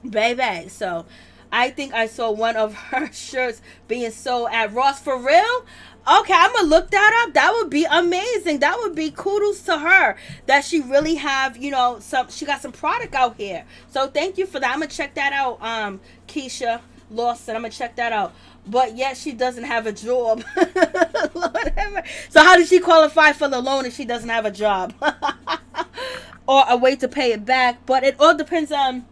baby. So I think I saw one of her shirts being sold at Ross. For real? Okay, I'm gonna look that up. That would be amazing. That would be kudos to her that she really have, you know, she got some product out here. So thank you for that. I'm gonna check that out. Keisha Lawson, I'm gonna check that out. But yet she doesn't have a job. Lord have mercy. So how does she qualify for the loan if she doesn't have a job? Or a way to pay it back? But it all depends on,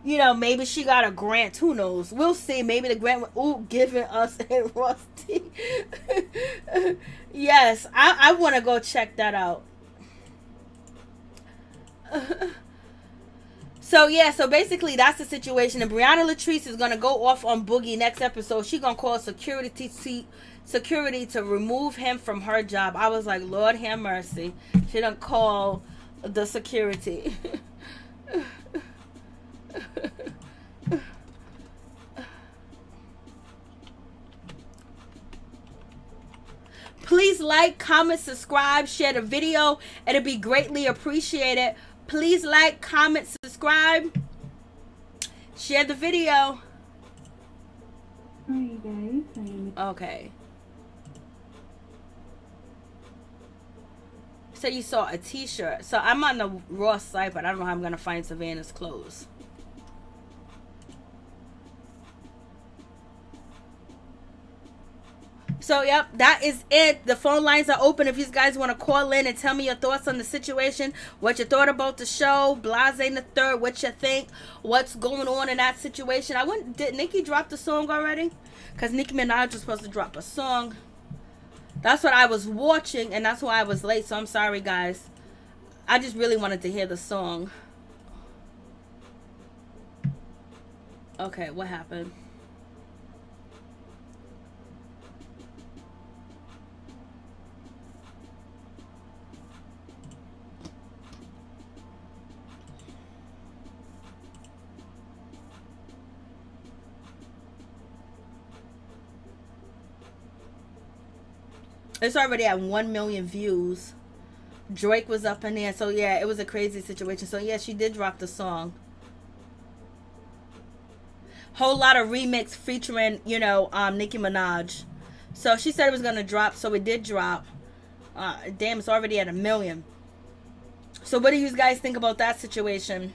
you know, maybe she got a grant. Who knows? We'll see. Maybe the grant giving us a Rusty. Yes, I want to go check that out. So yeah, so basically that's the situation. And Brianna Latrice is gonna go off on Boogie next episode. She gonna call security to remove him from her job. I was like, Lord have mercy. She done call the security. Please like, comment, subscribe, share the video. It'll be greatly appreciated. Please like, comment, subscribe, share the video. Hi guys. Okay. So you saw a t-shirt. So I'm on the Ross site, but I don't know how I'm gonna find Savannah's clothes. So, yep, that is it. The phone lines are open if you guys want to call in and tell me your thoughts on the situation, what you thought about the show, Blase the third, what you think, what's going on in that situation. Did Nicki drop the song already? Because Nicki Minaj was supposed to drop a song. That's what I was watching, and that's why I was late, so I'm sorry, guys. I just really wanted to hear the song. Okay, what happened? It's already at 1 million views. Drake was up in there. So, yeah, it was a crazy situation. So, yeah, she did drop the song. Whole lot of remix featuring, Nicki Minaj. So, she said it was going to drop. So, it did drop. Damn, it's already at 1 million. So, what do you guys think about that situation?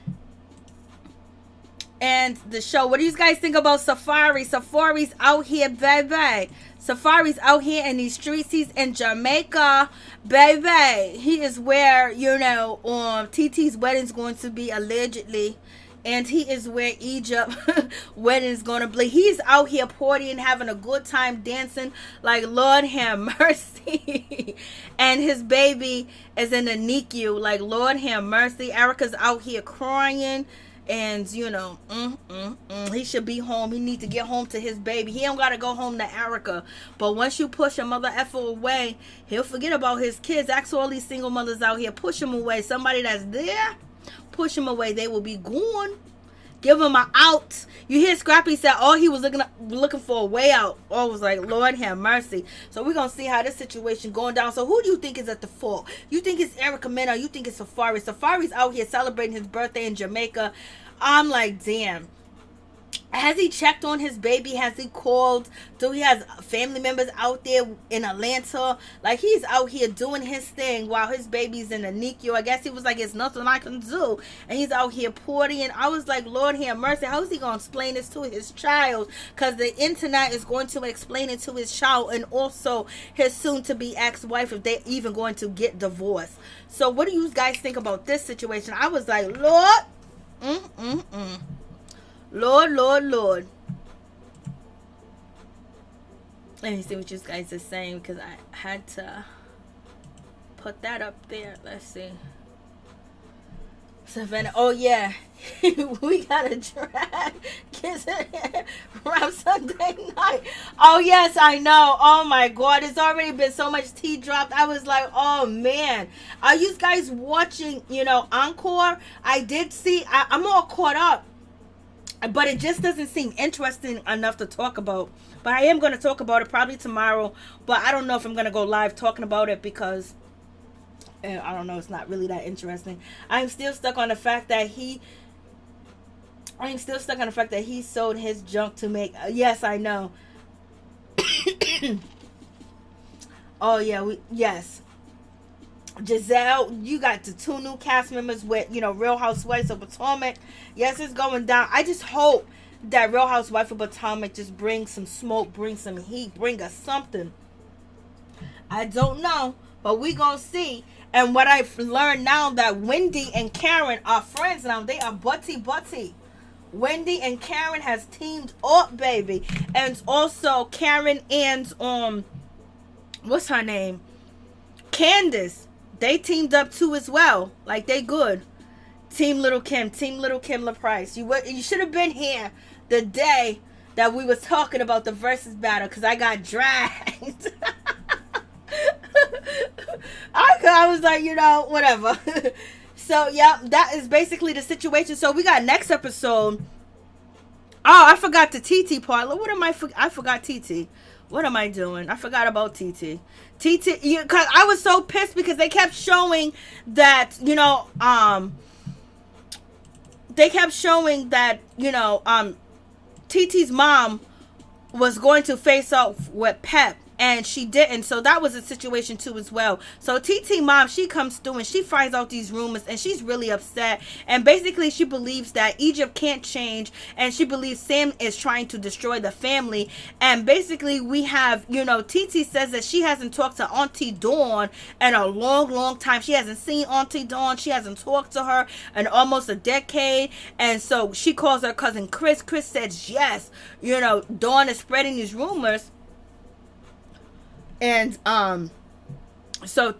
And the show. What do you guys think about Safaree? Safaree's out here, baby. Safaree's out here in these streets. He's in Jamaica, baby. He is where, TT's wedding's going to be, allegedly. And he is where Egypt wedding is going to be. He's out here partying, having a good time, dancing like Lord have mercy. And his baby is in the NICU, like Lord have mercy. Erica's out here crying. And, he should be home. He need to get home to his baby. He don't got to go home to Erica. But once you push a mother effer away, he'll forget about his kids. Ask all these single mothers out here. Push them away. Somebody that's there, push them away. They will be gone. Give him an out. You hear Scrappy said, he was looking for a way out. Oh, was like, Lord have mercy. So we're going to see how this situation going down. So who do you think is at the fault? You think it's Erica, Mena, or you think it's Safaree? Safaree's out here celebrating his birthday in Jamaica. I'm like, damn. Has he checked on his baby? Has he called? Do he has family members out there in Atlanta? Like, he's out here doing his thing while his baby's in the NICU. I guess he was like, it's nothing I can do. And he's out here partying. I was like, Lord have mercy. How is he going to explain this to his child? Because the internet is going to explain it to his child and also his soon-to-be ex-wife if they're even going to get divorced. So what do you guys think about this situation? I was like, Lord. Lord. Let me see what you guys are saying because I had to put that up there. Let's see. Savannah. Oh, yeah. We got a drag. Kiss it. Rap Sunday night. Oh, yes, I know. Oh, my God. It's already been so much tea dropped. I was like, oh, man. Are you guys watching, Encore? I did see. I'm all caught up. But it just doesn't seem interesting enough to talk about. But I am going to talk about it probably tomorrow. But I don't know if I'm going to go live talking about it because, I don't know, it's not really that interesting. I'm still stuck on the fact that he sold his junk to make. Yes, I know. Oh, yeah. Yes. Giselle, you got the 2 new cast members with, Real Housewives of Potomac. Yes, it's going down. I just hope that Real Housewives of Potomac just brings some smoke, bring some heat, bring us something. I don't know, but we gonna see. And what I've learned now that Wendy and Karen are friends now. They are butty. Wendy and Karen has teamed up, baby. And also Karen and, what's her name? Candace. They teamed up too as well. Like, they good. Team Little Kim LaPrice. You should have been here the day that we was talking about the versus battle because I got dragged. I was like, whatever. So, yeah, that is basically the situation. So, we got next episode. Oh, I forgot the TT part. What am I? I forgot TT. What am I doing? I forgot about TT. Because I was so pissed because they kept showing that, TT's mom was going to face off with Pep and she didn't. So that was a situation too as well. So TT mom, she comes through and she finds out these rumors, and she's really upset. And basically she believes that Egypt can't change, and she believes Sam is trying to destroy the family. And basically we have, you know, TT says that she hasn't talked to Auntie Dawn in a long time. She hasn't seen Auntie Dawn. She hasn't talked to her in almost a decade. And so she calls her cousin Chris. Chris says yes, you know, Dawn is spreading these rumors. And so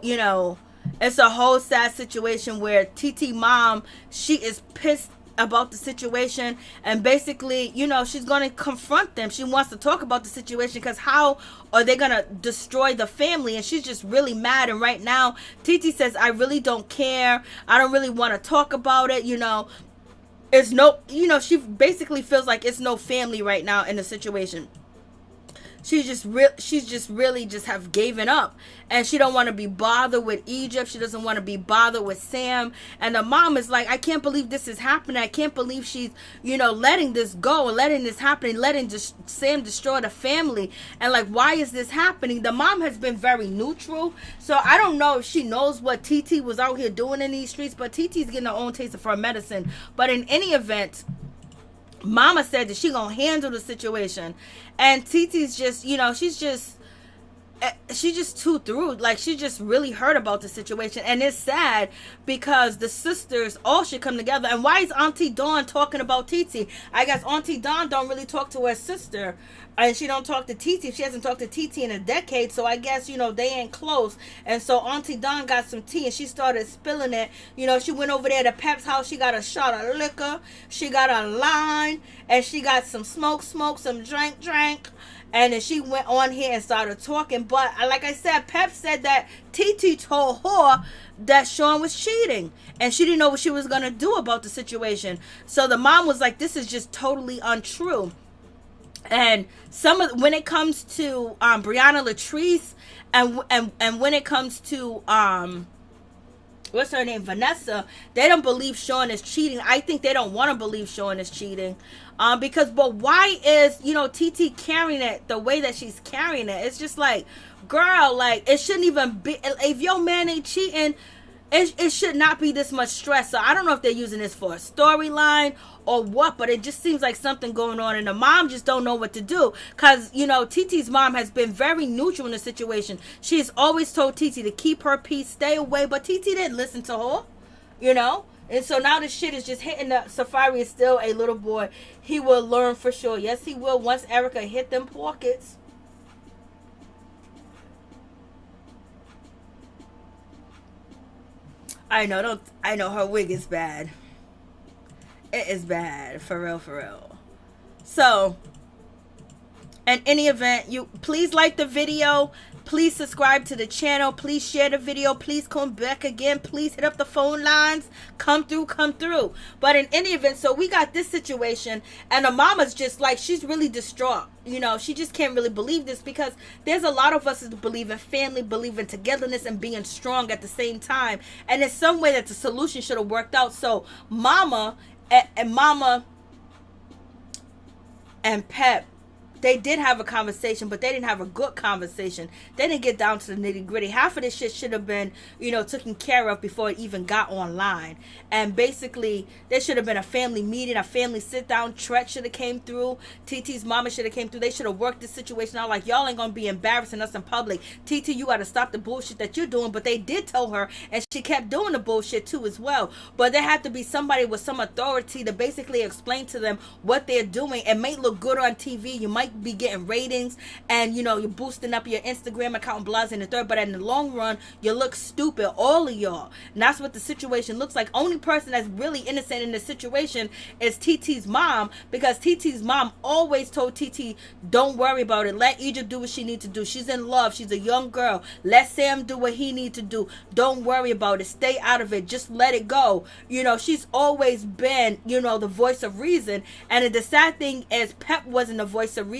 you know, it's a whole sad situation where TT mom, she is pissed about the situation, and basically, you know, she's going to confront them. She wants to talk about the situation, because how are they going to destroy the family? And she's just really mad. And right now TT says, I really don't care, I don't really want to talk about it, you know. It's no, you know, she basically feels like it's no family right now in the situation. She's just really have given up, and she don't want to be bothered with Egypt. She doesn't want to be bothered with Sam. And the mom is like, I can't believe this is happening. I can't believe she's, you know, letting this go and letting this happen, and letting Sam destroy the family. And like, why is this happening? The mom has been very neutral, so I don't know if she knows what TT was out here doing in these streets, but TT's getting her own taste of her medicine. But in any event, Mama said that she gonna handle the situation, and TT's just, you know, she's just too through. Like, she just really hurt about the situation, and it's sad because the sisters all should come together. And why is Auntie Dawn talking about TT? I guess Auntie Dawn don't really talk to her sister, and she don't talk to TT. She hasn't talked to TT in a decade, so I guess, you know, they ain't close. And so Auntie Dawn got some tea, and she started spilling it. You know, she went over there to Pep's house. She got a shot of liquor, she got a line, and she got some smoke, some drink. And then she went on here and started talking. But like I said, Pep said that TT told her that Sean was cheating, and she didn't know what she was going to do about the situation. So the mom was like, this is just totally untrue. And when it comes to Brianna Latrice, and when it comes to what's her name, Vanessa, they don't believe Sean is cheating. I think they don't want to believe Sean is cheating, because, but why is, you know, TT carrying it the way that she's carrying it? It's just like, girl, like, it shouldn't even be. If your man ain't cheating, it should not be this much stress. So I don't know if they're using this for a storyline or what, but it just seems like something going on, and the mom just don't know what to do, because, you know, TT's mom has been very neutral in the situation. She's always told TT to keep her peace, stay away, but TT didn't listen to her, you know. And so now the shit is just hitting. The Safaree is still a little boy. He will learn for sure. Yes, he will, once Erica hit them pockets. I know her wig is bad. It is bad, for real. So, in any event, you please like the video, please subscribe to the channel, please share the video, please come back again, please hit up the phone lines, come through. But in any event, so we got this situation, and the mama's just like, she's really distraught. You know, she just can't really believe this, because there's a lot of us that believe in family, believe in togetherness, and being strong at the same time. And in some way that the solution should have worked out. So Mama and Pep, they did have a conversation, but they didn't have a good conversation. They didn't get down to the nitty gritty. Half of this shit should have been, you know, taken care of before it even got online. And basically, there should have been a family meeting, a family sit down. Tret should have came through. TT's mama should have came through. They should have worked this situation out. Like, y'all ain't gonna be embarrassing us in public. TT, you gotta stop the bullshit that you're doing. But they did tell her, and she kept doing the bullshit too as well. But there had to be somebody with some authority to basically explain to them what they're doing. It may look good on TV. You might be getting ratings, and, you know, you're boosting up your Instagram account, blah, and the third, but in the long run, you look stupid, all of y'all. And that's what the situation looks like. Only person that's really innocent in this situation is TT's mom, because TT's mom always told TT, don't worry about it, let Egypt do what she needs to do. She's in love, she's a young girl, let Sam do what he needs to do, don't worry about it, stay out of it, just let it go. You know, she's always been, you know, the voice of reason. And the sad thing is, Pep wasn't the voice of reason.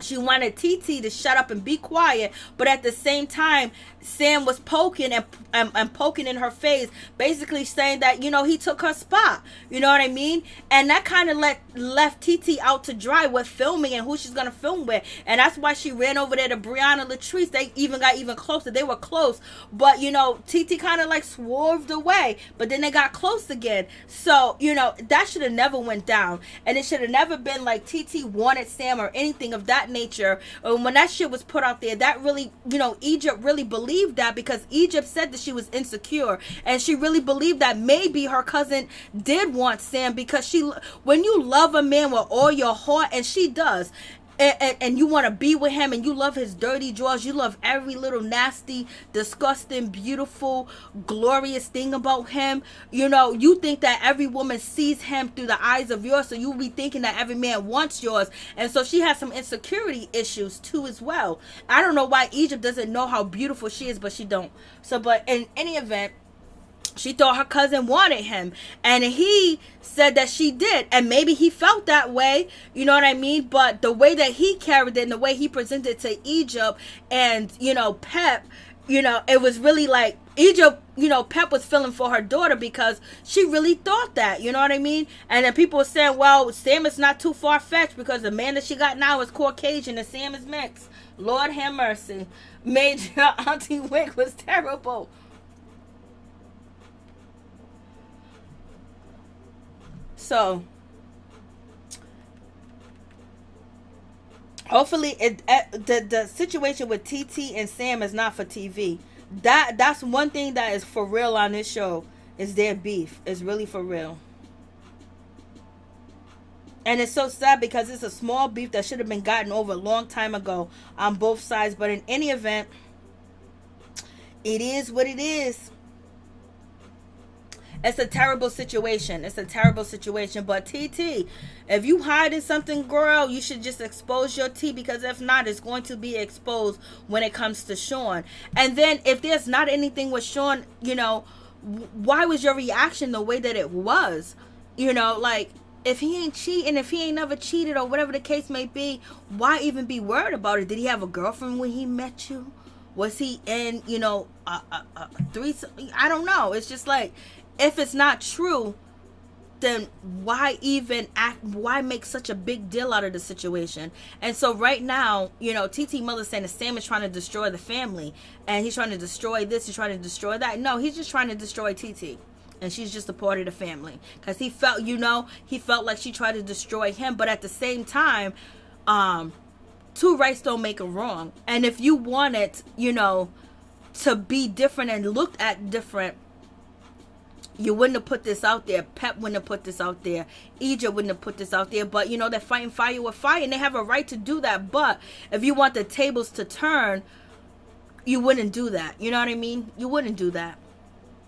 she wanted TT to shut up and be quiet, but at the same time, Sam was poking and poking in her face, basically saying that, you know, he took her spot. You know what I mean? And that kind of left TT out to dry with filming and who she's gonna film with, and that's why she ran over there to Brianna Latrice. They got even closer. They were close, but you know, TT kind of like swerved away, but then they got close again. So you know, that should have never went down, and it should have never been like TT wanted Sam or anything of that nature. When that shit was put out there, that really, you know, Egypt really believed that, because Egypt said that she was insecure, and she really believed that maybe her cousin did want Sam, because when you love a man with all your heart, and she does, and you want to be with him, and you love his dirty drawers, you love every little nasty, disgusting, beautiful, glorious thing about him, you know, you think that every woman sees him through the eyes of yours, so you be thinking that every man wants yours. And so she has some insecurity issues too as well. I don't know why Egypt doesn't know how beautiful she is, but she don't. So, but in any event, she thought her cousin wanted him, and he said that she did, and maybe he felt that way, you know what I mean? But the way that he carried it and the way he presented to Egypt and, you know, Pep, you know, it was really like Egypt, you know, Pep was feeling for her daughter, because she really thought that, you know what I mean? And then people were saying, well, Sam is not too far-fetched, because the man that she got now is Caucasian and Sam is mixed. Lord have mercy. Major Auntie Wick was terrible. So, hopefully, the situation with TT and Sam is not for TV. That's one thing that is for real on this show, is their beef. It's really for real. And it's so sad, because it's a small beef that should have been gotten over a long time ago on both sides. But in any event, it is what it is. It's a terrible situation. It's a terrible situation. But TT, if you hiding something, girl, you should just expose your tea, because if not, it's going to be exposed when it comes to Sean. And then if there's not anything with Sean, you know, why was your reaction the way that it was? You know, like, if he ain't cheating, if he ain't never cheated, or whatever the case may be, why even be worried about it? Did he have a girlfriend when he met you? Was he in, you know, threesome? I don't know. It's just like, if it's not true, then why even act? Why make such a big deal out of the situation? And so right now, you know, TT Miller's saying that Sam is trying to destroy the family, and he's trying to destroy this, he's trying to destroy that. No, he's just trying to destroy TT, and she's just a part of the family, because he felt, you know, he felt like she tried to destroy him. But at the same time, two rights don't make a wrong. And if you wanted, you know, to be different and looked at different, you wouldn't have put this out there. Pep wouldn't have put this out there. Egypt wouldn't have put this out there. But, you know, they're fighting fire with fire, and they have a right to do that. But if you want the tables to turn, you wouldn't do that. You know what I mean? You wouldn't do that.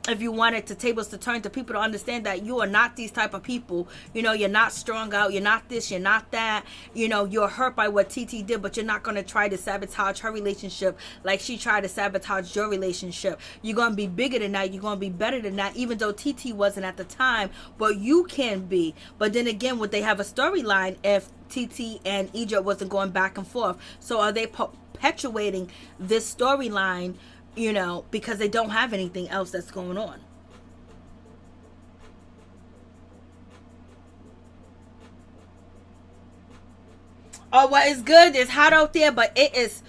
If you wanted the tables to turn, to people to understand that you are not these type of people. You know, you're not strung out. You're not this. You're not that. You know, you're hurt by what TT did, but you're not going to try to sabotage her relationship like she tried to sabotage your relationship. You're going to be bigger than that. You're going to be better than that, even though TT wasn't at the time, but you can be. But then again, would they have a storyline if TT and Egypt wasn't going back and forth? So are they perpetuating this storyline, you know, because they don't have anything else that's going on? Oh, well, it's good. It's hot out there, but it's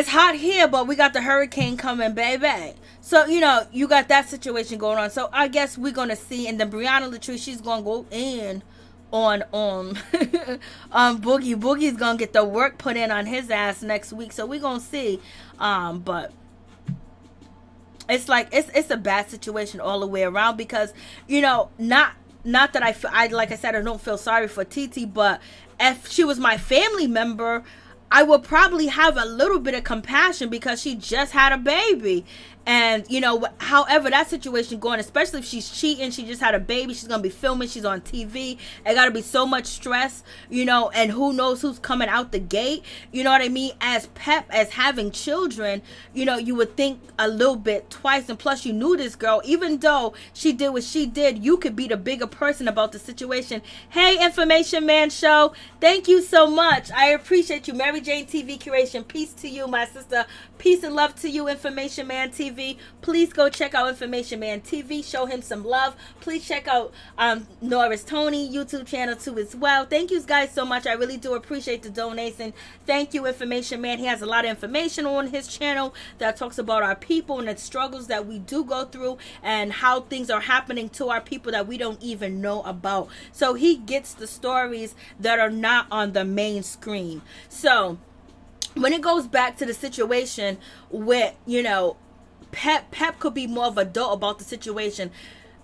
hot here, but we got the hurricane coming, baby. So, you know, you got that situation going on. So I guess we're going to see. And then Brianna Latrice, she's going to go in on Boogie. Boogie's going to get the work put in on his ass next week. So we're going to see. But it's like, it's a bad situation all the way around, because, you know, not that I like I said, I don't feel sorry for TT, but if she was my family member, I would probably have a little bit of compassion because she just had a baby. And, you know, however that situation going, especially if she's cheating, she just had a baby, she's going to be filming, she's on TV. It got to be so much stress, you know, and who knows who's coming out the gate. You know what I mean? As Pep, as having children, you know, you would think a little bit twice. And plus, you knew this girl. Even though she did what she did, you could be the bigger person about the situation. Hey, Information Man Show. Thank you so much. I appreciate you. Mary Jane TV Curation. Peace to you, my sister. Peace and love to you, Information Man TV. Please go check out Information Man TV. Show him some love. Please check out Norris Tony YouTube channel too as well. Thank you guys so much. I really do appreciate the donation. Thank you, Information Man. He has a lot of information on his channel that talks about our people and the struggles that we do go through and how things are happening to our people that we don't even know about. So he gets the stories that are not on the main screen. So when it goes back to the situation with, you know, Pep could be more of an adult about the situation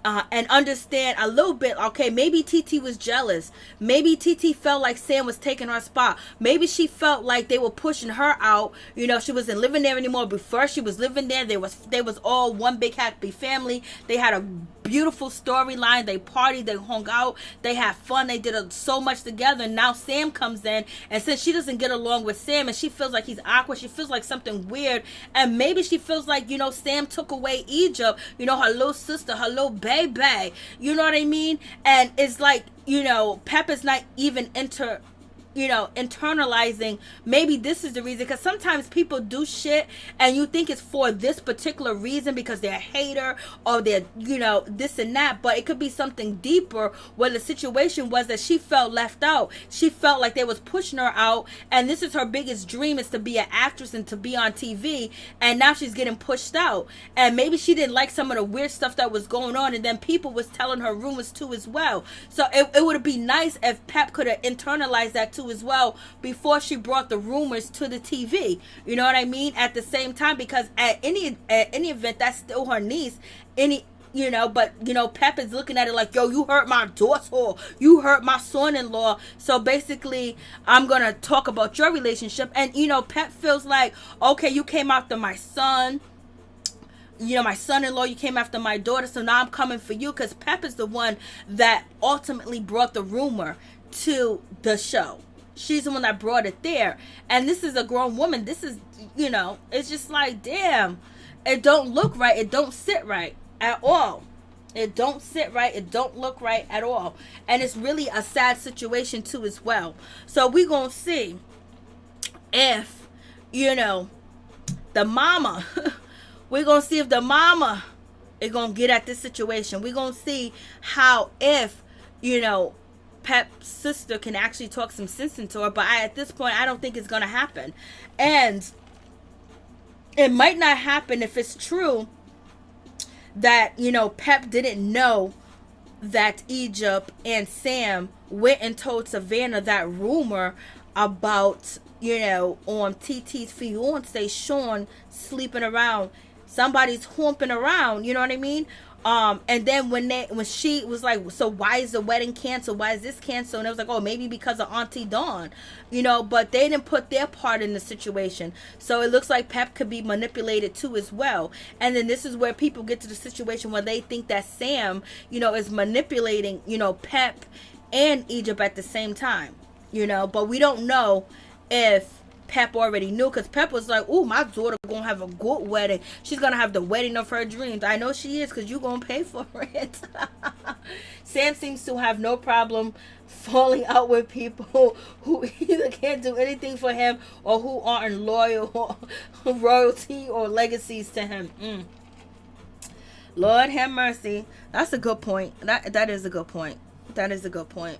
and understand a little bit. Okay, maybe TT was jealous. Maybe TT felt like Sam was taking her spot. Maybe she felt like they were pushing her out. You know, she wasn't living there anymore. Before she was living there, they was all one big happy family. They had a beautiful storyline. They partied, they hung out, they had fun, they did so much together. And now Sam comes in, and since she doesn't get along with Sam and she feels like he's awkward, she feels like something weird, and maybe she feels like, you know, Sam took away Egypt, you know, her little sister, her little baby, you know what I mean? And it's like, you know, Pep is not even internalizing maybe this is the reason, because sometimes people do shit and you think it's for this particular reason because they're a hater or they're, you know, this and that, but it could be something deeper where the situation was that she felt left out. She felt like they was pushing her out, and this is her biggest dream, is to be an actress and to be on TV, and now she's getting pushed out. And maybe she didn't like some of the weird stuff that was going on, and then people was telling her rumors too as well. So it would be nice if Pep could have internalized that too as well before she brought the rumors to the TV. You know what I mean? At the same time, because at any event, that's still her niece. You know, but, you know, Pep is looking at it like, yo, you hurt my daughter, you hurt my son-in-law, so basically I'm gonna talk about your relationship. And, you know, Pep feels like, okay, you came after my son, you know, my son-in-law, you came after my daughter, so now I'm coming for you, because Pep is the one that ultimately brought the rumor to the show. She's the one that brought it there. And this is a grown woman. This is, you know, it's just like, damn, it don't look right. It don't sit right at all. It don't sit right. It don't look right at all. And it's really a sad situation too as well. So we're going to see if, you know, the mama, we're going to see if the mama is going to get at this situation. We're going to see how, if, you know, Pep's sister can actually talk some sense into her, but at this point I don't think it's gonna happen. And it might not happen if it's true that, you know, Pep didn't know that Egypt and Sam went and told Savannah that rumor about, you know, on TT's fiance Sean sleeping around. Somebody's humping around, you know what I mean? And then when she was like, so why is the wedding canceled? Why is this canceled? And it was like, oh, maybe because of Auntie Dawn, you know, but they didn't put their part in the situation. So it looks like Pep could be manipulated too as well. And then this is where people get to the situation where they think that Sam, you know, is manipulating, you know, Pep and Egypt at the same time, you know, but we don't know if Pep already knew, because Pep was like, oh, my daughter gonna have a good wedding. She's gonna have the wedding of her dreams. I know she is, because you gonna pay for it. Sam seems to have no problem falling out with people who either can't do anything for him or who aren't loyal, royalty or legacies to him. Lord have mercy. That's a good point. That is a good point. That is a good point.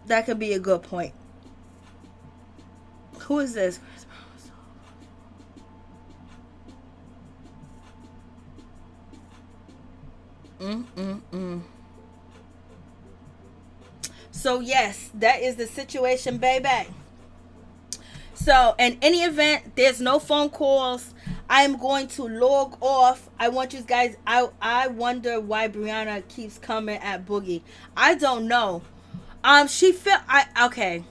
That could be a good point. Who is this? So yes, that is the situation, baby. So in any event, there's no phone calls. I am going to log off. I want you guys. I wonder why Brianna keeps coming at Boogie. I don't know. She felt okay.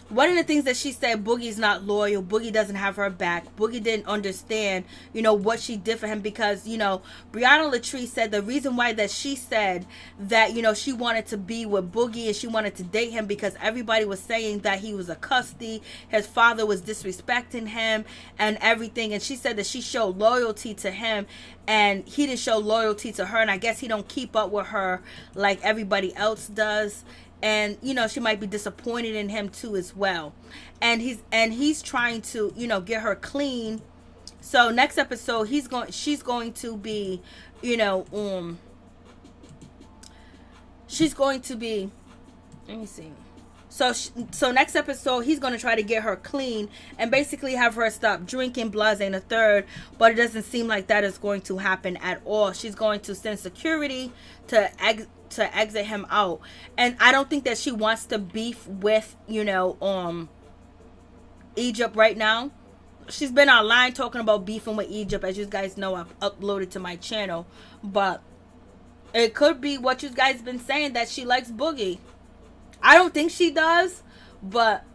One of the things that she said, Boogie's not loyal. Boogie doesn't have her back. Boogie didn't understand, what she did for him because, Brianna Latrice said the reason why that she said that, she wanted to be with Boogie and she wanted to date him because everybody was saying that he was a cussy. His father was disrespecting him and everything. And she said that she showed loyalty to him and he didn't show loyalty to her. And I guess he don't keep up with her like everybody else does. And she might be disappointed in him too as well. And he's trying to get her clean. So next episode she's going to be she's going to be, let me see. So next episode he's going to try to get her clean and basically have her stop drinking, blase and a third, but it doesn't seem like that is going to happen at all. She's going to send security to exit him out. And I don't think that she wants to beef with Egypt right now. She's been online talking about beefing with Egypt, as you guys know. I've uploaded to my channel, but it could be what you guys been saying, that she likes Boogie. I don't think she does, but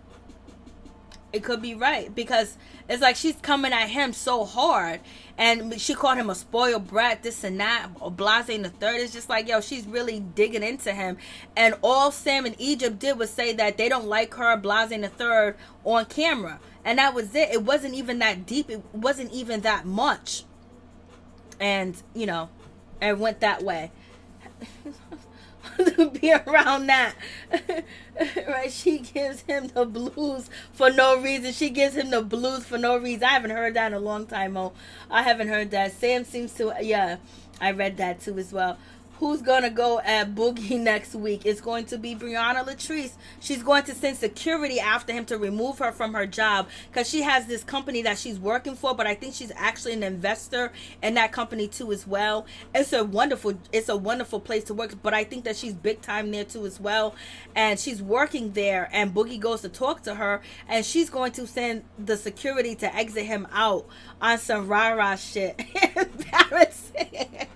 it could be right because it's like she's coming at him so hard and she called him a spoiled brat, this and that, or blase and the third. It's just like, yo, she's really digging into him. And all Sam and Egypt did was say that they don't like her, blase and the third, on camera. And that was it. It wasn't even that deep. It wasn't even that much. And, it went that way. To be around that. Right, she gives him the blues for no reason. She gives him the blues for no reason. I haven't heard that in a long time. I haven't heard that. Sam seems to, I read that too as well. Who's gonna go at Boogie next week? It's going to be Brianna Latrice. She's going to send security after him to remove her from her job because she has this company that she's working for, but I think she's actually an investor in that company too as well. It's a wonderful place to work, but I think that she's big time there too as well. And she's working there and Boogie goes to talk to her and she's going to send the security to exit him out on some rah-rah shit. Embarrassing.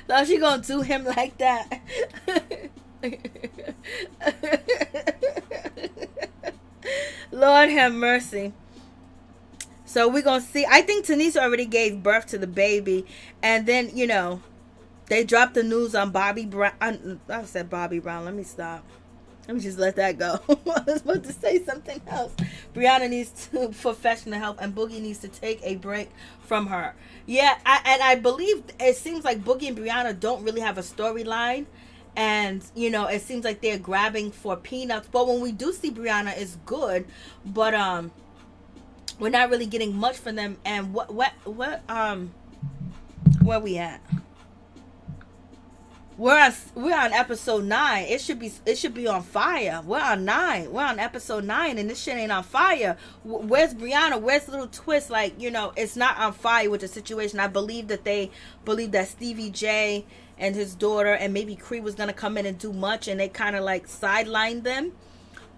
So she gonna do him like that. Lord have mercy. So we're gonna see. I think Tanisha already gave birth to the baby, and then they dropped the news on Bobby Brown. I said Bobby Brown. Let me stop. Let me just let that go. I was about to say something else. Brianna needs professional help and Boogie needs to take a break from her. Yeah, I believe it seems like Boogie and Brianna don't really have a storyline. And, it seems like they're grabbing for peanuts. But when we do see Brianna, it's good. But we're not really getting much from them. And where we at? We're on episode 9. It should be on fire. We're on 9. We're on episode 9 and this shit ain't on fire. Where's Brianna? Where's Little Twist? Like, it's not on fire with the situation. I believe that they believe that Stevie J and his daughter and maybe Cree was gonna come in and do much and they kind of like sidelined them.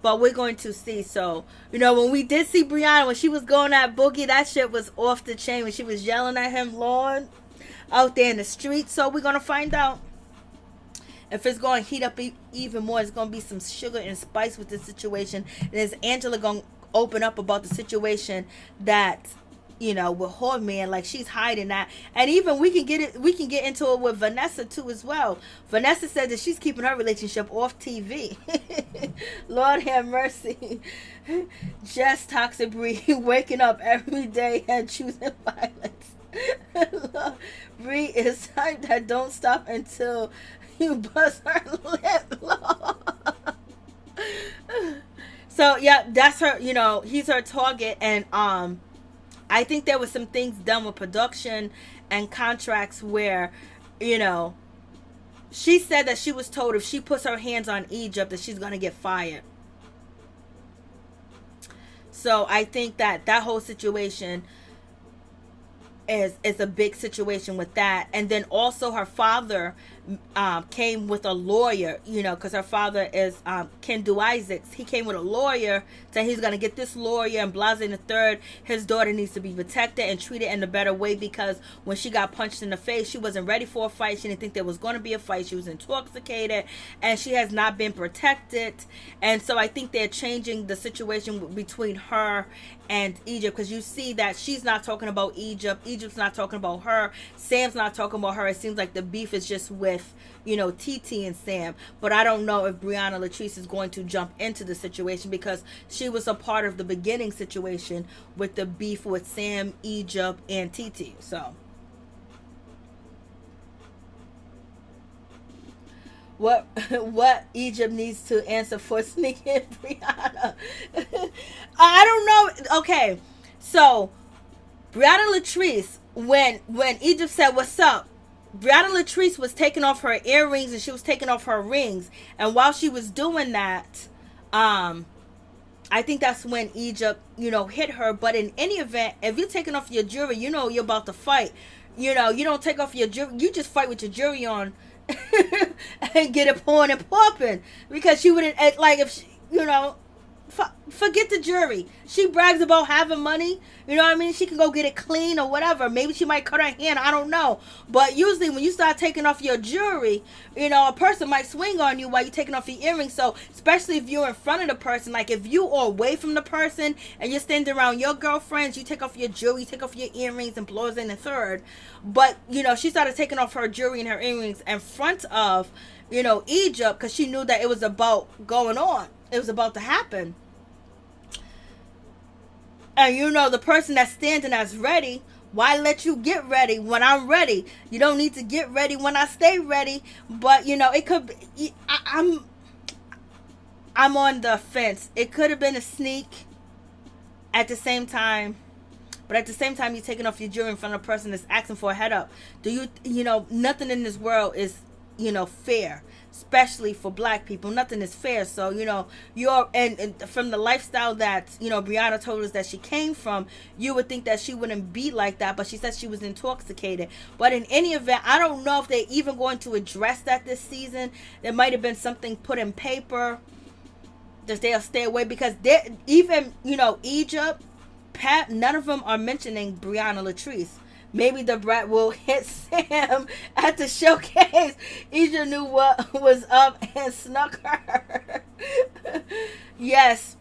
But we're going to see. So, when we did see Brianna, when she was going at Boogie, that shit was off the chain. When she was yelling at him, Lord, out there in the street. So we're gonna find out. If it's going to heat up even more, it's going to be some sugar and spice with this situation. And is Angela going to open up about the situation that, with her man, like she's hiding that. And even we can get into it with Vanessa too as well. Vanessa said that she's keeping her relationship off TV. Lord have mercy. Just toxic Bree waking up every day and choosing violence. Bree is type that don't stop until you bust her lip. So yeah, that's her. He's her target, and I think there was some things done with production and contracts where, she said that she was told if she puts her hands on Egypt that she's gonna get fired. So I think that whole situation is a big situation with that. And then also her father came with a lawyer, you know, because her father is Kendu Isaacs. He came with a lawyer saying he's going to get this lawyer and Blase in the third. His daughter needs to be protected and treated in a better way because when she got punched in the face, she wasn't ready for a fight. She didn't think there was going to be a fight. She was intoxicated and she has not been protected. And so I think they're changing the situation between her and Egypt, because you see that she's not talking about Egypt. Egypt's not talking about her. Sam's not talking about her. It seems like the beef is just with, you know, TT and Sam. But I don't know if Brianna Latrice is going to jump into the situation because she was a part of the beginning situation with the beef with Sam, Egypt, and TT. So what Egypt needs to answer for sneaking Brianna. I don't know. Okay, so Brianna Latrice, when Egypt said what's up, Brianna Latrice was taking off her earrings and she was taking off her rings, and while she was doing that, I think that's when Egypt, you know, hit her. But in any event, if you're taking off your jewelry, you know you're about to fight. You know, you don't take off your jewelry, you just fight with your jewelry on and get it pouring and popping, because she wouldn't, like, if she, you know, forget the jury. She brags about having money, you know what I mean? She can go get it clean or whatever. Maybe she might cut her hand, I don't know. But usually when you start taking off your jewelry, you know, a person might swing on you while you're taking off your earrings. So especially if you're in front of the person, like if you are away from the person and you're standing around your girlfriends, you take off your jewelry, you take off your earrings and blows in the third. But, you know, she started taking off her jewelry and her earrings in front of, you know, Egypt, because she knew that it was about going on. It was about to happen. And you know, the person that's standing that's ready, why let you get ready when I'm ready? You don't need to get ready when I stay ready. But, you know, it could be, I'm on the fence. It could have been a sneak at the same time. But at the same time, you're taking off your jewelry in front of a person that's asking for a head up. You know, nothing in this world is, you know, fair. Especially for black people, nothing is fair. So, you know, and from the lifestyle that, you know, Brianna told us that she came from, you would think that she wouldn't be like that, but she said she was intoxicated. But in any event, I don't know if they're even going to address that this season. There might have been something put in paper that they'll stay away, because even, you know, Egypt, Pat, none of them are mentioning Brianna Latrice. Maybe the brat will hit Sam at the showcase. Egypt knew what was up and snuck her. Yes.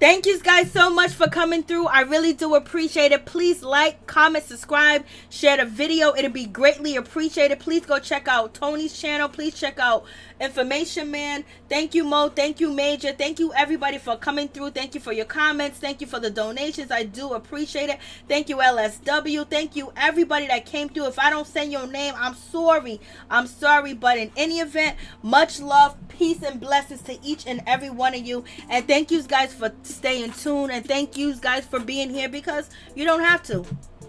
Thank you guys so much for coming through. I really do appreciate it. Please like, comment, subscribe, share the video. It'll be greatly appreciated. Please go check out Tony's channel. Please check out Information Man. Thank you, Mo. Thank you, Major. Thank you, everybody, for coming through. Thank you for your comments. Thank you for the donations. I do appreciate it. Thank you, LSW. Thank you, everybody that came through. If I don't say your name, I'm sorry. I'm sorry. But in any event, much love, peace, and blessings to each and every one of you. And thank you guys for staying tuned. And thank you guys for being here, because you don't have to.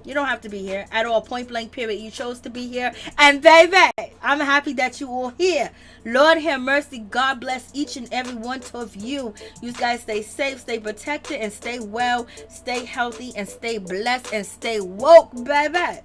You don't have to be here at all. Point blank period. You chose to be here. And baby, I'm happy that you all here. Lord have mercy. God bless each and every one of you. You guys stay safe, stay protected, and stay well, stay healthy, and stay blessed, and stay woke, baby.